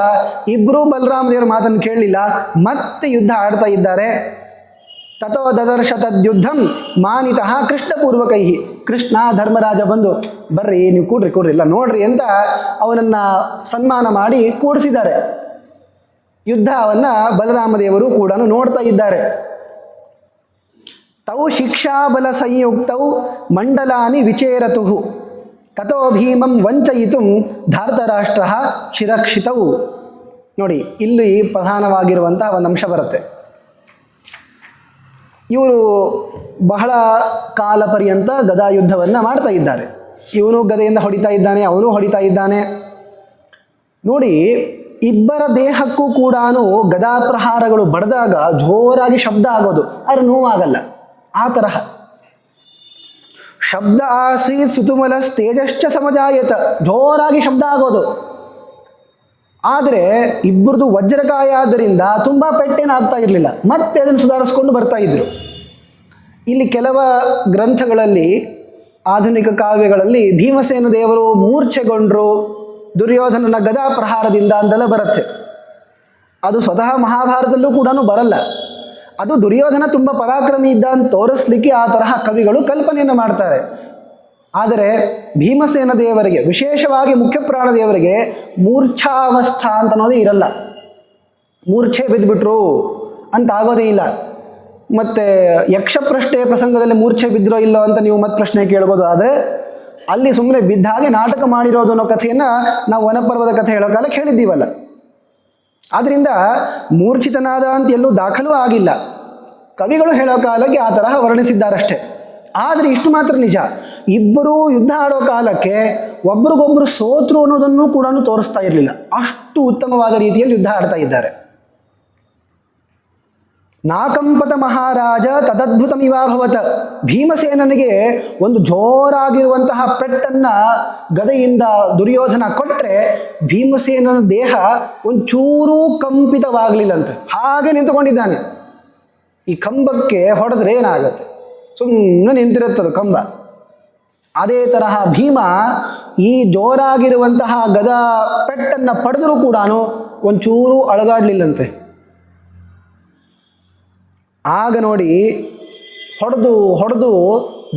ಇಬ್ಬರೂ ಬಲರಾಮ ದೇವರ ಮಾತನ್ನು ಕೇಳಲಿಲ್ಲ, ಮತ್ತೆ ಯುದ್ಧ ಆಡ್ತಾ ಇದ್ದಾರೆ. ತಥೋ ದದರ್ಶ ತದ್ಯುದ್ಧಂ ಮಾನಿತಃ ಕೃಷ್ಣಪೂರ್ವಕೈ. ಕೃಷ್ಣ ಧರ್ಮರಾಜ ಬಂದು, ಬರ್ರಿ ನೀವು ಕೂಡ್ರಿ ಇಲ್ಲ ನೋಡ್ರಿ ಅಂತ ಅವನನ್ನು ಸನ್ಮಾನ ಮಾಡಿ ಕೂಡಿಸಿದ್ದಾರೆ. ಯುದ್ಧವನ್ನು ಬಲರಾಮದೇವರು ಕೂಡ ನೋಡ್ತಾ ಇದ್ದಾರೆ. ತೌ ಶಿಕ್ಷಾಬಲ ಸಂಯುಕ್ತೌ ಮಂಡಲಾನಿ ವಿಚೇರತು ತಥೋ ಭೀಮಂ ವಂಚಯಿತು ಧಾರ್ತರಾಷ್ಟ್ರ ಶಿರಕ್ಷಿತೌ. ನೋಡಿ, ಇಲ್ಲಿ ಪ್ರಧಾನವಾಗಿರುವಂಥ ಒಂದು ಅಂಶ ಬರುತ್ತೆ. ಇವರು ಬಹಳ ಕಾಲ ಪರ್ಯಂತ ಗದಾ ಯುದ್ಧವನ್ನು ಮಾಡ್ತಾ ಇದ್ದಾರೆ. ಇವನು ಗದೆಯಿಂದ ಹೊಡಿತಾ ಇದ್ದಾನೆ, ಅವನು ಹೊಡಿತಾ ಇದ್ದಾನೆ. ನೋಡಿ, ಇಬ್ಬರ ದೇಹಕ್ಕೂ ಕೂಡ ಗದಾ ಪ್ರಹಾರಗಳು ಬಡಿದಾಗ ಜೋರಾಗಿ ಶಬ್ದ ಆಗೋದು, ಆದರೆ ನೋವಾಗಲ್ಲ. ಆ ತರಹ ಶಬ್ದ ಆಸಿ ಸುತುಮಲ ತೇಜಶ್ಚ ಸಮಜಾಯತ, ಜೋರಾಗಿ ಶಬ್ದ ಆಗೋದು. ಆದರೆ ಇಬ್ಬರದು ವಜ್ರಕಾಯ ಆದ್ದರಿಂದ ತುಂಬ ಪೆಟ್ಟೇನಾಗ್ತಾ ಇರಲಿಲ್ಲ, ಮತ್ತೆ ಅದನ್ನು ಸುಧಾರಿಸ್ಕೊಂಡು ಬರ್ತಾ ಇದ್ರು. ಇಲ್ಲಿ ಕೆಲವ ಗ್ರಂಥಗಳಲ್ಲಿ, ಆಧುನಿಕ ಕಾವ್ಯಗಳಲ್ಲಿ ಭೀಮಸೇನ ದೇವರು ಮೂರ್ಛೆಗೊಂಡರು ದುರ್ಯೋಧನನ ಗದಾ ಪ್ರಹಾರದಿಂದ ಅಂತೆಲ್ಲ ಬರುತ್ತೆ. ಅದು ಸ್ವತಃ ಮಹಾಭಾರತದಲ್ಲೂ ಕೂಡ ಬರಲ್ಲ. ಅದು ದುರ್ಯೋಧನ ತುಂಬ ಪರಾಕ್ರಮಿ ಇದ್ದ ಅಂತ ತೋರಿಸ್ಲಿಕ್ಕೆ ಆ ತರಹ ಕವಿಗಳು ಕಲ್ಪನೆಯನ್ನು ಮಾಡ್ತಾರೆ. ಆದರೆ ಭೀಮಸೇನ ದೇವರಿಗೆ, ವಿಶೇಷವಾಗಿ ಮುಖ್ಯಪ್ರಾಣ ದೇವರಿಗೆ ಮೂರ್ಛಾವಸ್ಥಾ ಅಂತ ಅನ್ನೋದೇ ಇರಲ್ಲ. ಮೂರ್ಛೆ ಬಿದ್ದುಬಿಟ್ರು ಅಂತ ಆಗೋದೇ ಇಲ್ಲ. ಮತ್ತು ಯಕ್ಷಪ್ರಶ್ನೆ ಪ್ರಸಂಗದಲ್ಲಿ ಮೂರ್ಛೆ ಬಿದ್ದರೋ ಇಲ್ಲೋ ಅಂತ ನೀವು ಮತ್ತೆ ಪ್ರಶ್ನೆ ಕೇಳ್ಬೋದು. ಆದರೆ ಅಲ್ಲಿ ಸುಮ್ಮನೆ ಬಿದ್ದ ಹಾಗೆ ನಾಟಕ ಮಾಡಿರೋದು ಅನ್ನೋ ಕಥೆಯನ್ನು ನಾವು ವನಪರ್ವದ ಕಥೆ ಹೇಳೋ ಕಾಲಕ್ಕೆ ಹೇಳಿದ್ದೀವಲ್ಲ. ಆದ್ದರಿಂದ ಮೂರ್ಛಿತನಾದ ಅಂತ ಎಲ್ಲೂ ದಾಖಲೂ ಆಗಿಲ್ಲ. ಕವಿಗಳು ಹೇಳೋ ಕಾಲಕ್ಕೆ ಆ ತರಹ ವರ್ಣಿಸಿದ್ದಾರಷ್ಟೇ. ಆದರೆ ಇಷ್ಟು ಮಾತ್ರ ನಿಜ, ಇಬ್ಬರೂ ಯುದ್ಧ ಆಡೋ ಕಾಲಕ್ಕೆ ಒಬ್ರಿಗೊಬ್ಬರು ಸೋತರು ಅನ್ನೋದನ್ನು ಕೂಡ ತೋರಿಸ್ತಾ ಇರಲಿಲ್ಲ. ಅಷ್ಟು ಉತ್ತಮವಾದ ರೀತಿಯಲ್ಲಿ ಯುದ್ಧ ಆಡ್ತಾ ಇದ್ದಾರೆ. ನಾಕಂಪತ ಮಹಾರಾಜ ತದದ್ಭುತಮಿವಾಭವತ. ಭೀಮಸೇನನಿಗೆ ಒಂದು ಜೋರಾಗಿರುವಂತಹ ಪೆಟ್ಟನ್ನು ಗದೆಯಿಂದ ದುರ್ಯೋಧನ ಕೊಟ್ಟರೆ ಭೀಮಸೇನನ ದೇಹ ಒಂಚೂರೂ ಕಂಪಿತವಾಗಲಿಲ್ಲಂತೆ, ಹಾಗೆ ನಿಂತುಕೊಂಡಿದ್ದಾನೆ. ಈ ಕಂಬಕ್ಕೆ ಹೊಡೆದ್ರೆ ಏನಾಗುತ್ತೆ? ಸುಮ್ಮನೆ ನಿಂತಿರುತ್ತದೆ ಕಂಬ. ಅದೇ ತರಹ ಭೀಮ ಈ ಜೋರಾಗಿರುವಂತಹ ಗದಾ ಪೆಟ್ಟನ್ನು ಪಡೆದರೂ ಕೂಡ ಒಂಚೂರು ಅಳಗಾಡಲಿಲ್ಲಂತೆ. ಆಗ ನೋಡಿ, ಹೊಡೆದು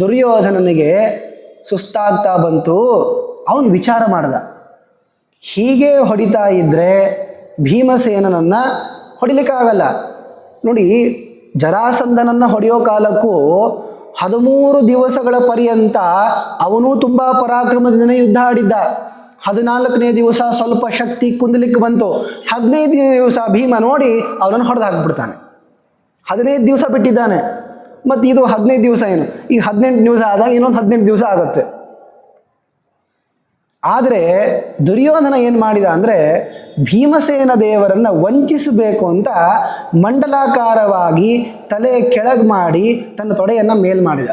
ದುರ್ಯೋಧನನಿಗೆ ಸುಸ್ತಾಗ್ತಾ ಬಂತು. ಅವನು ವಿಚಾರ ಮಾಡ್ದ, ಹೀಗೆ ಹೊಡಿತಾ ಇದ್ದರೆ ಭೀಮಸೇನನನ್ನು ಹೊಡಿಲಿಕ್ಕಾಗಲ್ಲ. ನೋಡಿ, ಜರಾಸಂಧನನ್ನು ಹೊಡೆಯೋ ಕಾಲಕ್ಕೂ 13 ದಿವಸಗಳ ಪರ್ಯಂತ ಅವನು ತುಂಬ ಪರಾಕ್ರಮದಿಂದನೇ ಯುದ್ಧ ಆಡಿದ್ದ. 14ನೇ ದಿವಸ ಸ್ವಲ್ಪ ಶಕ್ತಿ ಕುಂದಲಿಕ್ಕೆ ಬಂತು. 15ನೇ ದಿವಸ ಭೀಮ ನೋಡಿ ಅವನನ್ನು ಹೊಡೆದು ಹಾಕಿಬಿಡ್ತಾನೆ. 15 ದಿವಸ ಬಿಟ್ಟಿದ್ದಾನೆ. ಮತ್ತು ಇದು 15 ದಿವಸ ಏನು, ಈಗ 18 ದಿವಸ ಆದಾಗ ಇನ್ನೊಂದು 18 ದಿವಸ ಆಗುತ್ತೆ. ಆದರೆ ದುರ್ಯೋಧನ ಏನು ಮಾಡಿದ ಅಂದರೆ, ಭೀಮಸೇನ ದೇವರನ್ನು ವಂಚಿಸಬೇಕು ಅಂತ ಮಂಡಲಾಕಾರವಾಗಿ ತಲೆ ಕೆಳಗೆ ಮಾಡಿ ತನ್ನ ತೊಡೆಯನ್ನು ಮೇಲ್ ಮಾಡಿದ.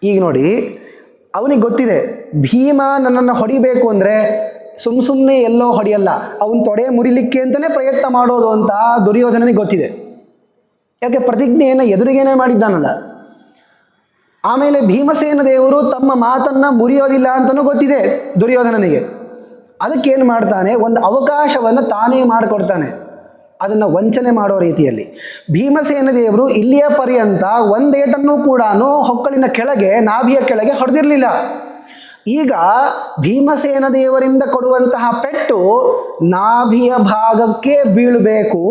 ಈಗ ನೋಡಿ, ಅವನಿಗೆ ಗೊತ್ತಿದೆ ಭೀಮ ನನ್ನನ್ನು ಹೊಡಿಬೇಕು ಅಂದರೆ ಸುಮ್ಮನೆ ಎಲ್ಲೋ ಹೊಡೆಯಲ್ಲ, ಅವನ ತೊಡೆ ಮುರಿಲಿಕ್ಕೆ ಅಂತಲೇ ಪ್ರಯತ್ನ ಮಾಡೋದು ಅಂತ ದುರ್ಯೋಧನನಿಗೆ ಗೊತ್ತಿದೆ. ಯಾಕೆ? ಪ್ರತಿಜ್ಞೆಯನ್ನು ಎದುರಿಗೇನೆ ಮಾಡಿದ್ದಾನಲ್ಲ. ಆಮೇಲೆ ಭೀಮಸೇನ ದೇವರು ತಮ್ಮ ಮಾತನ್ನು ಮುರಿಯೋದಿಲ್ಲ ಅಂತಲೂ ಗೊತ್ತಿದೆ ದುರ್ಯೋಧನನಿಗೆ. ಅದಕ್ಕೇನು ಮಾಡ್ತಾನೆ, ಒಂದು ಅವಕಾಶವನ್ನು ತಾನೇ ಮಾಡಿಕೊಡ್ತಾನೆ, ಅದನ್ನು ವಂಚನೆ ಮಾಡೋ ರೀತಿಯಲ್ಲಿ. ಭೀಮಸೇನ ದೇವರು ಇಲ್ಲಿಯ ಪರ್ಯಂತ ಒಂದೇಟನ್ನು ಕೂಡ ಹೊಕ್ಕಳಿನ ಕೆಳಗೆ, ನಾಭಿಯ ಕೆಳಗೆ ಹೊಡೆದಿರಲಿಲ್ಲ. ಈಗ ಭೀಮಸೇನ ದೇವರಿಂದ ಕೊಡುವಂತಹ ಪೆಟ್ಟು ನಾಭಿಯ ಭಾಗಕ್ಕೆ ಬೀಳಬೇಕು,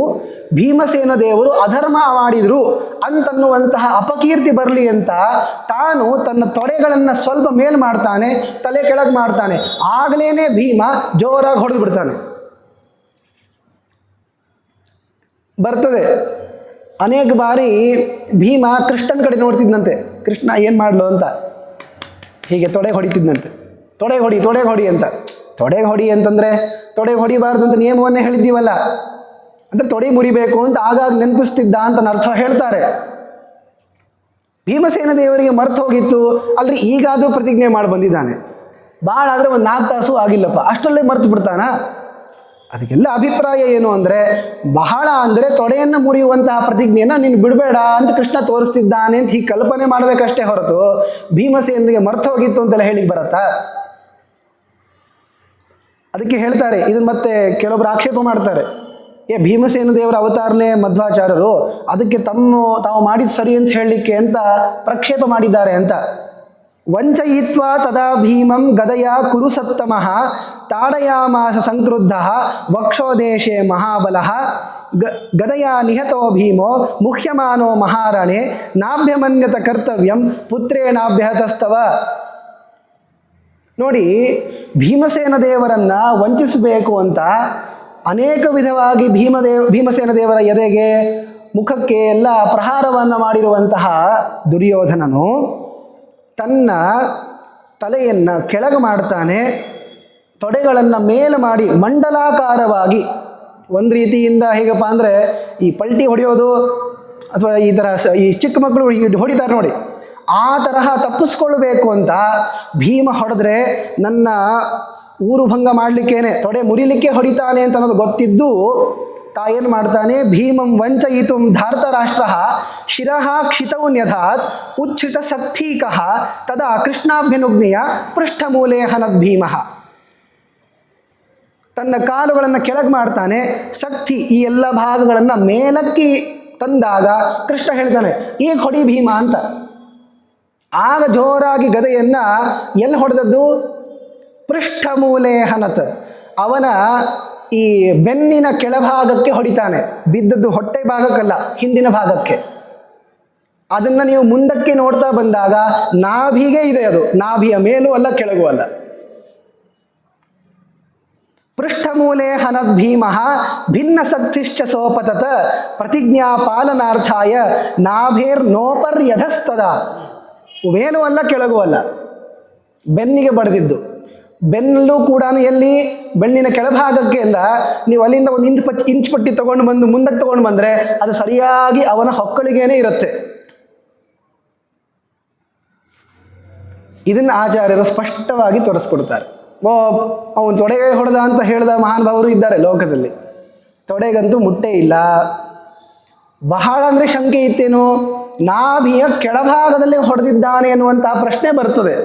ಭೀಮಸೇನ ದೇವರು ಅಧರ್ಮ ಮಾಡಿದರು ಅಂತನ್ನುವಂತಹ ಅಪಕೀರ್ತಿ ಬರಲಿ ಅಂತ ತಾನು ತನ್ನ ತೊಡೆಗಳನ್ನು ಸ್ವಲ್ಪ ಮೇಲ್ ಮಾಡ್ತಾನೆ, ತಲೆ ಕೆಳಗೆ ಮಾಡ್ತಾನೆ. ಆಗಲೇ ಭೀಮ ಜೋರಾಗಿ ಹೊಡೆದು ಬಿಡ್ತಾನೆ. ಬರ್ತದೆ ಅನೇಕ ಬಾರಿ ಭೀಮ ಕೃಷ್ಣನ ಕಡೆ ನೋಡ್ತಿದ್ದಂತೆ, ಕೃಷ್ಣ ಏನು ಮಾಡಲು ಅಂತ ಹೀಗೆ ತೊಡೆಗೆ ಹೊಡಿತಿದ್ದಂತೆ. ತೊಡೆಗೆ ಹೊಡಿ ಅಂತ. ತೊಡೆಗೆ ಹೊಡಿ ಅಂತಂದರೆ ತೊಡೆಗೆ ಹೊಡಿಬಾರ್ದು ಅಂತ ನಿಯಮವನ್ನೇ ಹೇಳಿದ್ದೀವಲ್ಲ, ಅಂದರೆ ತೊಡೆ ಮುರಿಬೇಕು ಅಂತ ಆಗಾಗ ನೆನಪಿಸ್ತಿದ್ದ ಅಂತ ಅರ್ಥ ಹೇಳ್ತಾರೆ. ಭೀಮಸೇನ ದೇವರಿಗೆ ಮರ್ತು ಹೋಗಿತ್ತು ಅಲ್ರಿ, ಈಗಾದರೂ ಪ್ರತಿಜ್ಞೆ ಮಾಡಿ ಬಂದಿದ್ದಾನೆ. ಭಾಳ ಆದರೆ ಒಂದು 4 ತಾಸು ಆಗಿಲ್ಲಪ್ಪ, ಅಷ್ಟರಲ್ಲೇ ಮರ್ತು ಬಿಡ್ತಾನ. ಅದಕ್ಕೆಲ್ಲ ಅಭಿಪ್ರಾಯ ಏನು ಅಂದರೆ, ಬಹಳ ಅಂದರೆ ತೊಡೆಯನ್ನು ಮುರಿಯುವಂತಹ ಪ್ರತಿಜ್ಞೆಯನ್ನು ನೀನು ಬಿಡಬೇಡ ಅಂತ ಕೃಷ್ಣ ತೋರಿಸ್ತಿದ್ದಾನೆ ಅಂತ ಹೀಗೆ ಕಲ್ಪನೆ ಮಾಡಬೇಕಷ್ಟೇ ಹೊರತು ಭೀಮಸೇನಿಗೆ ಮರ್ತು ಹೋಗಿತ್ತು ಅಂತೆಲ್ಲ ಹೇಳಿಕ್ಕೆ ಬರತ್ತಾ? ಅದಕ್ಕೆ ಹೇಳ್ತಾರೆ, ಇದನ್ನು ಮತ್ತೆ ಕೆಲವೊಬ್ರು ಆಕ್ಷೇಪ ಮಾಡ್ತಾರೆ, ಭೀಮಸೇನ ದೇವರ ಅವತಾರನೇ ಮಧ್ವಾಚಾರ್ಯರು, ಅದಕ್ಕೆ ತಾವು ಮಾಡಿದ ಸರಿ ಅಂತ ಹೇಳಲಿಕ್ಕೆ ಅಂತ ಪ್ರಕ್ಷೇಪ ಮಾಡಿದ್ದಾರೆ ಅಂತ. ವಂಚಯಿತ್ವಾ ತದಾ ಭೀಮಂ ಗದಯ ಕುರು ಸತ್ತಮಃ ತಾಡಯಾಮಾಸ ಸಂಕ್ರುದ್ಧಃ ವಕ್ಷೋದೇಶೆ ಮಹಾಬಲಃ ಗದಯ ನಿಹತೋ ಭೀಮೋ ಮುಹ್ಯಮಾನೋ ಮಹಾರಣೆ ನಾಭ್ಯಮನ್ಯತ ಕರ್ತವ್ಯಂ ಪುತ್ರೇಣಾಭ್ಯಹತಸ್ತವ. ನೋಡಿ, ಭೀಮಸೇನ ದೇವರನ್ನು ವಂಚಿಸಬೇಕು ಅಂತ ಅನೇಕ ವಿಧವಾಗಿ ಭೀಮಸೇನ ದೇವರ ಎದೆಗೆ ಮುಖಕ್ಕೆ ಎಲ್ಲ ಪ್ರಹಾರವನ್ನು ಮಾಡಿರುವಂತಹ ದುರ್ಯೋಧನನು ತನ್ನ ತಲೆಯನ್ನು ಕೆಳಗೆ ಮಾಡ್ತಾನೆ, ತೊಡೆಗಳನ್ನು ಮೇಲೆ ಮಾಡಿ ಮಂಡಲಾಕಾರವಾಗಿ, ಒಂದು ರೀತಿಯಿಂದ ಹೇಗಪ್ಪ ಅಂದರೆ ಈ ಪಲ್ಟಿ ಹೊಡೆಯೋದು ಅಥವಾ ಈ ಥರ ಈ ಚಿಕ್ಕ ಮಕ್ಕಳು ಹೊಡಿತಾರೆ ನೋಡಿ, ಆ ತರಹ ತಪ್ಪಿಸ್ಕೊಳ್ಬೇಕು ಅಂತ ಭೀಮ ಹೊಡೆದ್ರೆ ನನ್ನ ಊರು ಭಂಗ ಮಾಡಲಿಕ್ಕೇನೆ, ತೊಡೆ ಮುರಿಲಿಕ್ಕೆ ಹೊಡಿತಾನೆ ಅಂತ ಅನ್ನೋದು ಗೊತ್ತಿದ್ದು ಏನು ಮಾಡ್ತಾನೆ, ಭೀಮಂ ವಂಚಯಿತುಂ ಧಾರ್ತರಾಷ್ಟ್ರ ಶಿರಃ ಕ್ಷಿತೌ ನ್ಯಧಾತ್ ಉಚ್ಛ್ರಿತ ಸಕ್ಥೀಕಃ ತದಾ ಕೃಷ್ಣಾಭ್ಯನುಜ್ಞೆಯ ಪೃಷ್ಠಮೂಲೆ ಹನದ್ ಭೀಮಃ. ತನ್ನ ಕಾಲುಗಳನ್ನು ಕೆಳಗೆ ಮಾಡ್ತಾನೆ, ಸಕ್ಥಿ ಈ ಎಲ್ಲ ಭಾಗಗಳನ್ನು ಮೇಲಕ್ಕೆ ತಂದಾಗ ಕೃಷ್ಣ ಹೇಳ್ತಾನೆ ಈಗ ಹೊಡಿ ಭೀಮ ಅಂತ. ಆಗ ಜೋರಾಗಿ ಗದೆಯನ್ನು ಎಲ್ಲಿ ಹೊಡೆದದ್ದು, ಪೃಷ್ಠಮೂಲೆ ಹನತ್, ಅವನ ಈ ಬೆನ್ನಿನ ಕೆಳಭಾಗಕ್ಕೆ ಹೊಡಿತಾನೆ. ಬಿದ್ದದ್ದು ಹೊಟ್ಟೆ ಭಾಗಕ್ಕಲ್ಲ, ಹಿಂದಿನ ಭಾಗಕ್ಕೆ. ಅದನ್ನು ನೀವು ಮುಂದಕ್ಕೆ ನೋಡ್ತಾ ಬಂದಾಗ ನಾಭಿಗೆ ಇದೆ, ಅದು ನಾಭಿಯ ಮೇಲೂ ಅಲ್ಲ ಕೆಳಗೂ ಅಲ್ಲ. ಪೃಷ್ಠಮೂಲೆ ಹನದ್ ಭೀಮಃ ಭಿನ್ನ ಸಕ್ತಿಶ್ಚ ಸೋಪತತ ಪ್ರತಿಜ್ಞಾ ಪಾಲನಾರ್ಥಾಯ ನಾಭೇರ್ನೋಪರ್ಯಧಸ್ತದ. ಮೇಲೂ ಅಲ್ಲ ಕೆಳಗೂ ಅಲ್ಲ, ಬೆನ್ನಿಗೆ ಬಡಿದಿದ್ದು. ಬೆನ್ನಲ್ಲೂ ಕೂಡ ಎಲ್ಲಿ, ಬೆನ್ನಿನ ಕೆಳಭಾಗಕ್ಕೆ ಅಲ್ಲ. ನೀವು ಅಲ್ಲಿಂದ ಒಂದು ಇಂಚ್ ಪಟ್ಟಿ ತೊಗೊಂಡು ಬಂದು ಮುಂದಕ್ಕೆ ತೊಗೊಂಡು ಬಂದರೆ ಅದು ಸರಿಯಾಗಿ ಅವನ ಹೊಕ್ಕಳಿಗೇನೆ ಇರುತ್ತೆ. ಇದನ್ನು ಆಚಾರ್ಯರು ಸ್ಪಷ್ಟವಾಗಿ ತೋರಿಸ್ಕೊಡ್ತಾರೆ. ಅವನು ತೊಡೆಗೆ ಹೊಡೆದ ಅಂತ ಹೇಳಿದ ಮಹಾನುಭಾವರು ಇದ್ದಾರೆ ಲೋಕದಲ್ಲಿ. ತೊಡೆಗಂತೂ ಮುಟ್ಟೆ ಇಲ್ಲ. ಬಹಳ ಅಂದರೆ ಶಂಕೆ ಇತ್ತೇನು, ನಾಭಿಯ ಕೆಳಭಾಗದಲ್ಲಿ ಹೊಡೆದಿದ್ದಾನೆ ಅನ್ನುವಂತಹ ಪ್ರಶ್ನೆ ಬರ್ತದೆ.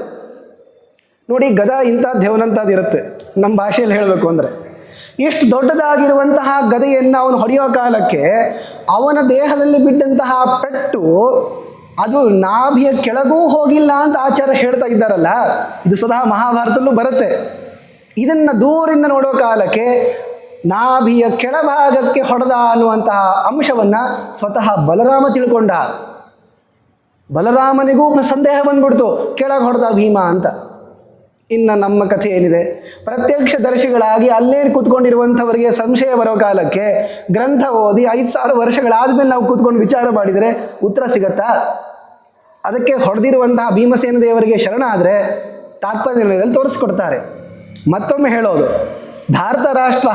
ನೋಡಿ, ಗದ ಇಂಥದ್ದು ದೇವನಂಥದ್ದು ಇರುತ್ತೆ. ನಮ್ಮ ಭಾಷೆಯಲ್ಲಿ ಹೇಳಬೇಕು ಅಂದರೆ ಎಷ್ಟು ದೊಡ್ಡದಾಗಿರುವಂತಹ ಗದೆಯನ್ನು ಅವನು ಹೊಡೆಯೋ ಕಾಲಕ್ಕೆ ಅವನ ದೇಹದಲ್ಲಿ ಬಿದ್ದಂತಹ ಪೆಟ್ಟು ಅದು ನಾಭಿಯ ಕೆಳಗೂ ಹೋಗಿಲ್ಲ ಅಂತ ಆಚಾರ್ಯ ಹೇಳ್ತಾ ಇದ್ದಾರಲ್ಲ, ಇದು ಸ್ವತಃ ಮಹಾಭಾರತದಲ್ಲೂ ಬರುತ್ತೆ. ಇದನ್ನು ದೂರಿಂದ ನೋಡೋ ಕಾಲಕ್ಕೆ ನಾಭಿಯ ಕೆಳಭಾಗಕ್ಕೆ ಹೊಡೆದ ಅನ್ನುವಂತಹ ಅಂಶವನ್ನು ಸ್ವತಃ ಬಲರಾಮ ತಿಳ್ಕೊಂಡ. ಬಲರಾಮನಿಗೂ ಸಂದೇಹ ಬಂದ್ಬಿಡ್ತು, ಕೆಳಗೆ ಹೊಡೆದ ಭೀಮ ಅಂತ. ಇನ್ನು ನಮ್ಮ ಕಥೆ ಏನಿದೆ, ಪ್ರತ್ಯಕ್ಷ ದರ್ಶಿಗಳಾಗಿ ಅಲ್ಲೇ ಕೂತ್ಕೊಂಡಿರುವಂಥವರಿಗೆ ಸಂಶಯ ಬರೋ ಕಾಲಕ್ಕೆ ಗ್ರಂಥ ಓದಿ 5,000 ವರ್ಷಗಳಾದಮೇಲೆ ನಾವು ಕೂತ್ಕೊಂಡು ವಿಚಾರ ಮಾಡಿದರೆ ಉತ್ತರ ಸಿಗತ್ತಾ? ಅದಕ್ಕೆ ಹೊಡೆದಿರುವಂತಹ ಭೀಮಸೇನ ದೇವರಿಗೆ ಶರಣ ಆದರೆ ತಾತ್ಪರ್ಯದಲ್ಲಿ ತೋರಿಸ್ಕೊಡ್ತಾರೆ. ಮತ್ತೊಮ್ಮೆ ಹೇಳೋದು, ಧಾರ್ತರಾಷ್ಟ್ರ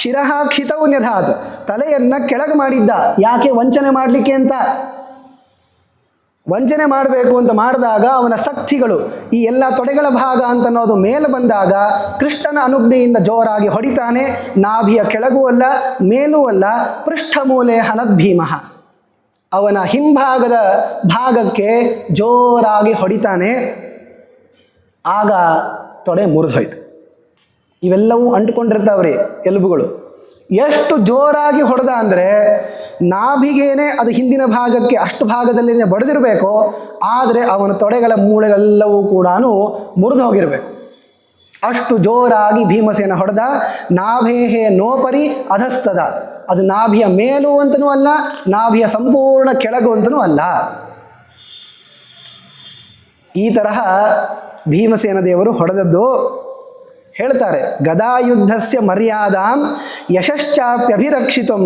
ಶಿರಃ ಕ್ಷಿತೌ ನ್ಯಧಾತ್, ತಲೆಯನ್ನು ಕೆಳಗೆ ಮಾಡಿದ್ದ. ಯಾಕೆ? ವಂಚನೆ ಮಾಡಲಿಕ್ಕೆ ಅಂತ. ವಂಚನೆ ಮಾಡಬೇಕು ಅಂತ ಮಾಡಿದಾಗ ಅವನ ಶಕ್ತಿಗಳು ಈ ಎಲ್ಲ ತೊಡೆಗಳ ಭಾಗ ಅಂತ ಅನ್ನೋದು ಮೇಲೆ ಬಂದಾಗ ಕೃಷ್ಣನ ಅನುಜ್ಞೆಯಿಂದ ಜೋರಾಗಿ ಹೊಡಿತಾನೆ. ನಾಭಿಯ ಕೆಳಗೂ ಅಲ್ಲ ಮೇಲೂ ಅಲ್ಲ, ಪೃಷ್ಠಮೂಲೆ ಹನದ್ ಭೀಮಃ, ಅವನ ಹಿಂಭಾಗದ ಭಾಗಕ್ಕೆ ಜೋರಾಗಿ ಹೊಡಿತಾನೆ. ಆಗ ತೊಡೆ ಮುರಿದೋಯ್ತು. ಇವೆಲ್ಲವೂ ಅಂಟುಕೊಂಡಿರ್ತಾವ್ರಿ ಎಲುಬುಗಳು. ಎಷ್ಟು ಜೋರಾಗಿ ಹೊಡೆದ ಅಂದರೆ ನಾಭಿಗೇನೆ ಅದು ಹಿಂದಿನ ಭಾಗಕ್ಕೆ ಅಷ್ಟು ಭಾಗದಲ್ಲಿನೇ ಬಡಿದಿರಬೇಕು. ಆದರೆ ಅವನ ತೊಡೆಗಳ ಮೂಳೆಗಳೆಲ್ಲವೂ ಕೂಡ ಮುರಿದು ಹೋಗಿರಬೇಕು. ಅಷ್ಟು ಜೋರಾಗಿ ಭೀಮಸೇನ ಹೊಡೆದ. ನಾಭೇಹೇ ನೋಪರಿ ಅಧಸ್ತದ, ಅದು ನಾಭಿಯ ಮೇಲೂ ಅಂತನೂ ಅಲ್ಲ, ನಾಭಿಯ ಸಂಪೂರ್ಣ ಕೆಳಗು ಅಂತನೂ ಅಲ್ಲ. ಈ ತರಹ ಭೀಮಸೇನ ದೇವರು ಹೊಡೆದದ್ದು. ಹೇಳ್ತಾರೆ, ಗದಾಯುದ್ಧಸ್ಯ ಮರ್ಯಾದಾಂ ಯಶಶ್ಚಾಪ್ಯಭಿರಕ್ಷಿತಂ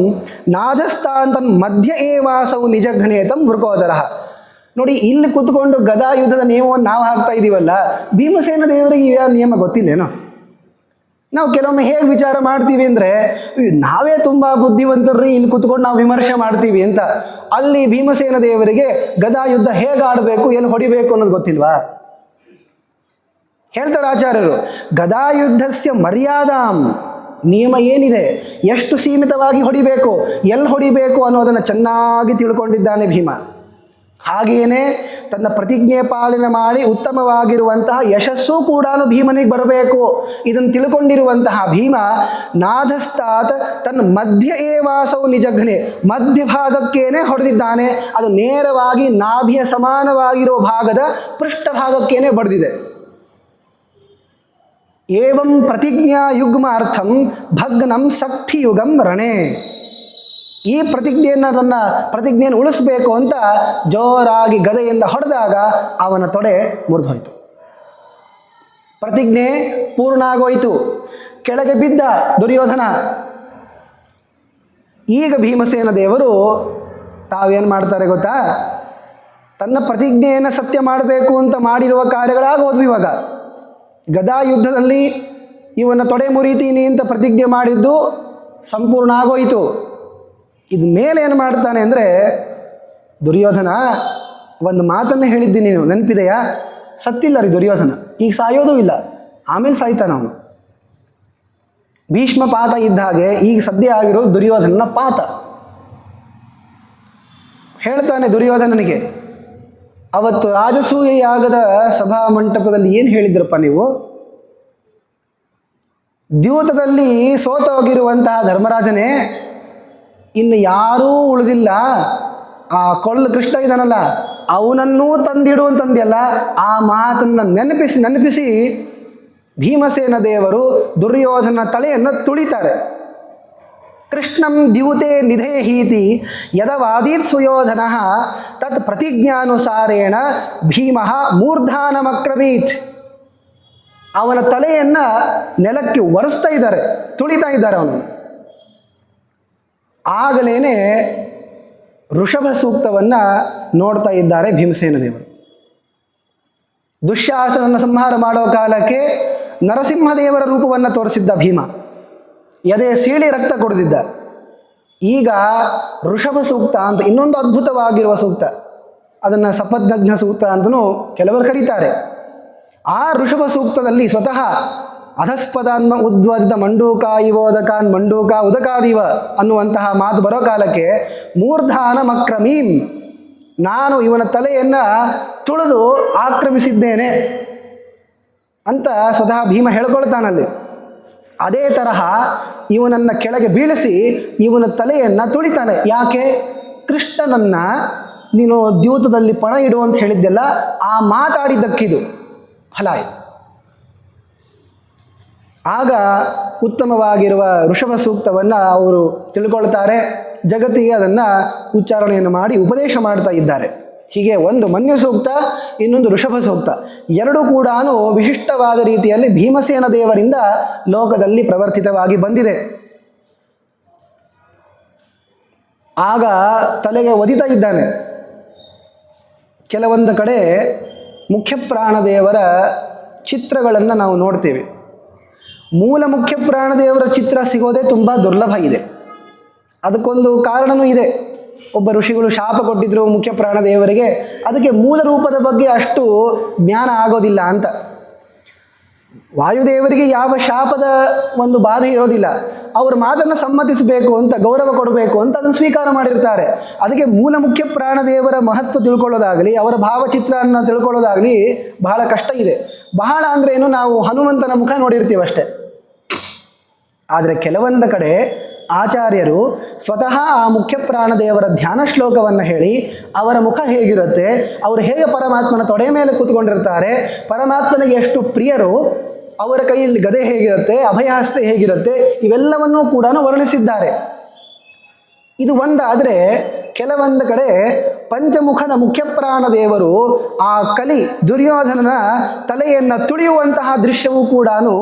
ನಾಧಸ್ತಾಂತನ್ ಮಧ್ಯ ಏವಾಸೌ ನಿಜಘ್ನೇತಂ ವೃಕೋದರ. ನೋಡಿ, ಇಲ್ಲಿ ಕೂತ್ಕೊಂಡು ಗದಾಯುದ್ಧದ ನಿಯಮವನ್ನು ನಾವು ಹಾಕ್ತಾ ಇದ್ದೀವಲ್ಲ, ಭೀಮಸೇನ ದೇವರಿಗೆ ಯಾವ ನಿಯಮ ಗೊತ್ತಿಲ್ಲೇನೋ? ನಾವು ಕೆಲವೊಮ್ಮೆ ಹೇಗೆ ವಿಚಾರ ಮಾಡ್ತೀವಿ ಅಂದರೆ, ನಾವೇ ತುಂಬ ಬುದ್ಧಿವಂತರ್ರಿ, ಇಲ್ಲಿ ಕೂತ್ಕೊಂಡು ನಾವು ವಿಮರ್ಶೆ ಮಾಡ್ತೀವಿ ಅಂತ. ಅಲ್ಲಿ ಭೀಮಸೇನ ದೇವರಿಗೆ ಗದಾಯುದ್ಧ ಹೇಗೆ ಆಡಬೇಕು, ಎಲ್ಲಿ ಹೊಡಿಬೇಕು ಅನ್ನೋದು ಗೊತ್ತಿಲ್ವಾ? ಹೇಳ್ತಾರೆ ಆಚಾರ್ಯರು, ಗದಾಯುದ್ಧಸ್ಯ ಮರ್ಯಾದಾಂ, ನಿಯಮ ಏನಿದೆ, ಎಷ್ಟು ಸೀಮಿತವಾಗಿ ಹೊಡಿಬೇಕು, ಎಲ್ಲಿ ಹೊಡಿಬೇಕು ಅನ್ನೋದನ್ನು ಚೆನ್ನಾಗಿ ತಿಳ್ಕೊಂಡಿದ್ದಾನೆ ಭೀಮ. ಹಾಗೆಯೇ ತನ್ನ ಪ್ರತಿಜ್ಞೆ ಪಾಲನೆ ಮಾಡಿ ಉತ್ತಮವಾಗಿರುವಂತಹ ಯಶಸ್ಸು ಕೂಡ ಭೀಮನಿಗೆ ಬರಬೇಕು. ಇದನ್ನು ತಿಳ್ಕೊಂಡಿರುವಂತಹ ಭೀಮ ನಾಧಸ್ತಾತ್ ತನ್ನ ಮಧ್ಯ ಏವಾಸವು ನಿಜಘ್ನೆ, ಮಧ್ಯಭಾಗಕ್ಕೇನೆ ಹೊಡೆದಿದ್ದಾನೆ. ಅದು ನೇರವಾಗಿ ನಾಭಿಯ ಸಮಾನವಾಗಿರೋ ಭಾಗದ ಪೃಷ್ಠಭಾಗಕ್ಕೇನೆ ಬಡಿದಿದೆ. ಏವಂ ಪ್ರತಿಜ್ಞಾ ಯುಗ್ಮಾರ್ಥಂ ಭಗ್ನಂ ಶಕ್ತಿಯುಗಂ ರಣೆ. ಈ ಪ್ರತಿಜ್ಞೆಯನ್ನು ಉಳಿಸಬೇಕು ಅಂತ ಜೋರಾಗಿ ಗದೆಯಿಂದ ಹೊಡೆದಾಗ ಅವನ ತೊಡೆ ಮುರಿದು ಹೋಯಿತು. ಪ್ರತಿಜ್ಞೆ ಪೂರ್ಣ ಆಗೋಯಿತು. ಕೆಳಗೆ ಬಿದ್ದ ದುರ್ಯೋಧನ. ಈಗ ಭೀಮಸೇನ ದೇವರು ತಾವೇನು ಮಾಡ್ತಾರೆ ಗೊತ್ತಾ? ತನ್ನ ಪ್ರತಿಜ್ಞೆಯನ್ನು ಸತ್ಯ ಮಾಡಬೇಕು ಅಂತ ಮಾಡಿರುವ ಕಾರ್ಯಗಳಾಗೋದ್ವು. ಇವಾಗ ಗದಾ ಯುದ್ಧದಲ್ಲಿ ಇವನ್ನ ತೊಡೆ ಮುರಿತೀನಿ ಅಂತ ಪ್ರತಿಜ್ಞೆ ಮಾಡಿದ್ದು ಸಂಪೂರ್ಣ ಆಗೋಯಿತು. ಇದು ಮೇಲೆ ಏನು ಮಾಡ್ತಾನೆ ಅಂದರೆ, ದುರ್ಯೋಧನ ಒಂದು ಮಾತನ್ನು ಹೇಳಿದ್ದೀನಿ, ನೀನು ನೆನಪಿದೆಯಾ? ಸತ್ತಿಲ್ಲ ರೀ ದುರ್ಯೋಧನ, ಈಗ ಸಾಯೋದೂ ಇಲ್ಲ, ಆಮೇಲೆ ಸಾಯ್ತಾನ ಅವನು. ಭೀಷ್ಮ ಪಾತ ಇದ್ದ ಹಾಗೆ ಈಗ ಸದ್ಯ ಆಗಿರೋದು ದುರ್ಯೋಧನನ ಪಾತ. ಹೇಳ್ತಾನೆ ದುರ್ಯೋಧನನಿಗೆ, ಅವತ್ತು ರಾಜಸೂಯ ಯಾಗದ ಸಭಾ ಮಂಟಪದಲ್ಲಿ ಏನು ಹೇಳಿದ್ರಪ್ಪ ನೀವು? ದ್ಯೂತದಲ್ಲಿ ಸೋತೋಗಿರುವಂತಹ ಧರ್ಮರಾಜನೇ, ಇನ್ನು ಯಾರೂ ಉಳಿದಿಲ್ಲ, ಆ ಕೊಳ್ಳು ಕೃಷ್ಣ ಇದ್ದಾನಲ್ಲ ಅವನನ್ನೂ ತಂದಿಡು ಅಂತಂದ್ಯಲ್ಲ. ಆ ಮಾತನ್ನು ನೆನಪಿಸಿ ಭೀಮಸೇನ ದೇವರು ದುರ್ಯೋಧನ ತಲೆಯನ್ನು ತುಳಿತಾರೆ. ಕೃಷ್ಣಂ ದ್ಯೂತೆ ನಿಧೇಹೀತಿ ಯದವಾದೀತ್ ಸುಯೋಧನ ತತ್ ಪ್ರತಿಜ್ಞಾನುಸಾರೇಣ ಭೀಮ ಮೂರ್ಧಾನಮಕ್ರಮೀತ್. ಅವನ ತಲೆಯನ್ನು ನೆಲಕ್ಕೆ ಒರೆಸ್ತಾ ಇದ್ದಾರೆ, ತುಳಿತಾ ಇದ್ದಾರೆ ಅವನು. ಆಗಲೇ ಋಷಭ ಸೂಕ್ತವನ್ನು ನೋಡ್ತಾ ಇದ್ದಾರೆ ಭೀಮಸೇನ ದೇವರು. ದುಶ್ಯಾಸನನ್ನು ಸಂಹಾರ ಮಾಡೋ ಕಾಲಕ್ಕೆ ನರಸಿಂಹದೇವರ ರೂಪವನ್ನು ತೋರಿಸಿದ್ದ ಭೀಮ, ಎದೆ ಸೀಳಿ ರಕ್ತ ಕೊಡುತ್ತಿದ್ದ. ಈಗ ಋಷಭ ಸೂಕ್ತ ಅಂತ ಇನ್ನೊಂದು ಅದ್ಭುತವಾಗಿರುವ ಸೂಕ್ತ, ಅದನ್ನು ಸಪದ್ನಗ್ನ ಸೂಕ್ತ ಅಂತಲೂ ಕೆಲವರು ಕರೀತಾರೆ. ಆ ಋಷಭ ಸೂಕ್ತದಲ್ಲಿ ಸ್ವತಃ ಅಧಸ್ಪದಾನ್ಮ ಉದ್ವಜಿತ ಮಂಡೂಕ ಇವೋದಕಾನ್ ಮಂಡೂಕ ಉದಕಾದಿವ ಅನ್ನುವಂತಹ ಮಾತು ಬರೋ ಕಾಲಕ್ಕೆ ಮೂರ್ಧಾನ ಮಕ್ರಮೀಂ, ನಾನು ಇವನ ತಲೆಯನ್ನು ತುಳಿದು ಆಕ್ರಮಿಸಿದ್ದೇನೆ ಅಂತ ಸ್ವತಃ ಭೀಮ ಹೇಳ್ಕೊಳ್ತಾನಲ್ಲಿ. ಅದೇ ತರಹ ಇವನನ್ನು ಕೆಳಗೆ ಬೀಳಿಸಿ ಇವನ ತಲೆಯನ್ನು ತುಳಿತಾನೆ. ಯಾಕೆ? ಕೃಷ್ಣನನ್ನು ನೀನು ದ್ಯೂತದಲ್ಲಿ ಪಣ ಇಡು ಅಂತ ಹೇಳಿದ್ದೆಲ್ಲ ಆ ಮಾತಾಡಿದ್ದಕ್ಕಿದು ಫಲ. ಆಗ ಉತ್ತಮವಾಗಿರುವ ಋಷಭ ಸೂಕ್ತವನ್ನು ಅವರು ತಿಳ್ಕೊಳ್ತಾರೆ. ಜಗತ್ತಿಗೆ ಅದನ್ನು ಉಚ್ಚಾರಣೆಯನ್ನು ಮಾಡಿ ಉಪದೇಶ ಮಾಡ್ತಾ ಇದ್ದಾರೆ. ಹೀಗೆ ಒಂದು ಮನ್ಯು ಸೂಕ್ತ, ಇನ್ನೊಂದು ಋಷಭ ಸೂಕ್ತ, ಎರಡೂ ಕೂಡ ವಿಶಿಷ್ಟವಾದ ರೀತಿಯಲ್ಲಿ ಭೀಮಸೇನ ದೇವರಿಂದ ಲೋಕದಲ್ಲಿ ಪ್ರವರ್ತಿತವಾಗಿ ಬಂದಿದೆ. ಆಗ ತಲೆಗೆ ಒದಿತಾ ಇದ್ದಾನೆ. ಕೆಲವೊಂದು ಕಡೆ ಮುಖ್ಯ ಪ್ರಾಣದೇವರ ಚಿತ್ರಗಳನ್ನು ನಾವು ನೋಡ್ತೇವೆ. ಮೂಲ ಮುಖ್ಯ ಪ್ರಾಣದೇವರ ಚಿತ್ರ ಸಿಗೋದೇ ತುಂಬ ದುರ್ಲಭ ಇದೆ. ಅದಕ್ಕೊಂದು ಕಾರಣವೂ ಇದೆ. ಒಬ್ಬ ಋಷಿಗಳು ಶಾಪ ಕೊಟ್ಟಿದ್ದರು ಮುಖ್ಯ ಪ್ರಾಣದೇವರಿಗೆ, ಅದಕ್ಕೆ ಮೂಲ ರೂಪದ ಬಗ್ಗೆ ಅಷ್ಟು ಜ್ಞಾನ ಆಗೋದಿಲ್ಲ ಅಂತ. ವಾಯುದೇವರಿಗೆ ಯಾವ ಶಾಪದ ಒಂದು ಬಾಧೆ ಇರೋದಿಲ್ಲ, ಅವ್ರ ಮಾತನ್ನು ಸಮ್ಮತಿಸಬೇಕು ಅಂತ, ಗೌರವ ಕೊಡಬೇಕು ಅಂತ ಅದನ್ನು ಸ್ವೀಕಾರ ಮಾಡಿರ್ತಾರೆ. ಅದಕ್ಕೆ ಮೂಲ ಮುಖ್ಯ ಪ್ರಾಣದೇವರ ಮಹತ್ವ ತಿಳ್ಕೊಳ್ಳೋದಾಗಲಿ, ಅವರ ಭಾವಚಿತ್ರವನ್ನು ತಿಳ್ಕೊಳ್ಳೋದಾಗಲಿ ಬಹಳ ಕಷ್ಟ ಇದೆ. ಬಹಳ ಅಂದರೆ ಏನು, ನಾವು ಹನುಮಂತನ ಮುಖ ನೋಡಿರ್ತೀವಿ ಅಷ್ಟೆ. ಆದರೆ ಕೆಲವೊಂದು ಕಡೆ ಆಚಾರ್ಯರು ಸ್ವತಃ ಆ ಮುಖ್ಯ ಪ್ರಾಣದೇವರ ಧ್ಯಾನ ಶ್ಲೋಕವನ್ನು ಹೇಳಿ ಅವರ ಮುಖ ಹೇಗಿರುತ್ತೆ, ಅವರು ಹೇಗೆ ಪರಮಾತ್ಮನ ತೊಡೆ ಮೇಲೆ ಕೂತ್ಕೊಂಡಿರ್ತಾರೆ, ಪರಮಾತ್ಮನಿಗೆ ಎಷ್ಟು ಪ್ರಿಯರು, ಅವರ ಕೈಯಲ್ಲಿ ಗದೆ ಹೇಗಿರುತ್ತೆ, ಅಭಯಹಸ್ತೆ ಹೇಗಿರುತ್ತೆ, ಇವೆಲ್ಲವನ್ನೂ ಕೂಡ ವರ್ಣಿಸಿದ್ದಾರೆ. ಇದು ಒಂದಾದರೆ ಕೆಲವೊಂದು ಕಡೆ ಪಂಚಮುಖದ ಮುಖ್ಯ ಪ್ರಾಣದೇವರು ಆ ಕಲಿ ದುರ್ಯೋಧನನ ತಲೆಯನ್ನು ತುಳಿಯುವಂತಹ ದೃಶ್ಯವೂ ಕೂಡ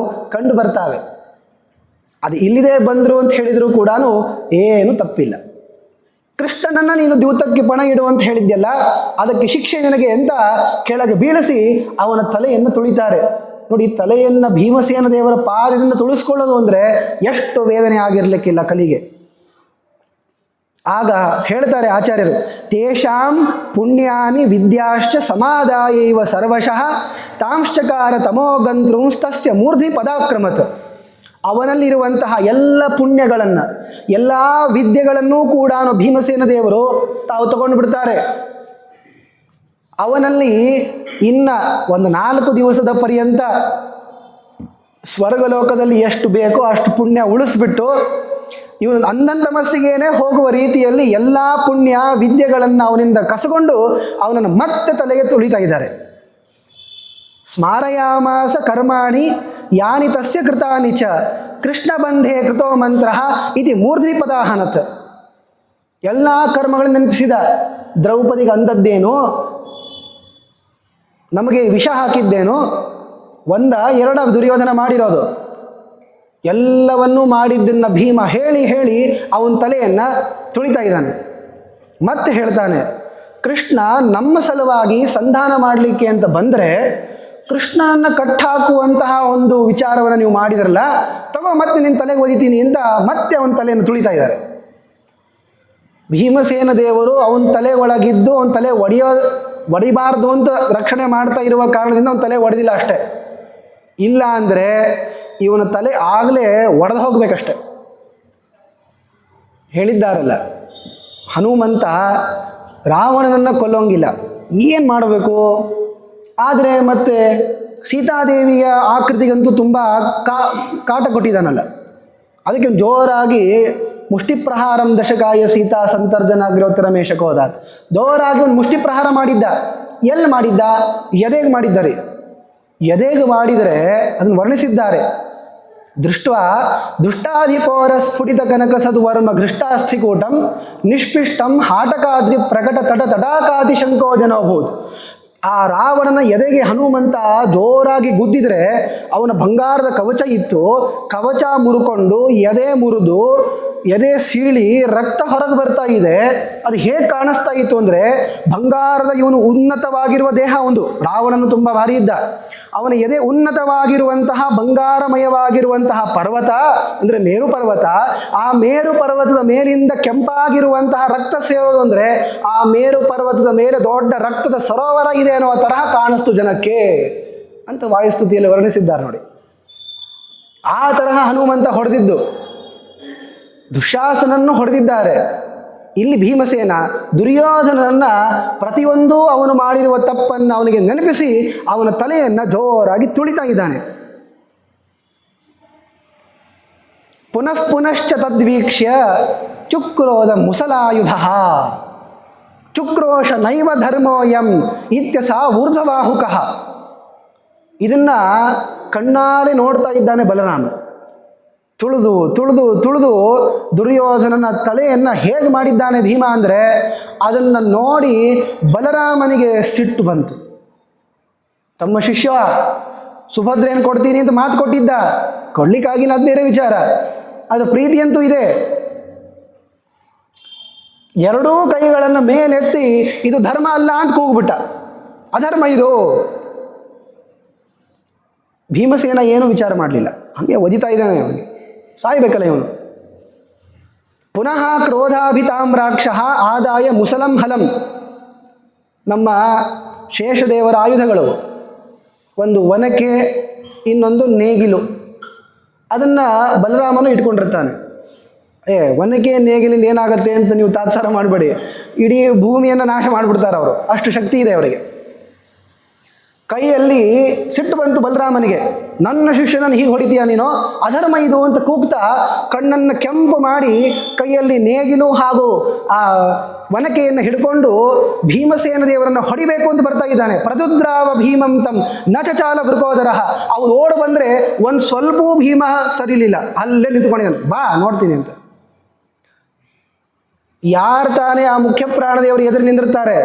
ಕಂಡು ಬರ್ತಾವೆ. ಅದು ಇಲ್ಲಿದೆ ಬಂದರು ಅಂತ ಹೇಳಿದರೂ ಕೂಡ ಏನು ತಪ್ಪಿಲ್ಲ. ಕೃಷ್ಣನನ್ನು ನೀನು ದ್ಯೂತಕ್ಕೆ ಪಣ ಇಡು ಅಂತ ಹೇಳಿದ್ಯಲ್ಲ, ಅದಕ್ಕೆ ಶಿಕ್ಷೆ ನಿನಗೆ ಅಂತ ಕೆಳಗೆ ಬೀಳಿಸಿ ಅವನ ತಲೆಯನ್ನು ತುಳಿತಾರೆ. ನೋಡಿ, ತಲೆಯನ್ನು ಭೀಮಸೇನ ದೇವರ ಪಾದದಿಂದ ತುಳಿಸ್ಕೊಳ್ಳೋದು ಅಂದರೆ ಎಷ್ಟು ವೇದನೆ ಆಗಿರಲಿಕ್ಕಿಲ್ಲ ಕಲಿಗೆ. ಆಗ ಹೇಳ್ತಾರೆ ಆಚಾರ್ಯರು, ತೇಷಾಂ ಪುಣ್ಯಾನಿ ವಿದ್ಯಾಶ್ಚ ಸಮಾದಾಯೈವ ಸರ್ವಶಃ ತಾಂಶ್ಚಕಾರ ತಮೋಗಂತ್ರುಂಸ್ತಸ್ಯ ಮೂರ್ಧಿ ಪದಾಕ್ರಮತ್. ಅವನಲ್ಲಿರುವಂತಹ ಎಲ್ಲ ಪುಣ್ಯಗಳನ್ನು, ಎಲ್ಲ ವಿದ್ಯೆಗಳನ್ನೂ ಕೂಡ ಭೀಮಸೇನ ದೇವರು ತಾವು ತಗೊಂಡು ಬಿಡ್ತಾರೆ. ಅವನಲ್ಲಿ ಇನ್ನು ಒಂದು 4 ದಿವಸದ ಪರ್ಯಂತ ಸ್ವರ್ಗಲೋಕದಲ್ಲಿ ಎಷ್ಟು ಬೇಕೋ ಅಷ್ಟು ಪುಣ್ಯ ಉಳಿಸ್ಬಿಟ್ಟು ಇವನು ಅಂಧಂತಮಸ್ಸಿಗೇನೆ ಹೋಗುವ ರೀತಿಯಲ್ಲಿ ಎಲ್ಲ ಪುಣ್ಯ ವಿದ್ಯೆಗಳನ್ನು ಅವನಿಂದ ಕಸಕೊಂಡು ಅವನನ್ನು ಮತ್ತೆ ತಲೆಗೆ ತುಳಿತಾ ಇದ್ದಾರೆ. ಸ್ಮಾರಯಾಮಾಸ ಕರ್ಮಾಣಿ ಯಾನಿ ತಸ್ಯ ಕೃತಾನಿ ಚ ಕೃಷ್ಣ ಬಂಧೆ ಕೃತೋ ಮಂತ್ರ ಇತಿ ಮೂರ್ಧ್ನಿಪದಾಹನತ್. ಎಲ್ಲ ಕರ್ಮಗಳನ್ನು ನೆನಪಿಸಿದ. ದ್ರೌಪದಿಗೆ ಅಂದದ್ದೇನು, ನಮಗೆ ವಿಷ ಹಾಕಿದ್ದೇನು, 1 2 ದುರ್ಯೋಧನ ಮಾಡಿರೋದು ಎಲ್ಲವನ್ನೂ ಮಾಡಿದ್ದನ್ನು ಭೀಮ ಹೇಳಿ ಹೇಳಿ ಅವನ ತಲೆಯನ್ನು ತುಳಿತಾ ಇದ್ದಾನೆ. ಮತ್ತೆ ಹೇಳ್ತಾನೆ, ಕೃಷ್ಣ ನಮ್ಮ ಸಲುವಾಗಿ ಸಂಧಾನ ಮಾಡಲಿಕ್ಕೆ ಅಂತ ಬಂದರೆ ಕೃಷ್ಣನನ್ನು ಕಟ್ಟಾಕುವಂತಹ ಒಂದು ವಿಚಾರವನ್ನು ನೀವು ಮಾಡಿದ್ರಲ್ಲ, ತಗೋ ಮತ್ತೆ ನಿನ್ನ ತಲೆಗೆ ಒದಿತೀನಿ ಅಂತ ಮತ್ತೆ ಅವನ ತಲೆಯನ್ನು ತುಳಿತಾ ಇದ್ದಾರೆ. ಭೀಮಸೇನ ದೇವರು ಅವನ ತಲೆ ಒಳಗಿದ್ದು ಅವನ ತಲೆ ಒಡಿಬಾರ್ದು ಅಂತ ರಕ್ಷಣೆ ಮಾಡ್ತಾ ಇರುವ ಕಾರಣದಿಂದ ಅವನ ತಲೆ ಒಡೆದಿಲ್ಲ ಅಷ್ಟೇ. ಇಲ್ಲ ಅಂದರೆ ಇವನ ತಲೆ ಆಗಲೇ ಒಡೆದು ಹೋಗಬೇಕಷ್ಟೆ. ಹೇಳಿದ್ದಾರಲ್ಲ, ಹನುಮಂತ ರಾವಣನನ್ನು ಕೊಲ್ಲೋಂಗಿಲ್ಲ, ಏನು ಮಾಡಬೇಕು? ಆದರೆ ಮತ್ತೆ ಸೀತಾದೇವಿಯ ಆಕೃತಿಗಂತೂ ತುಂಬ ಕಾಟ ಕೊಟ್ಟಿದ್ದಾನಲ್ಲ, ಅದಕ್ಕೆ ಜೋರಾಗಿ ಮುಷ್ಟಿಪ್ರಹಾರಂ ದಶಕಾಯ ಸೀತಾ ಸಂತರ್ಜನಾಗ್ರೋತ್ತರ ಮೇಷಕೋದಾತ್, ಜೋರಾಗಿ ಒಂದು ಮುಷ್ಟಿಪ್ರಹಾರ ಮಾಡಿದ್ದ. ಎಲ್ಲಿ ಮಾಡಿದ್ದ? ಎದೆಗೆ ಮಾಡಿದ್ದಾರೆ. ಎದೆಗೆ ಮಾಡಿದರೆ ಅದನ್ನು ವರ್ಣಿಸಿದ್ದಾರೆ. ದೃಷ್ಟ ದುಷ್ಟಾಧಿಪೋರ ಸ್ಫುಟಿತ ಕನಕ ಸದ್ವರ್ಮ ಘೃಷ್ಟಾಸ್ಥಿಕೂಟಂ ನಿಷ್ಪಿಷ್ಟಂ ಹಾಟಕಾದ್ರಿ ಪ್ರಕಟ ತಟ ತಟಾಕಾದಿ ಶಂಕೋ ಜನೋಭೂತ್. ಆ ರಾವಣನ ಎದೆಗೆ ಹನುಮಂತ ಜೋರಾಗಿ ಗುದ್ದಿದ್ರೆ ಅವನ ಬಂಗಾರದ ಕವಚ ಇತ್ತು, ಕವಚ ಮುರುಕೊಂಡು ಎದೆ ಮುರಿದು ಎದೆ ಸೀಳಿ ರಕ್ತ ಹೊರಗೆ ಬರ್ತಾ ಇದೆ. ಅದು ಹೇಗೆ ಕಾಣಿಸ್ತಾ ಇತ್ತು ಅಂದರೆ, ಬಂಗಾರದ ಇವನು ಉನ್ನತವಾಗಿರುವ ದೇಹ, ಒಂದು ರಾವಣನು ತುಂಬ ಭಾರಿ ಇದ್ದ, ಅವನ ಎದೆ ಉನ್ನತವಾಗಿರುವಂತಹ ಬಂಗಾರಮಯವಾಗಿರುವಂತಹ ಪರ್ವತ ಅಂದರೆ ಮೇರು ಪರ್ವತ. ಆ ಮೇರು ಪರ್ವತದ ಮೇಲಿಂದ ಕೆಂಪಾಗಿರುವಂತಹ ರಕ್ತ ಸೇರೋದು ಅಂದರೆ ಆ ಮೇರು ಪರ್ವತದ ಮೇಲೆ ದೊಡ್ಡ ರಕ್ತದ ಸರೋವರ ಇದೆ ಅನ್ನೋ ತರಹ ಕಾಣಿಸ್ತು ಜನಕ್ಕೆ ಅಂತ ವಾಯುಸ್ತುತಿಯಲ್ಲಿ ವರ್ಣಿಸಿದ್ದಾರೆ ನೋಡಿ. ಆ ತರಹ ಹನುಮಂತ ಹೊಡೆದಿದ್ದು. ದುಶ್ಯಾಸನನ್ನು ಹೊಡೆದಿದ್ದಾರೆ. ಇಲ್ಲಿ ಭೀಮಸೇನ ದುರ್ಯೋಧನನನ್ನು ಪ್ರತಿಯೊಂದು ಅವನು ಮಾಡಿರುವ ತಪ್ಪನ್ನು ಅವನಿಗೆ ನೆನಪಿಸಿ ಅವನ ತಲೆಯನ್ನು ಜೋರಾಗಿ ತುಳಿತಾ ಇದ್ದಾನೆ. ಪುನಃ ಪುನಶ್ಚ ತದ್ವೀಕ್ಷ್ಯ ಚುಕ್ರೋಧ ಮುಸಲಾಯುಧ ಚುಕ್ರೋಶ ನೈವ ಧರ್ಮೋಯಂ ಇತ್ಯಸ ಊರ್ಧ್ವಬಾಹುಕಃ. ಇದನ್ನು ಕಣ್ಣಾರೆ ನೋಡ್ತಾ ಇದ್ದಾನೆ ಬಲರಾಮ. ತುಳಿದು ತುಳಿದು ತುಳಿದು ದುರ್ಯೋಧನನ ತಲೆಯನ್ನು ಹೇಗೆ ಮಾಡಿದ್ದಾನೆ ಭೀಮ ಅಂದರೆ, ಅದನ್ನು ನೋಡಿ ಬಲರಾಮನಿಗೆ ಸಿಟ್ಟು ಬಂತು. ತಮ್ಮ ಶಿಷ್ಯ ಸುಭದ್ರೆಯನ್ನು ಕೊಡ್ತೀನಿ ಅಂತ ಮಾತು ಕೊಟ್ಟಿದ್ದ, ಕೊಡ್ಲಿಕ್ಕಾಗಿಲ್ಲ, ಅದು ಬೇರೆ ವಿಚಾರ. ಅದು ಪ್ರೀತಿಯಂತೂ ಇದೆ. ಎರಡೂ ಕೈಗಳನ್ನು ಮೇಲೆತ್ತಿ ಇದು ಧರ್ಮ ಅಲ್ಲ ಅಂತ ಕೂಗ್ಬಿಟ್ಟ. ಅಧರ್ಮ ಇದು. ಭೀಮಸೇನ ಏನೂ ವಿಚಾರ ಮಾಡಲಿಲ್ಲ, ಹಾಗೆ ಒದಿತಾ ಇದ್ದಾನೆ. ಅವನಿಗೆ ಸಾಯ್ಬೇಕಲ್ಲ ಇವನು. ಪುನಃ ಕ್ರೋಧಾಭಿತಾಮ್ರಾಕ್ಷ ಆದಾಯ ಮುಸಲಂ ಹಲಂ. ನಮ್ಮ ಶೇಷದೇವರ ಆಯುಧಗಳು, ಒಂದು ಒನಕೆ, ಇನ್ನೊಂದು ನೇಗಿಲು. ಅದನ್ನು ಬಲರಾಮನು ಇಟ್ಕೊಂಡಿರ್ತಾನೆ. ಒನಕೆ ನೇಗಿಲಿಂದ ಏನಾಗುತ್ತೆ ಅಂತ ನೀವು ತಾತ್ಸಾರ ಮಾಡಬೇಡಿ, ಇಡೀ ಭೂಮಿಯನ್ನು ನಾಶ ಮಾಡಿಬಿಡ್ತಾರೆ ಅವರು, ಅಷ್ಟು ಶಕ್ತಿ ಇದೆ ಅವರಿಗೆ. ಕೈಯಲ್ಲಿ ಸಿಟ್ಟು ಬಂತು ಬಲರಾಮನಿಗೆ, ನನ್ನ ಶಿಷ್ಯನನ್ನು ಹೀಗೆ ಹೊಡಿತೀಯ ನೀನು, ಅಧರ್ಮ ಇದು ಅಂತ ಕೂಗ್ತಾ ಕಣ್ಣನ್ನು ಕೆಂಪು ಮಾಡಿ ಕೈಯಲ್ಲಿ ನೇಗಿಲು ಹಾಗೂ ಆ ಒನಕೆಯನ್ನು ಹಿಡ್ಕೊಂಡು ಭೀಮಸೇನ ದೇವರನ್ನು ಹೊಡಿಬೇಕು ಅಂತ ಬರ್ತಾ ಇದ್ದಾನೆ. ಪ್ರದುದ್ರಾವ ಭೀಮಂ ತಂ ನಚಚಾಲ ವೃಕೋದರ. ಅವನು ಓಡು ಬಂದರೆ ಒಂದು ಸ್ವಲ್ಪವೂ ಭೀಮ ಸರಿಲಿಲ್ಲ, ಅಲ್ಲೇ ನಿಂತ್ಕೊಂಡಿದ್ದಾನೆ. ಬಾ ನೋಡ್ತೀನಿ ಅಂತ. ಯಾರು ತಾನೇ ಆ ಮುಖ್ಯ ಪ್ರಾಣದೇವರು ಎದುರು ನಿಂದಿರ್ತಾರೆ.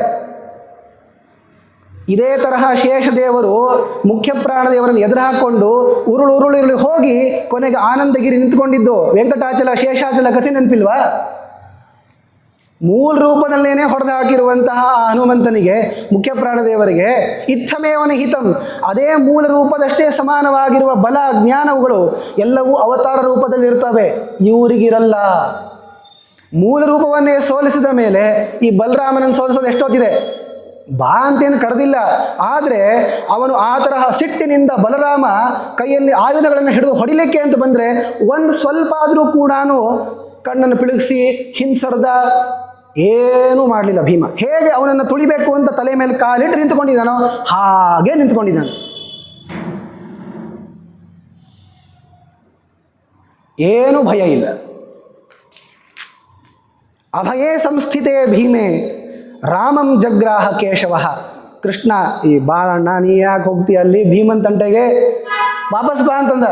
ಇದೇ ತರಹ ಶೇಷದೇವರು ಮುಖ್ಯ ಪ್ರಾಣದೇವರನ್ನು ಎದುರು ಹಾಕ್ಕೊಂಡು ಉರುಳು ಹೋಗಿ ಕೊನೆಗೆ ಆನಂದಗಿರಿ ನಿಂತ್ಕೊಂಡಿದ್ದು. ವೆಂಕಟಾಚಲ ಶೇಷಾಚಲ ಕಥೆ ನೆನಪಿಲ್ವಾ? ಮೂಲ ರೂಪದಲ್ಲೇನೆ ಹೊಡೆದು ಹಾಕಿರುವಂತಹ ಹನುಮಂತನಿಗೆ, ಮುಖ್ಯ ಪ್ರಾಣದೇವರಿಗೆ ಇತ್ತಮೇವನ ಹಿತಂ, ಅದೇ ಮೂಲ ರೂಪದಷ್ಟೇ ಸಮಾನವಾಗಿರುವ ಬಲ ಜ್ಞಾನವುಗಳು ಎಲ್ಲವೂ ಅವತಾರ ರೂಪದಲ್ಲಿರ್ತವೆ, ಇವರಿಗಿರಲ್ಲ. ಮೂಲ ರೂಪವನ್ನೇ ಸೋಲಿಸಿದ ಮೇಲೆ ಈ ಬಲರಾಮನನ್ನು ಸೋಲಿಸೋದು ಎಷ್ಟೊತ್ತಿದೆ? ಬಾ ಅಂತೇನು ಕರೆದಿಲ್ಲ. ಆದರೆ ಅವನು ಆ ತರಹ ಸಿಟ್ಟಿನಿಂದ ಬಲರಾಮ ಕೈಯಲ್ಲಿ ಆಯುಧಗಳನ್ನು ಹಿಡಿದು ಹೊಡಿಲಿಕ್ಕೆ ಅಂತ ಬಂದರೆ ಒಂದು ಸ್ವಲ್ಪ ಆದರೂ ಕೂಡ ಕಣ್ಣನ್ನು ಪಿಳುಗಿಸಿ ಹಿಂಸರ್ದ, ಏನೂ ಮಾಡಲಿಲ್ಲ ಭೀಮ. ಹೇಗೆ ಅವನನ್ನು ತುಳಿಬೇಕು ಅಂತ ತಲೆ ಮೇಲೆ ಕಾಲಿಟ್ಟು ನಿಂತ್ಕೊಂಡಿದ್ದಾನೋ ಹಾಗೆ ನಿಂತ್ಕೊಂಡಿದ್ದಾನೆ. ಏನೂ ಭಯ ಇಲ್ಲ. ಅಭಯೇ ಸಂಸ್ಥಿತೇ ಭೀಮೆ ರಾಮಂ ಜಗ್ರಾಹ ಕೇಶವ. ಕೃಷ್ಣ, ಈ ಬಾಳಣ್ಣ ನೀ ಯಾಕೆ ಹೋಗ್ತೀಯ ಅಲ್ಲಿ ಭೀಮನ್ ತಂಟೆಗೆ, ವಾಪಸ್ ಬಾ ಅಂತಂದ.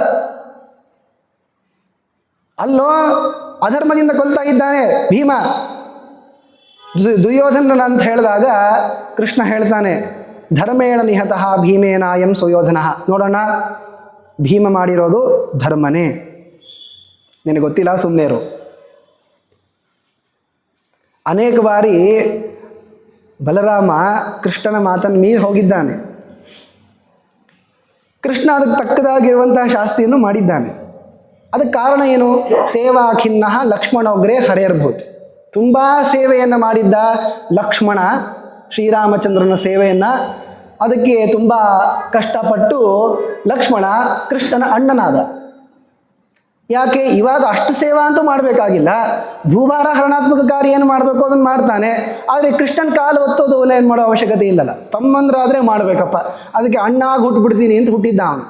ಅಲ್ಲೋ ಅಧರ್ಮದಿಂದ ಕೊಲ್ತಾ ಇದ್ದಾನೆ ಭೀಮ, ದುರ್ಯೋಧನ ಅಂತ ಹೇಳಿದಾಗ ಕೃಷ್ಣ ಹೇಳ್ತಾನೆ, ಧರ್ಮೇಣ ನಿಹತಃ ಭೀಮೇನಾಯಂ ಸುಯೋಧನ. ನೋಡೋಣ, ಭೀಮ ಮಾಡಿರೋದು ಧರ್ಮನೇ, ನಿನಗೆ ಗೊತ್ತಿಲ್ಲ ಸುಮ್ಮನೆ ಇರು. ಅನೇಕ ಬಾರಿ ಬಲರಾಮ ಕೃಷ್ಣನ ಮಾತನ್ನು ಮೀರಿ ಹೋಗಿದ್ದಾನೆ. ಕೃಷ್ಣ ಅದಕ್ಕೆ ತಕ್ಕದಾಗಿರುವಂತಹ ಶಾಸ್ತಿಯನ್ನು ಮಾಡಿದ್ದಾನೆ. ಅದಕ್ಕೆ ಕಾರಣ ಏನು? ಸೇವಾ ಖಿನ್ನ ಲಕ್ಷ್ಮಣೋಗ್ರೆ ಹರೇರ್ಭೂತ್. ತುಂಬ ಸೇವೆಯನ್ನು ಮಾಡಿದ್ದ ಲಕ್ಷ್ಮಣ, ಶ್ರೀರಾಮಚಂದ್ರನ ಸೇವೆಯನ್ನು, ಅದಕ್ಕೆ ತುಂಬ ಕಷ್ಟಪಟ್ಟು ಲಕ್ಷ್ಮಣ ಕೃಷ್ಣನ ಅಣ್ಣನಾದ. ಯಾಕೆ? ಇವಾಗ ಅಷ್ಟು ಸೇವಾ ಅಂತೂ ಮಾಡಬೇಕಾಗಿಲ್ಲ, ಭೂಭಾರ ಹರಣಾತ್ಮಕ ಕಾರ್ಯ ಏನು ಮಾಡಬೇಕು ಅದನ್ನು ಮಾಡ್ತಾನೆ. ಆದರೆ ಕೃಷ್ಣನ ಕಾಲು ಒತ್ತೋದು ಒಲೆ ಏನು ಮಾಡೋ ಅವಶ್ಯಕತೆ ಇಲ್ಲಲ್ಲ, ತಮ್ಮಂದ್ರಾದರೆ ಮಾಡಬೇಕಪ್ಪ, ಅದಕ್ಕೆ ಅಣ್ಣಾಗಿ ಹುಟ್ಟುಬಿಡ್ತೀನಿ ಅಂತ ಹುಟ್ಟಿದ್ದ ಅವನು.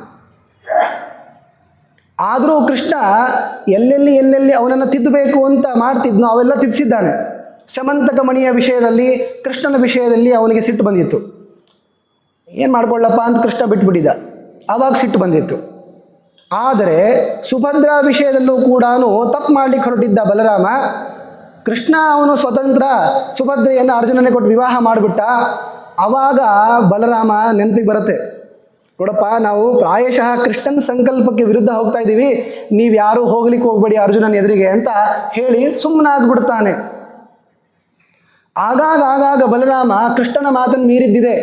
ಆದರೂ ಕೃಷ್ಣ ಎಲ್ಲೆಲ್ಲಿ ಅವನನ್ನು ತಿದ್ದಬೇಕು ಅಂತ ಮಾಡ್ತಿದ್ನೋ ಅವೆಲ್ಲ ತಿದ್ದಿಸಿದ್ದಾನೆ. ಸಮಂತಕ ಮಣಿಯ ವಿಷಯದಲ್ಲಿ, ಕೃಷ್ಣನ ವಿಷಯದಲ್ಲಿ ಅವನಿಗೆ ಸಿಟ್ಟು ಬಂದಿತ್ತು. ಏನು ಮಾಡ್ಕೊಳ್ಳಪ್ಪ ಅಂತ ಕೃಷ್ಣ ಬಿಟ್ಟುಬಿಟ್ಟಿದ್ದ, ಆವಾಗ ಸಿಟ್ಟು ಬಂದಿತ್ತು. ಆದರೆ ಸುಭದ್ರಾ ವಿಷಯದಲ್ಲೂ ಕೂಡ ತಪ್ಪು ಮಾಡಲಿಕ್ಕೆ ಹೊರಟಿದ್ದ ಬಲರಾಮ. ಕೃಷ್ಣ ಅವನು ಸ್ವತಂತ್ರ, ಸುಭದ್ರೆಯನ್ನು ಅರ್ಜುನನೇ ಕೊಟ್ಟು ವಿವಾಹ ಮಾಡಿಬಿಟ್ಟ. ಆವಾಗ ಬಲರಾಮ ನೆನಪಿಗೆ ಬರುತ್ತೆ, ನೋಡಪ್ಪ ನಾವು ಪ್ರಾಯಶಃ ಕೃಷ್ಣನ ಸಂಕಲ್ಪಕ್ಕೆ ವಿರುದ್ಧ ಹೋಗ್ತಾ ಇದ್ದೀವಿ, ನೀವು ಯಾರೂ ಹೋಗ್ಲಿಕ್ಕೆ ಹೋಗಬೇಡಿ ಅರ್ಜುನನ ಎದುರಿಗೆ ಅಂತ ಹೇಳಿ ಸುಮ್ಮನಾಗ್ಬಿಡ್ತಾನೆ. ಆಗಾಗ ಬಲರಾಮ ಕೃಷ್ಣನ ಮಾತನ್ನು ಮೀರಿದ್ದಿದೆ.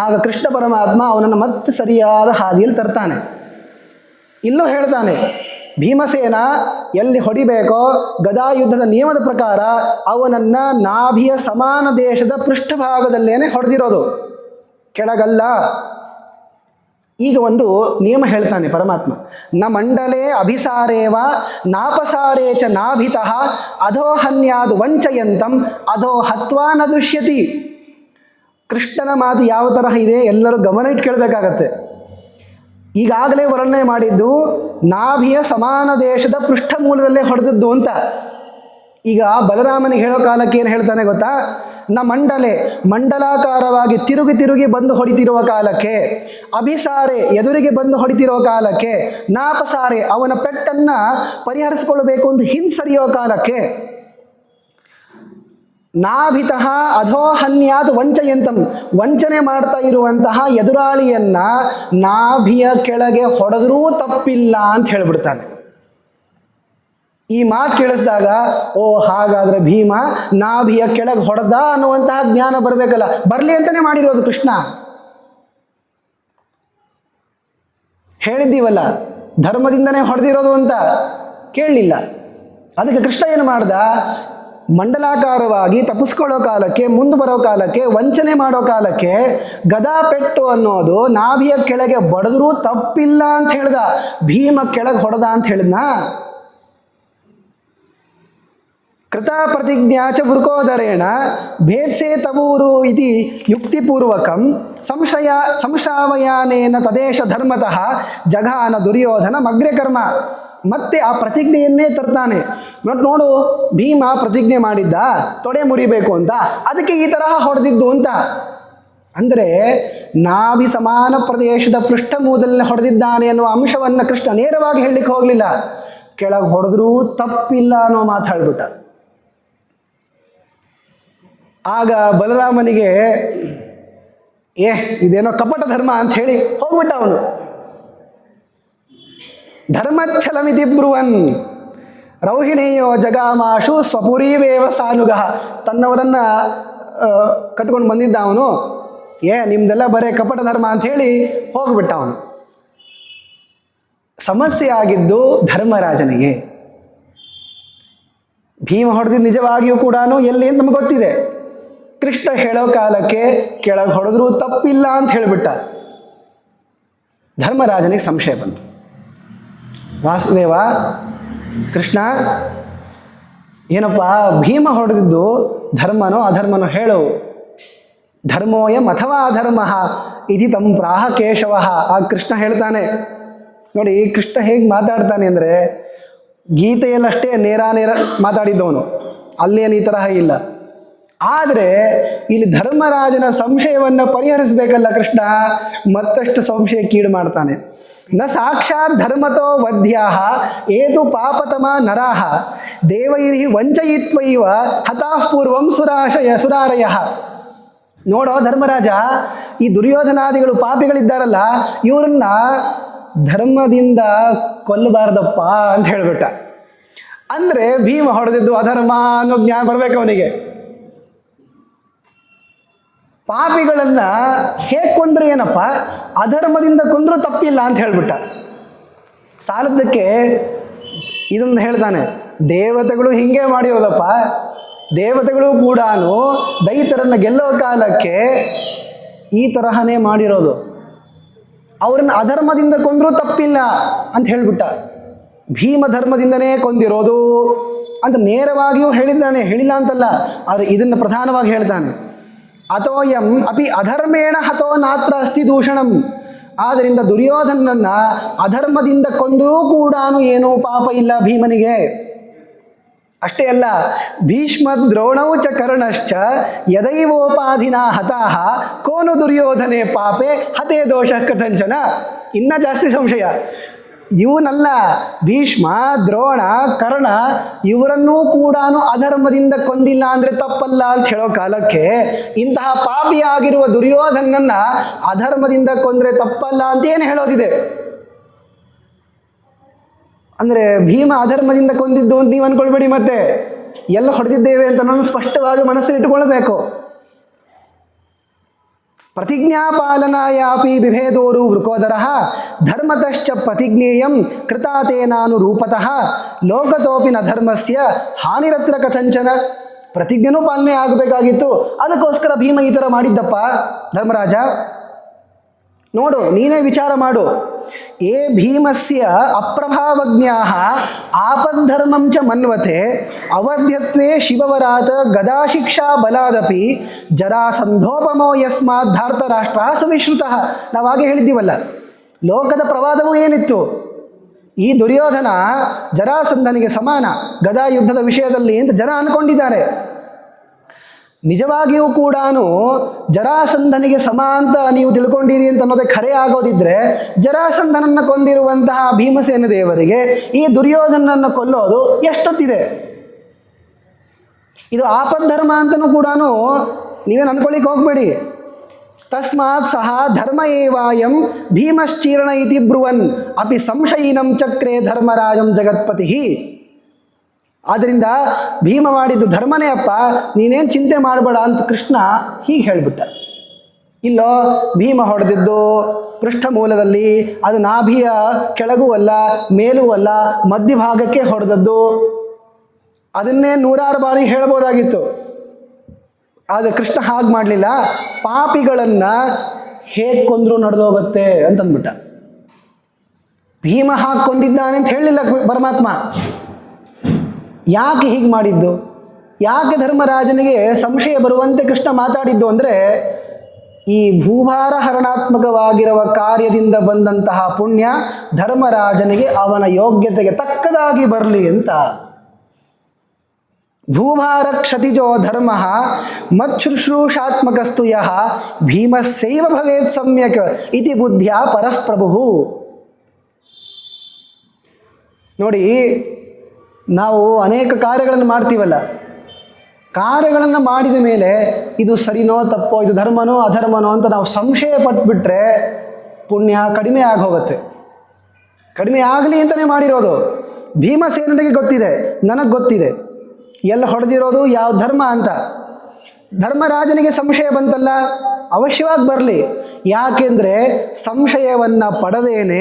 ಆಗ ಕೃಷ್ಣ ಪರಮಾತ್ಮ ಅವನನ್ನು ಮತ್ತೆ ಸರಿಯಾದ ಹಾದಿಯಲ್ಲಿ ತರ್ತಾನೆ. ಇಲ್ಲೂ ಹೇಳ್ತಾನೆ, ಭೀಮಸೇನ ಎಲ್ಲಿ ಹೊಡಿಬೇಕೋ ಗದಾಯುದ್ಧದ ನಿಯಮದ ಪ್ರಕಾರ ಅವನನ್ನು ನಾಭಿಯ ಸಮಾನ ದೇಶದ ಪೃಷ್ಠಭಾಗದಲ್ಲೇನೆ ಹೊಡೆದಿರೋದು, ಕೆಳಗಲ್ಲ. ಈಗ ಒಂದು ನಿಯಮ ಹೇಳ್ತಾನೆ ಪರಮಾತ್ಮ, ನ ಮಂಡಲೇ ಅಭಿಸಾರೇವ ನಾಪಸಾರೇ ಚ ನಾಭಿತಃ ಅಧೋಹನ್ಯಾದು ವಂಚಯಂತಂ ಅಧೋ ಹತ್ವಾ ನ ದುಷ್ಯತಿ. ಕೃಷ್ಣನ ಮಾತು ಯಾವ ತರಹ ಇದೆ ಎಲ್ಲರೂ ಗಮನ ಇಟ್ಟು ಕೇಳಬೇಕಾಗತ್ತೆ. ಈಗಾಗಲೇ ವರ್ಣನೆ ಮಾಡಿದ್ದು ನಾಭಿಯ ಸಮಾನ ದೇಶದ ಪೃಷ್ಠ ಮೂಲದಲ್ಲೇ ಹೊಡೆದದ್ದು ಅಂತ. ಈಗ ಬಲರಾಮನಿಗೆ ಹೇಳೋ ಕಾಲಕ್ಕೆ ಏನು ಹೇಳ್ತಾನೆ ಗೊತ್ತಾ? ನ ಮಂಡಲೆ, ಮಂಡಲಾಕಾರವಾಗಿ ತಿರುಗಿ ಬಂದು ಹೊಡಿತಿರುವ ಕಾಲಕ್ಕೆ, ಅಭಿಸಾರೆ ಎದುರಿಗೆ ಬಂದು ಹೊಡಿತಿರುವ ಕಾಲಕ್ಕೆ, ನಾಪಸಾರೆ ಅವನ ಪೆಟ್ಟನ್ನು ಪರಿಹರಿಸಿಕೊಳ್ಳಬೇಕು ಅಂತ ಹಿಂಸರಿಯೋ ಕಾಲಕ್ಕೆ, ನಾಭಿತಃ ಅಧೋಹನ್ಯಾದ್ ವಂಚಯಂತಂ ವಂಚನೆ ಮಾಡ್ತಾ ಇರುವಂತಹ ಎದುರಾಳಿಯನ್ನ ನಾಭಿಯ ಕೆಳಗೆ ಹೊಡೆದ್ರೂ ತಪ್ಪಿಲ್ಲ ಅಂತ ಹೇಳಿಬಿಡ್ತಾನೆ. ಈ ಮಾತು ಕೇಳಿಸಿದಾಗ ಓ ಹಾಗಾದರೆ ಭೀಮ ನಾಭಿಯ ಕೆಳಗೆ ಹೊಡೆದ ಅನ್ನುವಂತಹ ಜ್ಞಾನ ಬರಬೇಕಲ್ಲ, ಬರಲಿ ಅಂತಲೇ ಮಾಡಿರೋದು ಕೃಷ್ಣ. ಹೇಳಿದ್ದೀವಲ್ಲ ಧರ್ಮದಿಂದನೇ ಹೊಡೆದಿರೋದು ಅಂತ, ಕೇಳಲಿಲ್ಲ. ಅದಕ್ಕೆ ಕೃಷ್ಣ ಏನು ಮಾಡ್ದ? ಮಂಡಲಾಕಾರವಾಗಿ ತಪ್ಪಿಸ್ಕೊಳ್ಳೋ ಕಾಲಕ್ಕೆ, ಮುಂದೆ ಬರೋ ಕಾಲಕ್ಕೆ, ವಂಚನೆ ಮಾಡೋ ಕಾಲಕ್ಕೆ ಗದಾ ಪೆಟ್ಟು ಅನ್ನೋದು ನಾಭಿಯ ಕೆಳಗೆ ಬಡಿದ್ರೂ ತಪ್ಪಿಲ್ಲ ಅಂತ ಹೇಳ್ದ. ಭೀಮ ಕೆಳಗೆ ಹೊಡೆದ ಅಂತ ಹೇಳಿದ್ನ. ಕೃತ ಪ್ರತಿಜ್ಞಾ ಚ ವೃಕೋದರೇಣ ಭೇತ್ಸೆ ತವೂರು ಇತಿ ಯುಕ್ತಿಪೂರ್ವಕಂ ಸಂಶ್ರಾವಯಾನೇನ ತದೇಶ ಧರ್ಮತಃ ಜಘಾನ ದುರ್ಯೋಧನ ಮಗ್ರ್ಯಕರ್ಮ. ಮತ್ತೆ ಆ ಪ್ರತಿಜ್ಞೆಯನ್ನೇ ತರ್ತಾನೆ. ಮತ್ತು ನೋಡು, ಭೀಮ ಪ್ರತಿಜ್ಞೆ ಮಾಡಿದ್ದ ತೊಡೆ ಮುರಿಬೇಕು ಅಂತ, ಅದಕ್ಕೆ ಈ ತರಹ ಹೊಡೆದಿದ್ದು ಅಂತ. ಅಂದರೆ ನಾಭಿ ಸಮಾನ ಪ್ರದೇಶದ ಪೃಷ್ಠಭೂಮಿಯಲ್ಲಿ ಹೊಡೆದಿದ್ದಾನೆ ಅನ್ನುವ ಅಂಶವನ್ನು ಕೃಷ್ಣ ನೇರವಾಗಿ ಹೇಳಲಿಕ್ಕೆ ಹೋಗಲಿಲ್ಲ, ಕೆಳಗೆ ಹೊಡೆದ್ರೂ ತಪ್ಪಿಲ್ಲ ಅನ್ನೋ ಮಾತು ಹೇಳ್ಬಿಟ್ಟ. ಆಗ ಬಲರಾಮನಿಗೆ ಇದೇನೋ ಕಪಟ ಧರ್ಮ ಅಂತ ಹೇಳಿ ಹೋಗ್ಬಿಟ್ಟ ಅವನು. ಧರ್ಮಚ್ಛಲಮಿತಿ ಬ್ರುವನ್ ರೌಹಿಣಿಯೋ ಜಗಾಮಾಶು ಸ್ವಪುರೀವೇವ ಸಾನುಗ. ತನ್ನವರನ್ನು ಕಟ್ಕೊಂಡು ಬಂದಿದ್ದ ಅವನು, ನಿಮ್ದೆಲ್ಲ ಬರೇ ಕಪಟ ಧರ್ಮ ಅಂತ ಹೇಳಿ ಹೋಗ್ಬಿಟ್ಟ ಅವನು. ಸಮಸ್ಯೆ ಆಗಿದ್ದು ಧರ್ಮರಾಜನಿಗೆ. ಭೀಮ ಹೊಡೆದಿದ್ದು ನಿಜವಾಗಿಯೂ ಕೂಡ ಎಲ್ಲಿ ಅಂತ ನಮ್ಗೆ ಗೊತ್ತಿದೆ. ಕೃಷ್ಣ ಹೇಳೋ ಕಾಲಕ್ಕೆ ಕೆಳಗೆ ಹೊಡೆದ್ರೂ ತಪ್ಪಿಲ್ಲ ಅಂತ ಹೇಳಿಬಿಟ್ಟ. ಧರ್ಮರಾಜನಿಗೆ ಸಂಶಯ ಬಂತು. ವಾಸುದೇವ, ಕೃಷ್ಣ ಏನಪ್ಪ ಭೀಮ ಹೊಡೆದಿದ್ದು ಧರ್ಮನೋ ಅಧರ್ಮನೋ ಹೇಳು. ಧರ್ಮೋಯಂ ಅಥವಾ ಅಧರ್ಮ ಇತಿ ತಂ ಪ್ರಾಹ ಕೇಶವ. ಆ ಕೃಷ್ಣ ಹೇಳ್ತಾನೆ ನೋಡಿ, ಕೃಷ್ಣ ಹೇಗೆ ಮಾತಾಡ್ತಾನೆ ಅಂದರೆ ಗೀತೆಯಲ್ಲಷ್ಟೇ ನೇರ ಮಾತಾಡಿದ್ದವನು, ಅಲ್ಲೇನು ಈ ತರಹ ಇಲ್ಲ. ಆದರೆ ಇಲ್ಲಿ ಧರ್ಮರಾಜನ ಸಂಶಯವನ್ನು ಪರಿಹರಿಸಬೇಕಲ್ಲ ಕೃಷ್ಣ, ಮತ್ತಷ್ಟು ಸಂಶಯಕ್ಕೀಡು ಮಾಡ್ತಾನೆ. ನ ಸಾಕ್ಷಾತ್ ಧರ್ಮತೋ ವಧ್ಯಾಹ ಏತು ಪಾಪತಮ ನರಾಹ ದೇವೈರ್ಹಿ ವಂಚಯಿತ್ವೈವ ಹತಾಃ ಪೂರ್ವಂ ಸುರಾರಯ. ನೋಡೋ ಧರ್ಮರಾಜ, ಈ ದುರ್ಯೋಧನಾದಿಗಳು ಪಾಪಿಗಳಿದ್ದಾರಲ್ಲ, ಇವರನ್ನ ಧರ್ಮದಿಂದ ಕೊಲ್ಲಬಾರ್ದಪ್ಪ ಅಂತ ಹೇಳಿಬಿಟ್ಟ. ಅಂದರೆ ಭೀಮ ಹೊಡೆದಿದ್ದು ಅಧರ್ಮ ಅನ್ನೋ ಜ್ಞಾನ ಬರಬೇಕು ಅವನಿಗೆ. ಪಾಪಿಗಳನ್ನು ಹೇಗೆ ಕೊಂದ್ರೆ ಏನಪ್ಪ, ಅಧರ್ಮದಿಂದ ಕೊಂದರೂ ತಪ್ಪಿಲ್ಲ ಅಂತ ಹೇಳಿಬಿಟ್ಟ. ಸಾಲದಕ್ಕೆ ಇದನ್ನು ಹೇಳ್ತಾನೆ, ದೇವತೆಗಳು ಹಿಂಗೆ ಮಾಡಿರೋದಪ್ಪ, ದೇವತೆಗಳು ಕೂಡ ದೈತರನ್ನು ಗೆಲ್ಲೋ ಕಾಲಕ್ಕೆ ಈ ತರಹನೇ ಮಾಡಿರೋದು, ಅವ್ರನ್ನ ಅಧರ್ಮದಿಂದ ಕೊಂದರೂ ತಪ್ಪಿಲ್ಲ ಅಂತ ಹೇಳಿಬಿಟ್ಟ. ಭೀಮ ಧರ್ಮದಿಂದನೇ ಕೊಂದಿರೋದು ಅಂತ ನೇರವಾಗಿಯೂ ಹೇಳಿದ್ದಾನೆ, ಹೇಳಿಲ್ಲ ಅಂತಲ್ಲ, ಆದರೆ ಇದನ್ನು ಪ್ರಧಾನವಾಗಿ ಹೇಳ್ತಾನೆ. ಅಥೋಯಂ ಅಪಿ ಅಧರ್ಮೇಣ ಹತೋ ನಾತ್ರ ಅಸ್ತಿ ದೂಷಣಂ. ಆದ್ದರಿಂದ ದುರ್ಯೋಧನನ್ನು ಅಧರ್ಮದಿಂದ ಕೊಂದರೂ ಕೂಡ ಏನೂ ಪಾಪ ಇಲ್ಲ ಭೀಮನಿಗೆ. ಅಷ್ಟೇ ಅಲ್ಲ, ಭೀಷ್ಮ ದ್ರೋಣೌ ಚ ಕರ್ಣಶ್ಚ ಯದೈವೋಪಾಧಿನಾ ಹತಾಹ ಕೋನು ದುರ್ಯೋಧನೆ ಪಾಪೆ ಹತೇ ದೋಷ ಕಥಂಚನ. ಇನ್ನೂ ಜಾಸ್ತಿ ಸಂಶಯ. ಇವನಲ್ಲ, ಭೀಷ್ಮ ದ್ರೋಣ ಕರ್ಣ ಇವರನ್ನೂ ಕೂಡ ಅಧರ್ಮದಿಂದ ಕೊಂದಿಲ್ಲ ಅಂದರೆ ತಪ್ಪಲ್ಲ ಅಂತ ಹೇಳೋ ಕಾಲಕ್ಕೆ ಇಂತಹ ಪಾಪಿಯಾಗಿರುವ ದುರ್ಯೋಧನನ್ನು ಅಧರ್ಮದಿಂದ ಕೊಂದರೆ ತಪ್ಪಲ್ಲ ಅಂತೇನು ಹೇಳೋದಿದೆ? ಅಂದರೆ ಭೀಮ ಅಧರ್ಮದಿಂದ ಕೊಂದಿದ್ದು ಅಂತ ನೀವು ಅಂದ್ಕೊಳ್ಬೇಡಿ, ಮತ್ತೆ ಎಲ್ಲ ಹೊಡೆದಿದ್ದೇವೆ ಅಂತ ನಾನು ಸ್ಪಷ್ಟವಾಗಿ ಮನಸ್ಸಲ್ಲಿ ಇಟ್ಟುಕೊಳ್ಬೇಕು. ಪ್ರತಿಜ್ಞಾಪಾಲನಾಯಾಪಿ ಬಿಭೇದೋರು ವೃಕೋದರ ಧರ್ಮತಶ್ಚ ಪ್ರತಿಜ್ಞೇಯಂ ಕೃತಾತೇನಾನು ರೂಪತಃ ಲೋಕತೋಪಿ ನ ಧರ್ಮಸ್ಯ ಹಾನಿರತ್ರ ಕಥಂಚನ. ಪ್ರತಿಜ್ಞೆನೂ ಪಾಲನೆ ಆಗಬೇಕಾಗಿತ್ತು, ಅದಕ್ಕೋಸ್ಕರ ಭೀಮ ಈ ಥರ ಮಾಡಿದ್ದಪ್ಪ. ಧರ್ಮರಾಜ ನೋಡು, ನೀನೇ ವಿಚಾರ ಮಾಡು. ಏ ಭೀಮಸ್ಯ ಅಪ್ರಭಾವಜ್ಞಾಃ ಆಪದ್ಧರ್ಮಂ ಚ ಮನ್ವತೆ ಅವಧ್ಯತ್ವೇ ಶಿವವರಾತ್ ಗದಾಶಿಕ್ಷಾ ಬಲಾದಪಿ ಜರಾಸಂಧೋಪಮೋ ಯಸ್ಮಾತ್ ಧಾರ್ತರಾಷ್ಟ್ರ ಸುವಿಶ್ರುತಃ. ನಾವು ಹಾಗೆ ಹೇಳಿದ್ದೀವಲ್ಲ, ಲೋಕದ ಪ್ರವಾದವೂ ಏನಿತ್ತು? ಈ ದುರ್ಯೋಧನ ಜರಾಸಂಧನಿಗೆ ಸಮಾನ ಗದಾ ಯುದ್ಧದ ವಿಷಯದಲ್ಲಿ ಅಂತ ಜನ ಅಂದ್ಕೊಂಡಿದ್ದಾರೆ. ನಿಜವಾಗಿಯೂ ಕೂಡ ಜರಾಸಂಧನಿಗೆ ಸಮ ಅಂತ ನೀವು ತಿಳ್ಕೊಂಡಿರಿ ಅಂತ ಅನ್ನೋದೇ ಖರೆ ಆಗೋದಿದ್ರೆ, ಜರಾಸಂಧನನ್ನು ಕೊಂದಿರುವಂತಹ ಭೀಮಸೇನ ದೇವರಿಗೆ ಈ ದುರ್ಯೋಧನನ್ನು ಕೊಲ್ಲೋದು ಎಷ್ಟೊತ್ತಿದೆ? ಇದು ಆಪದ್ಧರ್ಮ ಅಂತಲೂ ಕೂಡ ನೀವೇನು ಅಂದ್ಕೊಳ್ಳಿಕ್ಕೆ ಹೋಗಬೇಡಿ. ತಸ್ಮಾತ್ ಸಹ ಧರ್ಮ ಏವಾಯಂ ಭೀಮಶ್ಚೀರ್ಣ ಇತಿ ಬ್ರುವನ್ ಅಪಿ ಸಂಶಯಿನಂ ಚಕ್ರೇ ಧರ್ಮರಾಜಂ ಜಗತ್ಪತಿ. ಆದ್ದರಿಂದ ಭೀಮ ಮಾಡಿದ್ದು ಧರ್ಮನೇ ಅಪ್ಪ, ನೀನೇನು ಚಿಂತೆ ಮಾಡಬೇಡ ಅಂತ ಕೃಷ್ಣ ಹೀಗೆ ಹೇಳಿಬಿಟ್ಟ. ಇಲ್ಲೋ ಭೀಮ ಹೊಡೆದಿದ್ದು ಪೃಷ್ಠಮೂಲದಲ್ಲಿ, ಅದು ನಾಭಿಯ ಕೆಳಗೂ ಅಲ್ಲ ಮೇಲೂ ಅಲ್ಲ, ಮಧ್ಯಭಾಗಕ್ಕೆ ಹೊಡೆದದ್ದು. ಅದನ್ನೇ ನೂರಾರು ಬಾರಿ ಹೇಳ್ಬೋದಾಗಿತ್ತು, ಆದರೆ ಕೃಷ್ಣ ಹಾಗೆ ಮಾಡಲಿಲ್ಲ. ಪಾಪಿಗಳನ್ನು ಹೇಗೆ ಕೊಂದರೂ ನಡೆದೋಗುತ್ತೆ ಅಂತಂದ್ಬಿಟ್ಟ. ಭೀಮ ಹಾಗೆ ಕೊಂದಿದ್ದಾನೆ ಅಂತ ಹೇಳಲಿಲ್ಲ ಪರಮಾತ್ಮ. ಯಾಕೆ ಹೀಗೆ ಮಾಡಿದ್ದು? ಯಾಕೆ ಧರ್ಮರಾಜನಿಗೆ ಸಂಶಯ ಬರುವಂತೆ ಕೃಷ್ಣ ಮಾತಾಡಿದ್ದು ಅಂದರೆ, ಈ ಭೂಭಾರ ಹರಣಾತ್ಮಕವಾಗಿರುವ ಕಾರ್ಯದಿಂದ ಬಂದಂತಹ ಪುಣ್ಯ ಧರ್ಮರಾಜನಿಗೆ ಅವನ ಯೋಗ್ಯತೆಗೆ ತಕ್ಕದಾಗಿ ಬರಲಿ ಅಂತ. ಭೂಭಾರ ಕ್ಷತಿಜೋ ಧರ್ಮ ಮಚ್ಛುಶ್ರೂಷಾತ್ಮಕಸ್ತು ಯಃ ಭೀಮಸ್ಸೈವ ಭವೇತ್ ಸಮ್ಯಕ್ ಇತಿ ಬುದ್ಧಿಯ ಪರಃ ಪ್ರಭು. ನೋಡಿ, ನಾವು ಅನೇಕ ಕಾರ್ಯಗಳನ್ನು ಮಾಡ್ತೀವಲ್ಲ, ಕಾರ್ಯಗಳನ್ನು ಮಾಡಿದ ಮೇಲೆ ಇದು ಸರಿನೋ ತಪ್ಪೋ, ಇದು ಧರ್ಮನೋ ಅಧರ್ಮನೋ ಅಂತ ನಾವು ಸಂಶಯ ಪಟ್ಬಿಟ್ರೆ ಪುಣ್ಯ ಕಡಿಮೆ ಆಗೋಗುತ್ತೆ. ಕಡಿಮೆ ಆಗಲಿ ಅಂತಲೇ ಮಾಡಿರೋದು. ಭೀಮಸೇನಿಗೆ ಗೊತ್ತಿದೆ, ನನಗೆ ಗೊತ್ತಿದೆ ಎಲ್ಲ ಹೊಡೆದಿರೋದು ಯಾವ ಧರ್ಮ ಅಂತ. ಧರ್ಮರಾಜನಿಗೆ ಸಂಶಯ ಬಂತಲ್ಲ, ಅವಶ್ಯವಾಗಿ ಬರಲಿ. ಯಾಕೆಂದರೆ ಸಂಶಯವನ್ನು ಪಡೆದೇನೆ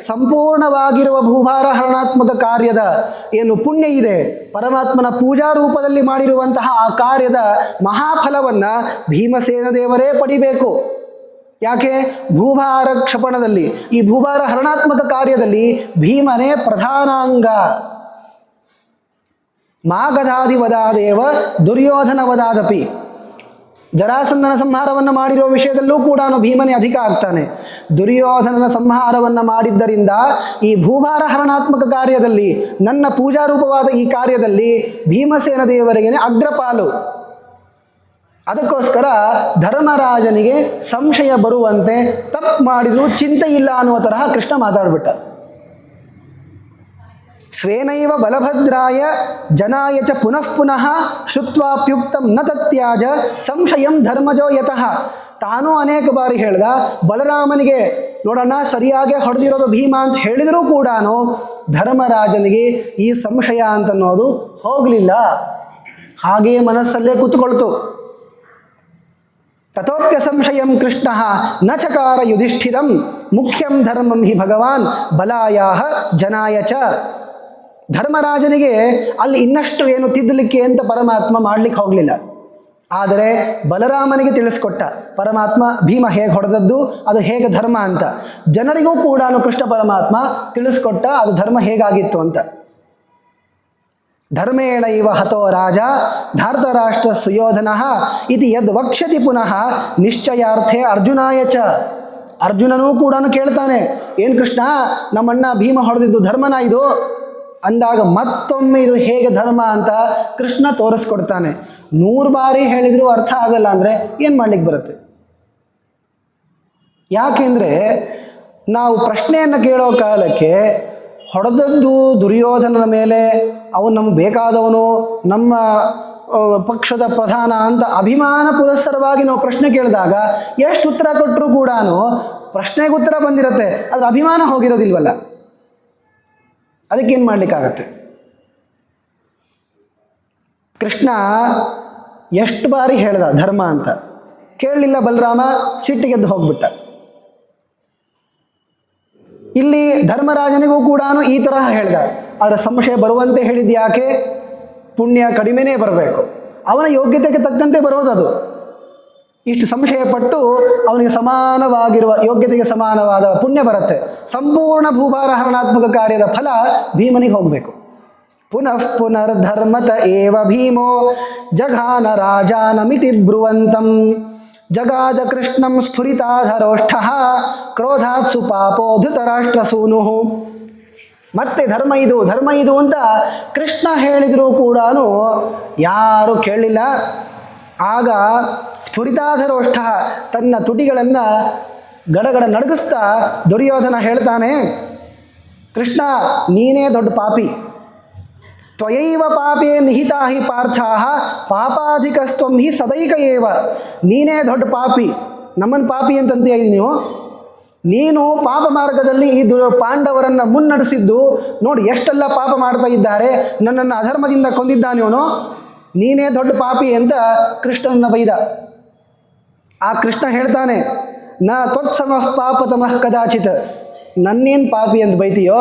ಸಂಪೂರ್ಣವಾಗಿರುವ ಭೂಭಾರ ಹರಣಾತ್ಮಕ ಕಾರ್ಯದ ಏನು ಪುಣ್ಯ ಇದೆ, ಪರಮಾತ್ಮನ ಪೂಜಾ ರೂಪದಲ್ಲಿ ಮಾಡಿರುವಂತಹ ಆ ಕಾರ್ಯದ ಮಹಾಫಲವನ್ನು ಭೀಮಸೇನ ದೇವರೇ ಪಡಿಬೇಕು. ಯಾಕೆ? ಭೂಭಾರ ಕ್ಷಪಣದಲ್ಲಿ, ಈ ಭೂಭಾರ ಹರಣಾತ್ಮಕ ಕಾರ್ಯದಲ್ಲಿ ಭೀಮನೇ ಪ್ರಧಾನಾಂಗ. ಮಾಗಧಾದಿವದಾದೇವ ದುರ್ಯೋಧನವದಾದಪಿ. ಜರಾಸಂಧನ ಸಂಹಾರವನ್ನು ಮಾಡಿರೋ ವಿಷಯದಲ್ಲೂ ಕೂಡ ಭೀಮನೇ ಅಧಿಕ ಆಗ್ತಾನೆ. ದುರ್ಯೋಧನನ ಸಂಹಾರವನ್ನು ಮಾಡಿದ್ದರಿಂದ ಈ ಭೂಭಾರ ಹರಣಾತ್ಮಕ ಕಾರ್ಯದಲ್ಲಿ, ನನ್ನ ಪೂಜಾರೂಪವಾದ ಈ ಕಾರ್ಯದಲ್ಲಿ ಭೀಮಸೇನ ದೇವರಿಗೆ ಅಗ್ರಪಾಲು. ಅದಕ್ಕೋಸ್ಕರ ಧರ್ಮರಾಜನಿಗೆ ಸಂಶಯ ಬರುವಂತೆ ತಪ್ಪು ಮಾಡಿದರೂ ಚಿಂತೆ ಇಲ್ಲ ಅನ್ನುವ ತರಹ ಕೃಷ್ಣ ಮಾತಾಡ್ಬಿಟ್ಟ. ಸ್ವೇನೈವ ಬಲಭದ್ರಾಯ ಜನಾಯ ಚ ಪುನಃ ಪುನಃ ಶುತ್ವಾಪ್ಯುಕ್ತಂ ನ ತತ್ಯಾಜ ಸಂಶಯಂ ಧರ್ಮಜೋ ಯತಃ. ತಾನೂ ಅನೇಕ ಬಾರಿ ಹೇಳ್ದ, ಬಲರಾಮನಿಗೆ ನೋಡೋಣ ಸರಿಯಾಗಿ ಹೊಡೆದಿರೋದು ಭೀಮ ಅಂತ ಹೇಳಿದರೂ ಕೂಡ ಧರ್ಮರಾಜನಿಗೆ ಈ ಸಂಶಯ ಅಂತನ್ನೋದು ಹೋಗಲಿಲ್ಲ, ಹಾಗೆಯೇ ಮನಸ್ಸಲ್ಲೇ ಕೂತ್ಕೊಳ್ತು. ತಥೋಪ್ಯ ಸಂಶಯಂ ಕೃಷ್ಣ ನ ಚಕಾರ ಯುಧಿಷ್ಠಿರಂ ಮುಖ್ಯಂ ಧರ್ಮಂ ಹಿ ಭಗವಾನ್ ಬಲಾಯ ಜನಾಯ ಚ. ಧರ್ಮರಾಜನಿಗೆ ಅಲ್ಲಿ ಇನ್ನಷ್ಟು ಏನು ತಿದ್ದಲಿಕ್ಕೆ ಅಂತ ಪರಮಾತ್ಮ ಮಾಡಲಿಕ್ಕೆ ಹೋಗಲಿಲ್ಲ. ಆದರೆ ಬಲರಾಮನಿಗೆ ತಿಳಿಸ್ಕೊಟ್ಟ ಪರಮಾತ್ಮ ಭೀಮ ಹೇಗೆ ಹೊಡೆದದ್ದು, ಅದು ಹೇಗೆ ಧರ್ಮ ಅಂತ. ಜನರಿಗೂ ಕೂಡ ಕೃಷ್ಣ ಪರಮಾತ್ಮ ತಿಳಿಸ್ಕೊಟ್ಟ ಅದು ಧರ್ಮ ಹೇಗಾಗಿತ್ತು ಅಂತ. ಧರ್ಮೇಣ ಇವ ಹತೋ ರಾಜ ಧಾರ್ತರಾಷ್ಟ್ರ ಸುಯೋಧನ ಇದು ಯದ್ ವಕ್ಷ್ಯತಿ ಪುನಃ ನಿಶ್ಚಯಾರ್ಥೆ ಅರ್ಜುನಾಯ ಚ. ಅರ್ಜುನನೂ ಕೂಡ ಕೇಳ್ತಾನೆ, ಏನು ಕೃಷ್ಣ ನಮ್ಮಣ್ಣ ಭೀಮ ಹೊಡೆದಿದ್ದು ಧರ್ಮನ ಇದು ಅಂದಾಗ ಮತ್ತೊಮ್ಮೆ ಇದು ಹೇಗೆ ಧರ್ಮ ಅಂತ ಕೃಷ್ಣ ತೋರಿಸ್ಕೊಡ್ತಾನೆ. 100 ಬಾರಿ ಹೇಳಿದರೂ ಅರ್ಥ ಆಗಲ್ಲ ಅಂದರೆ ಏನು ಮಾಡ್ಲಿಕ್ಕೆ ಬರುತ್ತೆ? ಯಾಕೆಂದರೆ ನಾವು ಪ್ರಶ್ನೆಯನ್ನು ಕೇಳೋ ಕಾಲಕ್ಕೆ ಹೊಡೆದದ್ದು ದುರ್ಯೋಧನನ ಮೇಲೆ, ಅವನು ನಮ್ಗೆ ಬೇಕಾದವನು, ನಮ್ಮ ಪಕ್ಷದ ಪ್ರಧಾನ ಅಂತ ಅಭಿಮಾನ ಪುರಸ್ಸರವಾಗಿ ನಾವು ಪ್ರಶ್ನೆ ಕೇಳಿದಾಗ ಎಷ್ಟು ಉತ್ತರ ಕೊಟ್ಟರೂ ಕೂಡ ಪ್ರಶ್ನೆಗೆ ಉತ್ತರ ಬಂದಿರುತ್ತೆ, ಅದರ ಅಭಿಮಾನ ಹೋಗಿರೋದಿಲ್ವಲ್ಲ. ಅದಕ್ಕೇನು ಮಾಡಲಿಕ್ಕಾಗತ್ತೆ? ಕೃಷ್ಣ ಎಷ್ಟು ಬಾರಿ ಹೇಳ್ದ ಧರ್ಮ ಅಂತ, ಕೇಳಲಿಲ್ಲ ಬಲರಾಮ, ಸಿಟ್ಟಿಗೆದ್ದು ಹೋಗ್ಬಿಟ್ಟ. ಇಲ್ಲಿ ಧರ್ಮರಾಜನಿಗೂ ಕೂಡ ಈ ತರಹ ಹೇಳ್ದ, ಅದರ ಸಂಶಯ ಬರುವಂತೆ ಹೇಳಿದ್ದು ಯಾಕೆ? ಪುಣ್ಯ ಕಡಿಮೆನೇ ಬರಬೇಕು, ಅವನ ಯೋಗ್ಯತೆಗೆ ತಕ್ಕಂತೆ ಬರೋದದು. ಇಷ್ಟು ಸಂಶಯಪಟ್ಟು ಅವನಿಗೆ ಸಮಾನವಾಗಿರುವ ಯೋಗ್ಯತೆಗೆ ಸಮಾನವಾದ ಪುಣ್ಯ ಬರುತ್ತೆ. ಸಂಪೂರ್ಣ ಭೂಭಾರ ಹರಣಾತ್ಮಕ ಕಾರ್ಯದ ಫಲ ಭೀಮನಿಗೆ ಹೋಗಬೇಕು. ಪುನಃ ಪುನರ್ಧರ್ಮತ ಏವ ಭೀಮೋ ಜಘಾನ ರಾಜಾನಮಿತಿ ಬ್ರುವಂತಂ ಜಗಾದ ಕೃಷ್ಣಂ ಸ್ಫುರಿತಾಧರೋಷ್ಠ ಕ್ರೋಧಾತ್ ಸುಪಾಪೋ ಧೃತರಾಷ್ಟ್ರಸೂನು. ಮತ್ತೆ ಧರ್ಮ ಇದು ಅಂತ ಕೃಷ್ಣ ಹೇಳಿದರೂ ಕೂಡ ಯಾರೂ ಕೇಳಲಿಲ್ಲ. ಆಗ ಸ್ಫುರಿತಾಧರೋಷ್ಠ ತನ್ನ ತುಟಿಗಳನ್ನು ಗಡಗಡ ನಡಗಿಸ್ತಾ ದುರ್ಯೋಧನ ಹೇಳ್ತಾನೆ, ಕೃಷ್ಣ ನೀನೇ ದೊಡ್ಡ ಪಾಪಿ. ತ್ವಯೈವ ಪಾಪೇ ನಿಹಿತಾ ಹಿ ಪಾರ್ಥಾಃ ಪಾಪಾಧಿಕಸ್ತ್ವಂ ಹಿ ಸದೈಕ ಏವ. ನೀನೇ ದೊಡ್ಡ ಪಾಪಿ, ನಮ್ಮನ್ನು ಪಾಪಿ ಅಂತಂತೀಯ ನೀವು. ನೀನು ಪಾಪ ಮಾರ್ಗದಲ್ಲಿ ಈ ಪಾಂಡವರನ್ನು ಮುನ್ನಡೆಸಿದ್ದು ನೋಡಿ, ಎಷ್ಟೆಲ್ಲ ಪಾಪ ಮಾಡ್ತಾ ಇದ್ದಾರೆ, ನನ್ನನ್ನು ಅಧರ್ಮದಿಂದ ಕೊಂದಿದ್ದಾನಿವನು, ನೀನೇ ದೊಡ್ಡ ಪಾಪಿ ಅಂತ ಕೃಷ್ಣನ ಬೈದ. ಆ ಕೃಷ್ಣ ಹೇಳ್ತಾನೆ, ನ ತ್ವತ್ಸಮಃ ಪಾಪತಮಃ ಕದಾಚಿತ್. ನನ್ನೇನು ಪಾಪಿ ಅಂತ ಬೈತೀಯೋ,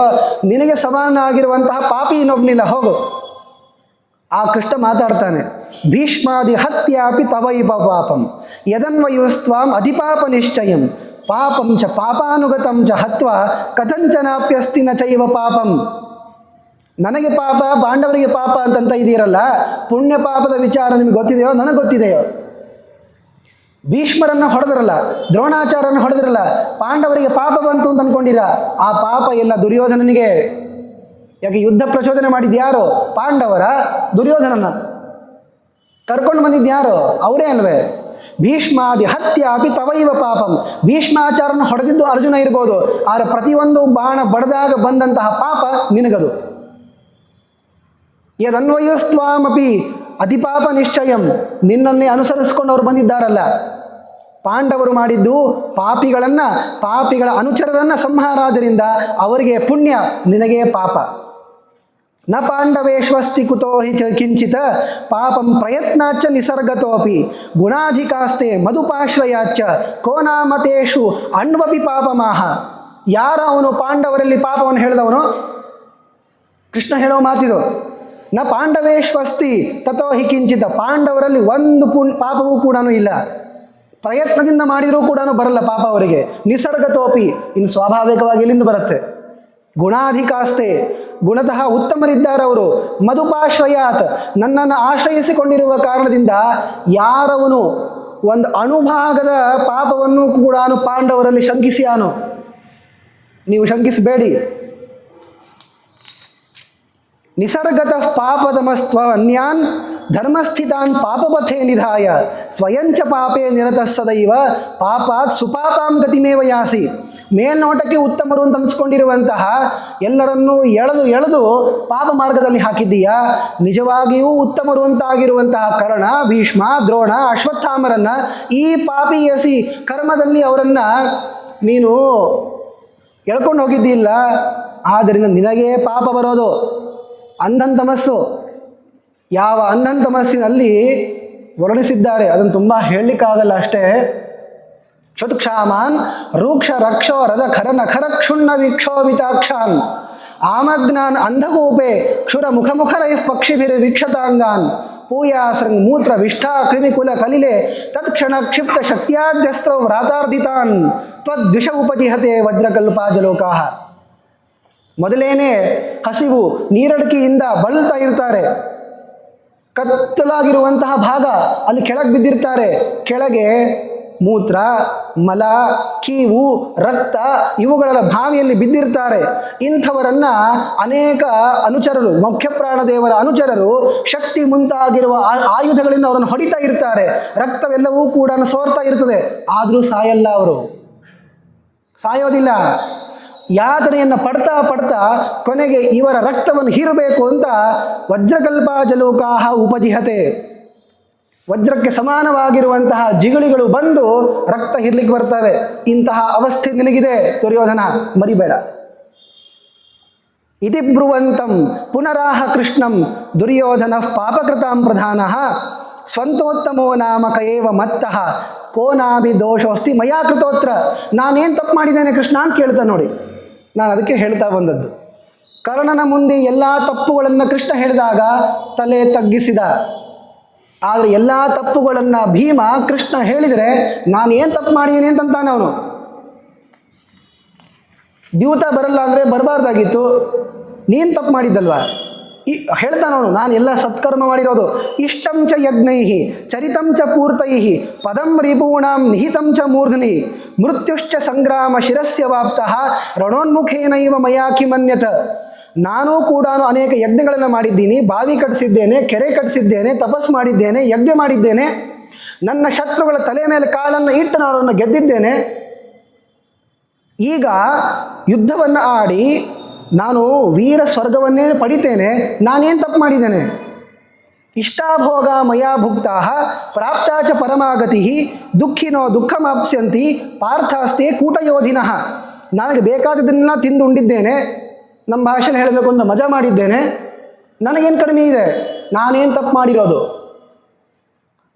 ನಿನಗೆ ಸಮಾನ ಆಗಿರುವಂತಹ ಪಾಪಿ ಇನ್ನೊಬ್ಬನಿಲ್ಲ, ಹೋಗು. ಆ ಕೃಷ್ಣ ಮಾತಾಡ್ತಾನೆ, ಭೀಷ್ಮಾದಿ ಹತ್ಯಾಪಿ ತವೈವ ಪಾಪಂ ಯದನ್ವಯುಸ್ತ್ವಾಂ ಅಧಿಪಾಪ ನಿಶ್ಚಯಂ ಪಾಪಂ ಚ ಪಾಪಾನುಗತಂ ಚ ಹತ್ವ ಕಥಂಚನಾಪ್ಯಸ್ತಿ ನ ಚೈವ ಪಾಪಂ. ನನಗೆ ಪಾಪ, ಪಾಂಡವರಿಗೆ ಪಾಪ ಅಂತಂತ ಇದೀರಲ್ಲ, ಪುಣ್ಯ ಪಾಪದ ವಿಚಾರ ನಿಮಗೆ ಗೊತ್ತಿದೆಯೋ? ನನಗೆ ಗೊತ್ತಿದೆಯೋ? ಭೀಷ್ಮರನ್ನು ಹೊಡೆದ್ರಲ್ಲ, ದ್ರೋಣಾಚಾರ್ಯರನ್ನು ಹೊಡೆದ್ರಲ್ಲ, ಪಾಂಡವರಿಗೆ ಪಾಪ ಬಂತು ಅಂತ ಅಂದ್ಕೊಂಡಿರ? ಆ ಪಾಪ ಎಲ್ಲ ದುರ್ಯೋಧನನಿಗೆ. ಯಾಕೆ ಯುದ್ಧ ಪ್ರಚೋದನೆ ಮಾಡಿದ್ಯಾರು? ಪಾಂಡವರ? ದುರ್ಯೋಧನನ ಕರ್ಕೊಂಡು ಬಂದಿದ್ಯಾರು? ಅವರೇ ಅಲ್ವೇ? ಭೀಷ್ಮಾದಿ ಹತ್ಯಾಪಿ ತವೈವ ಪಾಪಂ. ಭೀಷ್ಮಾಚಾರ್ಯನ ಹೊಡೆದಿದ್ದು ಅರ್ಜುನ ಇರ್ಬೋದು, ಆದರೆ ಪ್ರತಿಯೊಂದು ಬಾಣ ಬಡದಾಗ ಬಂದಂತಹ ಪಾಪ ನಿನಗದು. ಯದನ್ವಯಸ್ತ್ವಾಮಪಿ ಅಧಿಪಾಪ ನಿಶ್ಚಯಂ. ನಿನ್ನನ್ನೇ ಅನುಸರಿಸ್ಕೊಂಡು ಅವರು ಬಂದಿದ್ದಾರಲ್ಲ. ಪಾಂಡವರು ಮಾಡಿದ್ದು ಪಾಪಿಗಳ ಅನುಚರರನ್ನು ಸಂಹಾರಾದ್ದರಿಂದ ಅವರಿಗೆ ಪುಣ್ಯ, ನಿನಗೇ ಪಾಪ. ನ ಪಾಂಡವೇಶ್ವಸ್ತಿ ಕುತೋ ಹಿ ಕಿಂಚಿತ ಪಾಪಂ ಪ್ರಯತ್ನಾಚ್ಚ ನಿಸರ್ಗತೋಪಿ ಗುಣಾಧಿಕಾಸ್ತೆ ಮಧುಪಾಶ್ರಯಾಚ್ಚ ಕೋನಾಮತೇಷು ಅಣ್ವಪಿ ಪಾಪಮಾಹ. ಯಾರ ಅವನು ಪಾಂಡವರಲ್ಲಿ ಪಾಪವನ್ನು ಹೇಳಿದವನು? ಕೃಷ್ಣ ಹೇಳೋ ಮಾತಿದು. ನ ಪಾಂಡವೇಶ್ವಸ್ತಿ ತಥೋ ಹಿ ಕಿಂಚಿತ. ಪಾಂಡವರಲ್ಲಿ ಒಂದು ಪಾಪವೂ ಕೂಡ ಇಲ್ಲ. ಪ್ರಯತ್ನದಿಂದ ಮಾಡಿದರೂ ಕೂಡ ಬರಲ್ಲ ಪಾಪ ಅವರಿಗೆ. ನಿಸರ್ಗತೋಪಿ, ಇನ್ನು ಸ್ವಾಭಾವಿಕವಾಗಿ ಎಲ್ಲಿಂದ ಬರುತ್ತೆ? ಗುಣಾಧಿಕಾಸ್ತೆ, ಗುಣತಃ ಉತ್ತಮರಿದ್ದಾರೆ ಅವರು. ಮದುಪಾಶ್ರಯಾತ್, ನನ್ನನ್ನು ಆಶ್ರಯಿಸಿಕೊಂಡಿರುವ ಕಾರಣದಿಂದ ಯಾರವನು ಒಂದು ಅಣುಭಾಗದ ಪಾಪವನ್ನು ಕೂಡ ಪಾಂಡವರಲ್ಲಿ ಶಂಕಿಸಿಯಾನು. ನೀವು ಶಂಕಿಸಬೇಡಿ. ನಿಸರ್ಗತಃ ಪಾಪದಮಸ್ತ್ವ ಅನ್ಯಾನ್ ಧರ್ಮಸ್ಥಿತಾನ್ ಪಾಪಪಥೇ ನಿಧಾಯ ಸ್ವಯಂಚ ಪಾಪೇ ನಿರತಃ ಸದೈವ ಪಾಪಾತ್ ಸುಪಾಪಾಂ ಗತಿಮೇವ ಯಾಸಿ. ಮೇಲ್ನೋಟಕ್ಕೆ ಉತ್ತಮರು ಅಂತ ಅನಿಸ್ಕೊಂಡಿರುವಂತಹ ಎಲ್ಲರನ್ನೂ ಎಳೆದು ಪಾಪ ಮಾರ್ಗದಲ್ಲಿ ಹಾಕಿದ್ದೀಯಾ. ನಿಜವಾಗಿಯೂ ಉತ್ತಮರು ಅಂತಾಗಿರುವಂತಹ ಕರ್ಣ, ಭೀಷ್ಮ, ದ್ರೋಣ, ಅಶ್ವತ್ಥಾಮರನ್ನು ಈ ಪಾಪಿಯಸಿ ಕರ್ಮದಲ್ಲಿ ಅವರನ್ನು ನೀನು ಎಳ್ಕೊಂಡು ಹೋಗಿದ್ದಿಲ್ಲ. ಆದ್ದರಿಂದ ನಿನಗೇ ಪಾಪ ಬರೋದು. ಅಂಧನ್ ತಮಸ್ಸು, ಯಾವ ಅಂಧನ್ ತಮಸ್ಸಿನಲ್ಲಿ ವರ್ಣಿಸಿದ್ದಾರೆ ಅದನ್ನು ತುಂಬ ಹೇಳಲಿಕ್ಕಾಗಲ್ಲ ಅಷ್ಟೇ. ಚತುಕ್ಷಾಮಾನ್ ರೂಕ್ಷ ರಕ್ಷೋ ರಥ ಖರ ನಖರ ಕ್ಷುಣ್ಣ ವಿಕ್ಷೋಭಿತಾಕ್ಷಾನ್ ಆಮಗ್ನಾನ್ ಅಂಧಕೂಪೆ ಕ್ಷುರ ಮುಖಮುಖರೈ ಪಕ್ಷಿಭಿರ್ ವೀಕ್ಷತಾಂಗಾನ್ ಪೂಯಾಸೃಂಗ್ ಮೂತ್ರ ವಿಷ್ಠಾ ಕ್ರಿಮಿಕುಲ ಕಲಿಲೆ ತತ್ಕ್ಷಣ ಕ್ಷಿಪ್ತ ಶಕ್ತ್ಯಾದ್ಯಸ್ತ್ರ ವ್ರಾತಾರ್ಧಿತಾನ್ ತ್ವದ್ವಿಷ ಉಪಜಿಹತೆ ವಜ್ರಕಲ್ಪಾಜಲೋಕಾಹ. ಮೊದಲೇನೆ ಹಸಿವು, ನೀರಡಿಕೆಯಿಂದ ಬಳಲ್ತಾ ಇರ್ತಾರೆ. ಕತ್ತಲಾಗಿರುವಂತಹ ಭಾಗ, ಅಲ್ಲಿ ಕೆಳಗೆ ಬಿದ್ದಿರ್ತಾರೆ. ಕೆಳಗೆ ಮೂತ್ರ, ಮಲ, ಕೀವು, ರಕ್ತ ಇವುಗಳ ಬಾವಿಯಲ್ಲಿ ಬಿದ್ದಿರ್ತಾರೆ. ಇಂಥವರನ್ನು ಅನೇಕ ಅನುಚರರು, ಮುಖ್ಯ ಪ್ರಾಣದೇವರ ಅನುಚರರು ಶಕ್ತಿ ಮುಂತಾಗಿರುವ ಆಯುಧಗಳಿಂದ ಅವರನ್ನು ಹೊಡಿತಾ ಇರ್ತಾರೆ. ರಕ್ತವೆಲ್ಲವೂ ಕೂಡ ಸೋರ್ತಾ ಇರ್ತದೆ. ಆದರೂ ಸಾಯಲ್ಲ, ಅವರು ಸಾಯೋದಿಲ್ಲ. ಯಾತನೆಯನ್ನು ಪಡ್ತಾ ಕೊನೆಗೆ ಇವರ ರಕ್ತವನ್ನು ಹೀರಬೇಕು ಅಂತ ವಜ್ರಕಲ್ಪಾಜಲೋಕಾಹ ಉಪಜಿಹತೆ, ವಜ್ರಕ್ಕೆ ಸಮಾನವಾಗಿರುವಂತಹ ಜಿಗಳಿಗಳು ಬಂದು ರಕ್ತ ಹೀರ್ಲಿಕ್ಕೆ ಬರ್ತವೆ. ಇಂತಹ ಅವಸ್ಥೆ ನಿನಗಿದೆ ದುರ್ಯೋಧನ, ಮರಿಬೇಡ. ಇತಿ ಬ್ರುವಂತಂ ಪುನರಾಹ ಕೃಷ್ಣಂ ದುರ್ಯೋಧನ ಪಾಪಕೃತಾಂ ಪ್ರಧಾನಃ ಸ್ವಂತೋತ್ತಮೋ ನಾಮ ಕಯೇವ ಮತ್ತಃ ಕೋನಾಭಿ ದೋಷೋಸ್ತಿ ಮಯಾ ಕೃತೋತ್ರ. ನಾನೇನು ತಪ್ಪು ಮಾಡಿದ್ದೇನೆ ಕೃಷ್ಣ ಅಂತ ಕೇಳ್ತಾನೆ ನೋಡಿ. ನಾನು ಅದಕ್ಕೆ ಹೇಳ್ತಾ ಬಂದದ್ದು, ಕರ್ಣನ ಮುಂದೆ ಎಲ್ಲ ತಪ್ಪುಗಳನ್ನು ಕೃಷ್ಣ ಹೇಳಿದಾಗ ತಲೆ ತಗ್ಗಿಸಿದ. ಆದರೆ ಎಲ್ಲ ತಪ್ಪುಗಳನ್ನು ಭೀಮ ಕೃಷ್ಣ ಹೇಳಿದರೆ ನಾನು ಏನು ತಪ್ಪು ಮಾಡಿದ್ದೀನಿ ಅಂತಂತಾನೆ ಅವನು. ದ್ಯೂತ ಬರಲ್ಲ ಅಂದರೆ ಬರಬಾರ್ದಾಗಿತ್ತು, ನೀನು ತಪ್ಪು ಮಾಡಿದ್ದಲ್ವಾ ಹೇಳ್ತಾನವನು. ನಾನು ಎಲ್ಲ ಸತ್ಕರ್ಮ ಮಾಡಿರೋದು. ಇಷ್ಟಂ ಚ ಯಜ್ಞೈ ಚರಿತಂ ಚ ಪೂರ್ತೈ ಪದಂ ರಿಪೂಣಾಂ ನಿಹಿತಂ ಚ ಮೂರ್ಧನಿ ಮೃತ್ಯುಶ್ಚ ಸಂಗ್ರಾಮ ಶಿರಸ್ಯ ವಾಪ್ತಃ ರಣೋನ್ಮುಖೇನೈವ ಮಯಾಖಿ ಮನ್ಯತ. ನಾನೂ ಕೂಡ ಅನೇಕ ಯಜ್ಞಗಳನ್ನು ಮಾಡಿದ್ದೀನಿ. ಬಾವಿ ಕಟ್ಟಿಸಿದ್ದೇನೆ, ಕೆರೆ ಕಟ್ಟಿಸಿದ್ದೇನೆ, ತಪಸ್ ಮಾಡಿದ್ದೇನೆ, ಯಜ್ಞ ಮಾಡಿದ್ದೇನೆ. ನನ್ನ ಶತ್ರುಗಳ ತಲೆ ಮೇಲೆ ಕಾಲನ್ನು ಇಟ್ಟು ನಾನು ಅವರನ್ನು ಗೆದ್ದಿದ್ದೇನೆ. ಈಗ ಯುದ್ಧವನ್ನು ಆಡಿ ನಾನು ವೀರ ಸ್ವರ್ಗವನ್ನೇ ಪಡಿತೇನೆ. ನಾನೇನು ತಪ್ಪು ಮಾಡಿದ್ದೇನೆ? ಇಷ್ಟಾಭೋಗ ಮಯಾ ಭುಕ್ತಾ ಪ್ರಾಪ್ತಾ ಚ ಪರಮಾಗತಿ ದುಃಖಿನೋ ದುಃಖಮಾಪ್ಸ್ಯಂತಿ ಪಾರ್ಥಾಸ್ತೆ ಕೂಟಯೋಧಿನಃ. ನನಗೆ ಬೇಕಾದದನ್ನೆಲ್ಲ ತಿಂದು ಉಂಡಿದ್ದೇನೆ, ನಮ್ಮ ಭಾಷೆನ ಹೇಳಬೇಕು ಅಂತ ಮಜಾ ಮಾಡಿದ್ದೇನೆ. ನನಗೇನು ಕಡಿಮೆ ಇದೆ? ನಾನೇನು ತಪ್ಪು ಮಾಡಿರೋದು?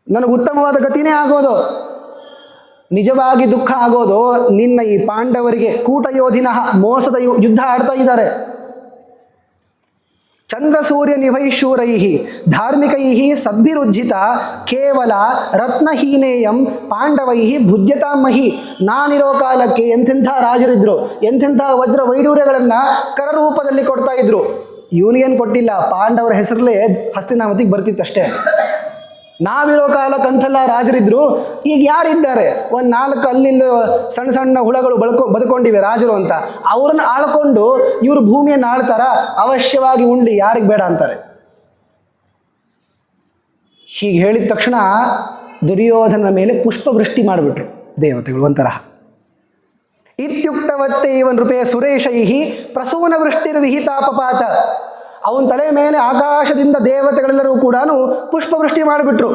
ನನಗೆ ಉತ್ತಮವಾದ ಗತಿನೇ ಆಗೋದು. ನಿಜವಾಗಿ ದುಃಖ ಆಗೋದು ನಿನ್ನ ಈ ಪಾಂಡವರಿಗೆ. ಕೂಟಯೋಧಿನ ಮೋಸದ ಯುದ್ಧ ಆಡ್ತಾ ಇದ್ದಾರೆ. ಚಂದ್ರಸೂರ್ಯ ನಿಭೈಶೂರೈ ಧಾರ್ಮಿಕೈ ಸದ್ಭಿರುಜ್ಜಿತ ಕೇವಲ ರತ್ನಹೀನೇಯಂ ಪಾಂಡವೈ ಭುಜ್ಯತಾಮಹಿ. ನಾನಿರೋ ಕಾಲಕ್ಕೆ ಎಂಥೆಂಥ ರಾಜರಿದ್ದರು, ಎಂಥೆಂಥ ವಜ್ರ ವೈಡೂರ್ಯಗಳನ್ನು ಕರರೂಪದಲ್ಲಿ ಕೊಡ್ತಾ ಇದ್ರು. ಇವನಿಗೇನು ಕೊಟ್ಟಿಲ್ಲ, ಪಾಂಡವರ ಹೆಸರಲ್ಲೇ ಹಸ್ತಿನಾವತಿಗೆ ಬರ್ತಿತ್ತಷ್ಟೇ. ನಾವಿರೋ ಕಾಲಕ್ಕಂತೆಲ್ಲ ರಾಜರಿದ್ದರು. ಈಗ ಯಾರಿದ್ದಾರೆ? ಒಂದು 4 ಅಲ್ಲಿಂದ ಸಣ್ಣ ಸಣ್ಣ ಹುಳಗಳು ಬದುಕೊಂಡಿವೆ ರಾಜರು ಅಂತ. ಅವ್ರನ್ನ ಆಳ್ಕೊಂಡು ಇವರು ಭೂಮಿಯನ್ನು ಆಳ್ತಾರ? ಅವಶ್ಯವಾಗಿ ಉಂಡಿ, ಯಾರಿಗೆ ಬೇಡ ಅಂತಾರೆ. ಹೀಗೆ ಹೇಳಿದ ತಕ್ಷಣ ದುರ್ಯೋಧನ ಮೇಲೆ ಪುಷ್ಪವೃಷ್ಟಿ ಮಾಡಿಬಿಟ್ರು ದೇವತೆಗಳು ಒಂಥರ. ಇತ್ಯುಕ್ತವತ್ತೇ ಇವನ್ ನೃಪೇ ಸುರೇಶೈ ಪ್ರಸೂನ ವೃಷ್ಟಿರ್ವಿಹಿತಾಪಪಾತ. ಅವನ ತಲೆ ಮೇಲೆ ಆಕಾಶದಿಂದ ದೇವತೆಗಳೆಲ್ಲರೂ ಕೂಡ ಪುಷ್ಪವೃಷ್ಟಿ ಮಾಡಿಬಿಟ್ರು.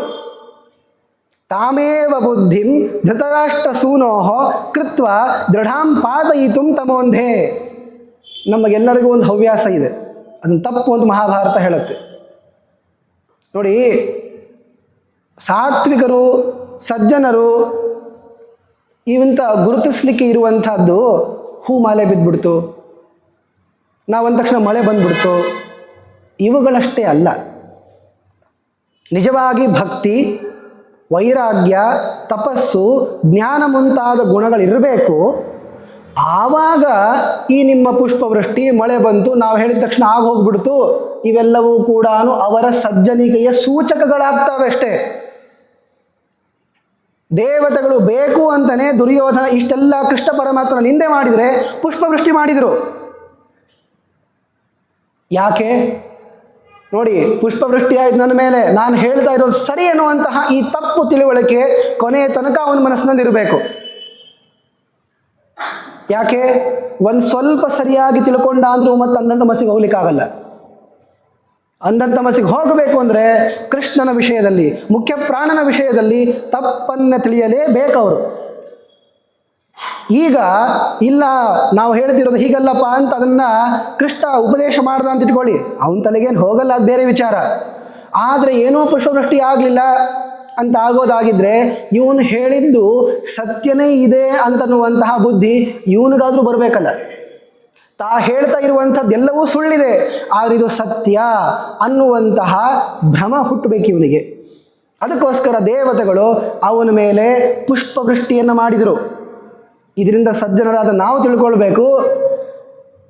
ತಾಮೇವ ಬುದ್ಧಿಂ ಧೃತರಾಷ್ಟ್ರ ಸೂನೋಹ ಕೃತ್ವ ದೃಢಾಂ ಪಾದಯಿತು ತಮೋಂಧೆ. ನಮಗೆಲ್ಲರಿಗೂ ಒಂದು ಹವ್ಯಾಸ ಇದೆ, ಅದನ್ನು ತಪ್ಪು ಅಂತ ಮಹಾಭಾರತ ಹೇಳುತ್ತೆ ನೋಡಿ. ಸಾತ್ವಿಕರು, ಸಜ್ಜನರು ಇವಂತ ಗುರುತಿಸ್ಲಿಕ್ಕೆ ಇರುವಂಥದ್ದು ಹೂ ಮಾಲೆ ಬಿದ್ದುಬಿಡ್ತು, ನಾವು ಅಂದ ತಕ್ಷಣ ಮಳೆ ಬಂದ್ಬಿಡ್ತು, ಇವುಗಳಷ್ಟೇ ಅಲ್ಲ. ನಿಜವಾಗಿ ಭಕ್ತಿ, ವೈರಾಗ್ಯ, ತಪಸ್ಸು, ಜ್ಞಾನ ಮುಂತಾದ ಗುಣಗಳಿರಬೇಕು. ಆವಾಗ ಈ ನಿಮ್ಮ ಪುಷ್ಪವೃಷ್ಟಿ ಮಳೆ ಬಂತು ನಾವು ಹೇಳಿದ ತಕ್ಷಣ ಆಗ ಹೋಗ್ಬಿಡ್ತು, ಇವೆಲ್ಲವೂ ಕೂಡ ಅವರ ಸಜ್ಜನಿಕೆಯ ಸೂಚಕಗಳಾಗ್ತವೆ ಅಷ್ಟೇ. ದೇವತೆಗಳು ಬೇಕು ಅಂತಲೇ ದುರ್ಯೋಧನ ಇಷ್ಟೆಲ್ಲ ಕೃಷ್ಣ ಪರಮಾತ್ಮನ ನಿಂದೆ ಮಾಡಿದರೆ ಪುಷ್ಪವೃಷ್ಟಿ ಮಾಡಿದರು. ಯಾಕೆ ನೋಡಿ, ಪುಷ್ಪವೃಷ್ಟಿ ಆಯ್ತು ನನ್ನ ಮೇಲೆ, ನಾನು ಹೇಳ್ತಾ ಇರೋದು ಸರಿ ಎನ್ನುವಂತಹ ಈ ತಪ್ಪು ತಿಳುವಳಿಕೆ ಕೊನೆಯ ತನಕ ಅವನ ಮನಸ್ಸಿನಲ್ಲಿ ಇರಬೇಕು. ಯಾಕೆ, ಒಂದು ಸ್ವಲ್ಪ ಸರಿಯಾಗಿ ತಿಳ್ಕೊಂಡ ಅಂದರೂ ಮತ್ತೆ ಅಂದಂಥ ಮನಸ್ಸಿಗೆ ಹೋಗ್ಲಿಕ್ಕಾಗಲ್ಲ. ಅಂದಂಥ ಮನಸ್ಸಿಗೆ ಹೋಗಬೇಕು ಅಂದರೆ ಕೃಷ್ಣನ ವಿಷಯದಲ್ಲಿ, ಮುಖ್ಯ ಪ್ರಾಣನ ವಿಷಯದಲ್ಲಿ ತಪ್ಪನ್ನು ತಿಳಿಯಲೇಬೇಕವರು. ಈಗ ಇಲ್ಲ ನಾವು ಹೇಳ್ತಿರೋದು ಹೀಗಲ್ಲಪ್ಪ ಅಂತ ಅದನ್ನು ಕೃಷ್ಣ ಉಪದೇಶ ಮಾಡ್ದ ಅಂತ ಇಟ್ಕೊಳ್ಳಿ, ಅವನ ತಲೆಗೇನು ಹೋಗಲ್ಲ, ಅದು ಬೇರೆ ವಿಚಾರ. ಆದರೆ ಏನೋ ಪುಷ್ಪವೃಷ್ಟಿ ಆಗಲಿಲ್ಲ ಅಂತ ಆಗೋದಾಗಿದ್ದರೆ ಇವನು ಹೇಳಿದ್ದು ಸತ್ಯನೇ ಇದೆ ಅಂತನ್ನುವಂತಹ ಬುದ್ಧಿ ಇವನಿಗಾದರೂ ಬರಬೇಕಲ್ಲ. ತಾ ಹೇಳ್ತಾ ಇರುವಂಥದ್ದೆಲ್ಲವೂ ಸುಳ್ಳಿದೆ, ಆದರೆ ಇದು ಸತ್ಯ ಅನ್ನುವಂತಹ ಭ್ರಮ ಹುಟ್ಟಬೇಕು ಇವನಿಗೆ. ಅದಕ್ಕೋಸ್ಕರ ದೇವತೆಗಳು ಅವನ ಮೇಲೆ ಪುಷ್ಪವೃಷ್ಟಿಯನ್ನು ಮಾಡಿದರು. ಇದರಿಂದ ಸಜ್ಜನರಾದ ನಾವು ತಿಳ್ಕೊಳ್ಬೇಕು,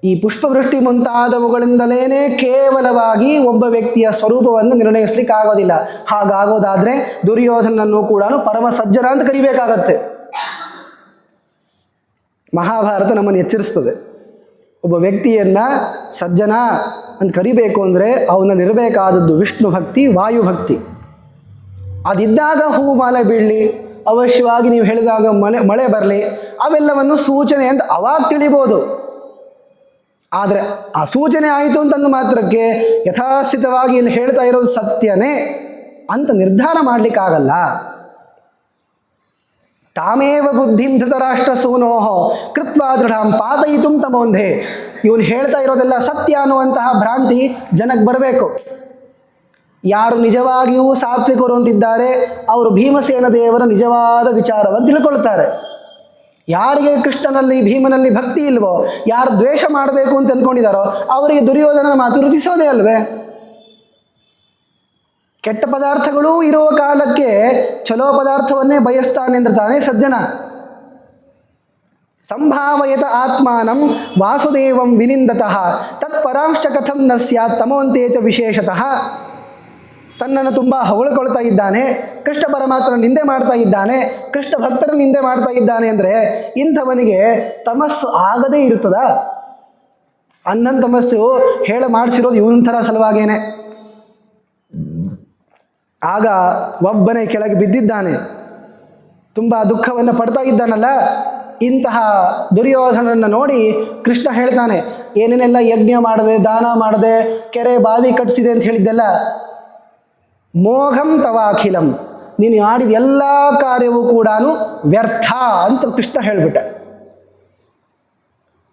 ಈ ಪುಷ್ಪವೃಷ್ಟಿ ಮುಂತಾದವುಗಳಿಂದಲೇ ಕೇವಲವಾಗಿ ಒಬ್ಬ ವ್ಯಕ್ತಿಯ ಸ್ವರೂಪವನ್ನು ನಿರ್ಣಯಿಸ್ಲಿಕ್ಕೆ ಆಗೋದಿಲ್ಲ. ಹಾಗಾಗೋದಾದರೆ ದುರ್ಯೋಧನನ್ನು ಕೂಡ ಪರಮ ಸಜ್ಜನ ಅಂತ ಕರಿಬೇಕಾಗತ್ತೆ. ಮಹಾಭಾರತ ನಮ್ಮನ್ನು ಎಚ್ಚರಿಸ್ತದೆ. ಒಬ್ಬ ವ್ಯಕ್ತಿಯನ್ನು ಸಜ್ಜನ ಅಂತ ಕರಿಬೇಕು ಅಂದರೆ ಅವನಲ್ಲಿರಬೇಕಾದದ್ದು ವಿಷ್ಣು ಭಕ್ತಿ, ವಾಯುಭಕ್ತಿ. ಅದಿದ್ದಾಗ ಹೂವು ಮಾಲೆ ಬೀಳಲಿ, ಅವಶ್ಯವಾಗಿ ನೀವು ಹೇಳಿದಾಗ ಮಳೆ ಬರಲಿ, ಅವೆಲ್ಲವನ್ನು ಸೂಚನೆ ಅಂತ ಅವಾಗ ತಿಳಿಬೋದು. ಆದರೆ ಆ ಸೂಚನೆ ಆಯಿತು ಅಂತಂದು ಮಾತ್ರಕ್ಕೆ ಯಥಾಸ್ಥಿತವಾಗಿ ಇಲ್ಲಿ ಹೇಳ್ತಾ ಇರೋದು ಸತ್ಯನೇ ಅಂತ ನಿರ್ಧಾರ ಮಾಡಲಿಕ್ಕಾಗಲ್ಲ. ತಾಮೇವ ಬುದ್ಧಿಂ ಧೃತರಾಷ್ಟ್ರಸೂನೋಃ ಕೃತ್ವಾ ದೃಢಾಂ ಪಾದಯಿತುಂ ತಮೋಂಧೆ. ಇವನು ಹೇಳ್ತಾ ಇರೋದೆಲ್ಲ ಸತ್ಯ ಅನ್ನುವಂತಹ ಭ್ರಾಂತಿ ಜನಕ್ಕೆ ಬರಬೇಕು. ಯಾರು ನಿಜವಾಗಿಯೂ ಸಾತ್ವಿಕರು ಅಂತಿದ್ದಾರೆ ಅವರು ಭೀಮಸೇನ ದೇವರ ನಿಜವಾದ ವಿಚಾರವನ್ನು ತಿಳ್ಕೊಳ್ತಾರೆ. ಯಾರಿಗೆ ಕೃಷ್ಣನಲ್ಲಿ ಭೀಮನಲ್ಲಿ ಭಕ್ತಿ ಇಲ್ವೋ, ಯಾರು ದ್ವೇಷ ಮಾಡಬೇಕು ಅಂತ ಅಂದ್ಕೊಂಡಿದ್ದಾರೋ ಅವರಿಗೆ ದುರ್ಯೋಧನನ ಮಾತು ರುಚಿಸೋದೇ ಅಲ್ವೇ. ಕೆಟ್ಟ ಪದಾರ್ಥಗಳೂ ಇರೋ ಕಾಲಕ್ಕೆ ಚಲೋ ಪದಾರ್ಥವನ್ನೇ ಬಯಸ್ತಾನೆ ಅಂದ್ರೆ ತಾನೇ ಸಜ್ಜನ. ಸಂಭಾವಯತ ಆತ್ಮಾನಂ ವಾಸುದೇವಂ ವಿನಿಂದತಃ ತತ್ಪರಾಂಶ್ಚ ಕಥಂ ನ ಸ್ಯಾತ್ ತಮೋಂತೆ ಚ ವಿಶೇಷತಃ. ತನ್ನನ್ನು ತುಂಬ ಹೊಗಳಿಕೊಳ್ತಾ ಇದ್ದಾನೆ, ಕೃಷ್ಣ ಪರಮಾತ್ಮನ ನಿಂದೆ ಮಾಡ್ತಾ ಇದ್ದಾನೆ, ಕೃಷ್ಣ ಭಕ್ತರ ನಿಂದೆ ಮಾಡ್ತಾ ಇದ್ದಾನೆ ಅಂದರೆ ಇಂಥವನಿಗೆ ತಮಸ್ಸು ಆಗದೇ ಇರ್ತದ? ಅಂದಂಥ ತಮಸ್ಸು ಹೇಳ ಮಾಡಿಸಿರೋದು ಇವನ ಥರ ಸಲುವಾಗೇನೆ. ಆಗ ಒಬ್ಬನೇ ಕೆಳಗೆ ಬಿದ್ದಿದ್ದಾನೆ, ತುಂಬ ದುಃಖವನ್ನು ಪಡ್ತಾ ಇದ್ದಾನಲ್ಲ. ಇಂತಹ ದುರ್ಯೋಧನನ್ನು ನೋಡಿ ಕೃಷ್ಣ ಹೇಳ್ತಾನೆ, ಏನೇನೆಲ್ಲ ಯಜ್ಞ ಮಾಡದೆ, ದಾನ ಮಾಡದೆ, ಕೆರೆ ಬಾವಿ ಕಟ್ಟಿಸಿದೆ ಅಂತ ಹೇಳಿದ್ದೆಲ್ಲ ಮೋಘಂ ತವಾಖಿಲಂ, ನೀನು ಮಾಡಿದ ಎಲ್ಲ ಕಾರ್ಯವೂ ಕೂಡ ವ್ಯರ್ಥ ಅಂತ ಕೃಷ್ಣ ಹೇಳಿಬಿಟ್ಟ.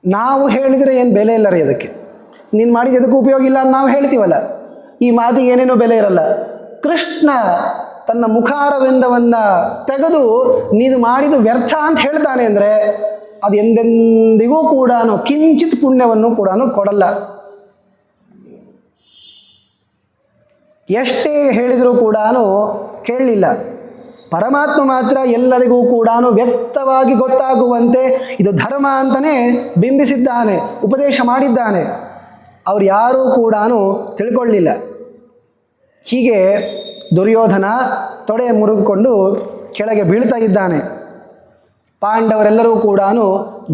ನಾವು ಹೇಳಿದರೆ ಏನು ಬೆಲೆ ಇಲ್ಲ ರೀ ಅದಕ್ಕೆ. ನೀನು ಮಾಡಿದ ಎದಕ್ಕೂ ಉಪಯೋಗ ಇಲ್ಲ ಅಂತ ನಾವು ಹೇಳ್ತೀವಲ್ಲ, ಈ ಮಾತಿಗೆ ಏನೇನೋ ಬೆಲೆ ಇರಲ್ಲ. ಕೃಷ್ಣ ತನ್ನ ಮುಖಾರವಿಂದವನ್ನು ತೆಗೆದು ನೀನು ಮಾಡಿದ ವ್ಯರ್ಥ ಅಂತ ಹೇಳ್ತಾನೆ ಅಂದರೆ ಅದು ಎಂದೆಂದಿಗೂ ಕೂಡ ಕಿಂಚಿತ್ ಪುಣ್ಯವನ್ನು ಕೂಡ ಕೊಡಲ್ಲ. ಎಷ್ಟೇ ಹೇಳಿದರೂ ಕೂಡ ಕೇಳಲಿಲ್ಲ. ಪರಮಾತ್ಮ ಮಾತ್ರ ಎಲ್ಲರಿಗೂ ಕೂಡ ವ್ಯಕ್ತವಾಗಿ ಗೊತ್ತಾಗುವಂತೆ ಇದು ಧರ್ಮ ಅಂತಲೇ ಬಿಂಬಿಸಿದ್ದಾನೆ, ಉಪದೇಶ ಮಾಡಿದ್ದಾನೆ. ಅವ್ರು ಯಾರೂ ಕೂಡ ತಿಳ್ಕೊಳ್ಳಿಲ್ಲ. ಹೀಗೆ ದುರ್ಯೋಧನ ತೊಡೆ ಮುರಿದುಕೊಂಡು ಕೆಳಗೆ ಬೀಳ್ತಾ ಇದ್ದಾನೆ. ಪಾಂಡವರೆಲ್ಲರೂ ಕೂಡ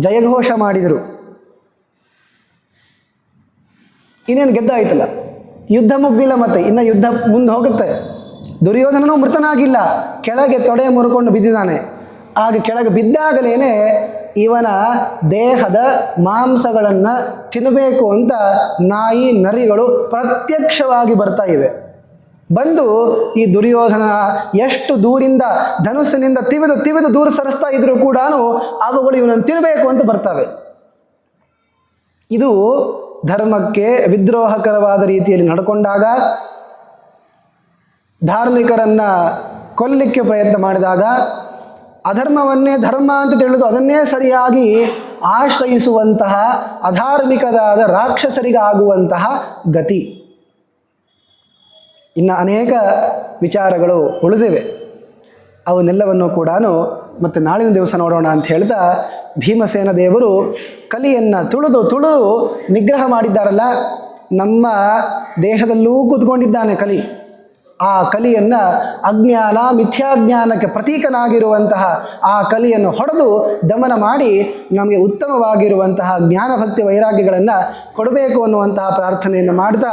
ಜಯಘೋಷ ಮಾಡಿದರು. ಇನ್ನೇನು ಗೆದ್ದಾಯ್ತಲ್ಲ, ಯುದ್ಧ ಮುಗ್ದಿಲ್ಲ, ಮತ್ತೆ ಇನ್ನು ಯುದ್ಧ ಮುಂದೆ ಹೋಗುತ್ತೆ. ದುರ್ಯೋಧನನೂ ಮೃತನಾಗಿಲ್ಲ, ಕೆಳಗೆ ತೊಡೆ ಮುರಿಕೊಂಡು ಬಿದ್ದಿದ್ದಾನೆ. ಆಗ ಕೆಳಗೆ ಬಿದ್ದಾಗಲೇ ಇವನ ದೇಹದ ಮಾಂಸಗಳನ್ನು ತಿನ್ನಬೇಕು ಅಂತ ನಾಯಿ ನರಿಗಳು ಪ್ರತ್ಯಕ್ಷವಾಗಿ ಬರ್ತಾ ಇವೆ. ಬಂದು ಈ ದುರ್ಯೋಧನ ಎಷ್ಟು ದೂರಿಂದ ಧನುಸ್ಸಿನಿಂದ ತಿವಿದು ದೂರ ಸರಿಸ್ತಾ ಇದ್ರೂ ಕೂಡ ಅವುಗಳು ಇವನನ್ನು ತಿನ್ನಬೇಕು ಅಂತ ಬರ್ತವೆ. ಇದು ಧರ್ಮಕ್ಕೆ ವಿದ್ರೋಹಕರವಾದ ರೀತಿಯಲ್ಲಿ ನಡ್ಕೊಂಡಾಗ, ಧಾರ್ಮಿಕರನ್ನು ಕೊಲ್ಲಿಕ್ಕೆ ಪ್ರಯತ್ನ ಮಾಡಿದಾಗ, ಅಧರ್ಮವನ್ನೇ ಧರ್ಮ ಅಂತ ತಿಳಿದು ಅದನ್ನೇ ಸರಿಯಾಗಿ ಆಶ್ರಯಿಸುವಂತಹ ಅಧಾರ್ಮಿಕರಾದ ರಾಕ್ಷಸರಿಗಾಗುವಂತಹ ಗತಿ. ಇನ್ನು ಅನೇಕ ವಿಚಾರಗಳು ಉಳಿದಿವೆ. ಅವನ್ನೆಲ್ಲವನ್ನು ಕೂಡ ಮತ್ತು ನಾಳಿನ ದಿವಸ ನೋಡೋಣ ಅಂತ ಹೇಳ್ತಾ ಭೀಮಸೇನ ದೇವರು ಕಲಿಯನ್ನು ತುಳಿದು ನಿಗ್ರಹ ಮಾಡಿದ್ದಾರಲ್ಲ, ನಮ್ಮ ದೇಶದಲ್ಲೂ ಕೂತ್ಕೊಂಡಿದ್ದಾನೆ ಕಲಿ. ಆ ಕಲಿಯನ್ನು ಅಜ್ಞಾನ ಮಿಥ್ಯಾಜ್ಞಾನಕ್ಕೆ ಪ್ರತೀಕನಾಗಿರುವಂತಹ ಆ ಕಲಿಯನ್ನು ಹೊಡೆದು ದಮನ ಮಾಡಿ ನಮಗೆ ಉತ್ತಮವಾಗಿರುವಂತಹ ಜ್ಞಾನ ಭಕ್ತಿ ವೈರಾಗ್ಯಗಳನ್ನು ಕೊಡಬೇಕು ಅನ್ನುವಂತಹ ಪ್ರಾರ್ಥನೆಯನ್ನು ಮಾಡ್ತಾ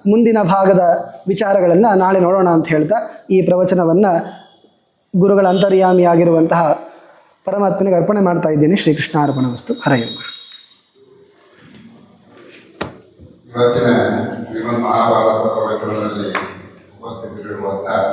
ಮುಂದಿನ ಭಾಗದ ವಿಚಾರಗಳನ್ನು ನಾಳೆ ನೋಡೋಣ ಅಂತ ಹೇಳ್ತಾ ಈ ಪ್ರವಚನವನ್ನು ಗುರುಗಳ ಅಂತರ್ಯಾಮಿಯಾಗಿರುವಂತಹ ಪರಮಾತ್ಮನಿಗೆ ಅರ್ಪಣೆ ಮಾಡ್ತಾ ಇದ್ದೀನಿ. ಶ್ರೀಕೃಷ್ಣ ಅರ್ಪಣಮಸ್ತು. ಹರಯೇ ನಮಃ. ಇವತ್ತಿನ ಶ್ರೀಮದ್ ಮಹಾಭಾರತ ಪ್ರವಚನದಲ್ಲಿ ಉಪಸ್ಥಿತರಿರುವಂಥ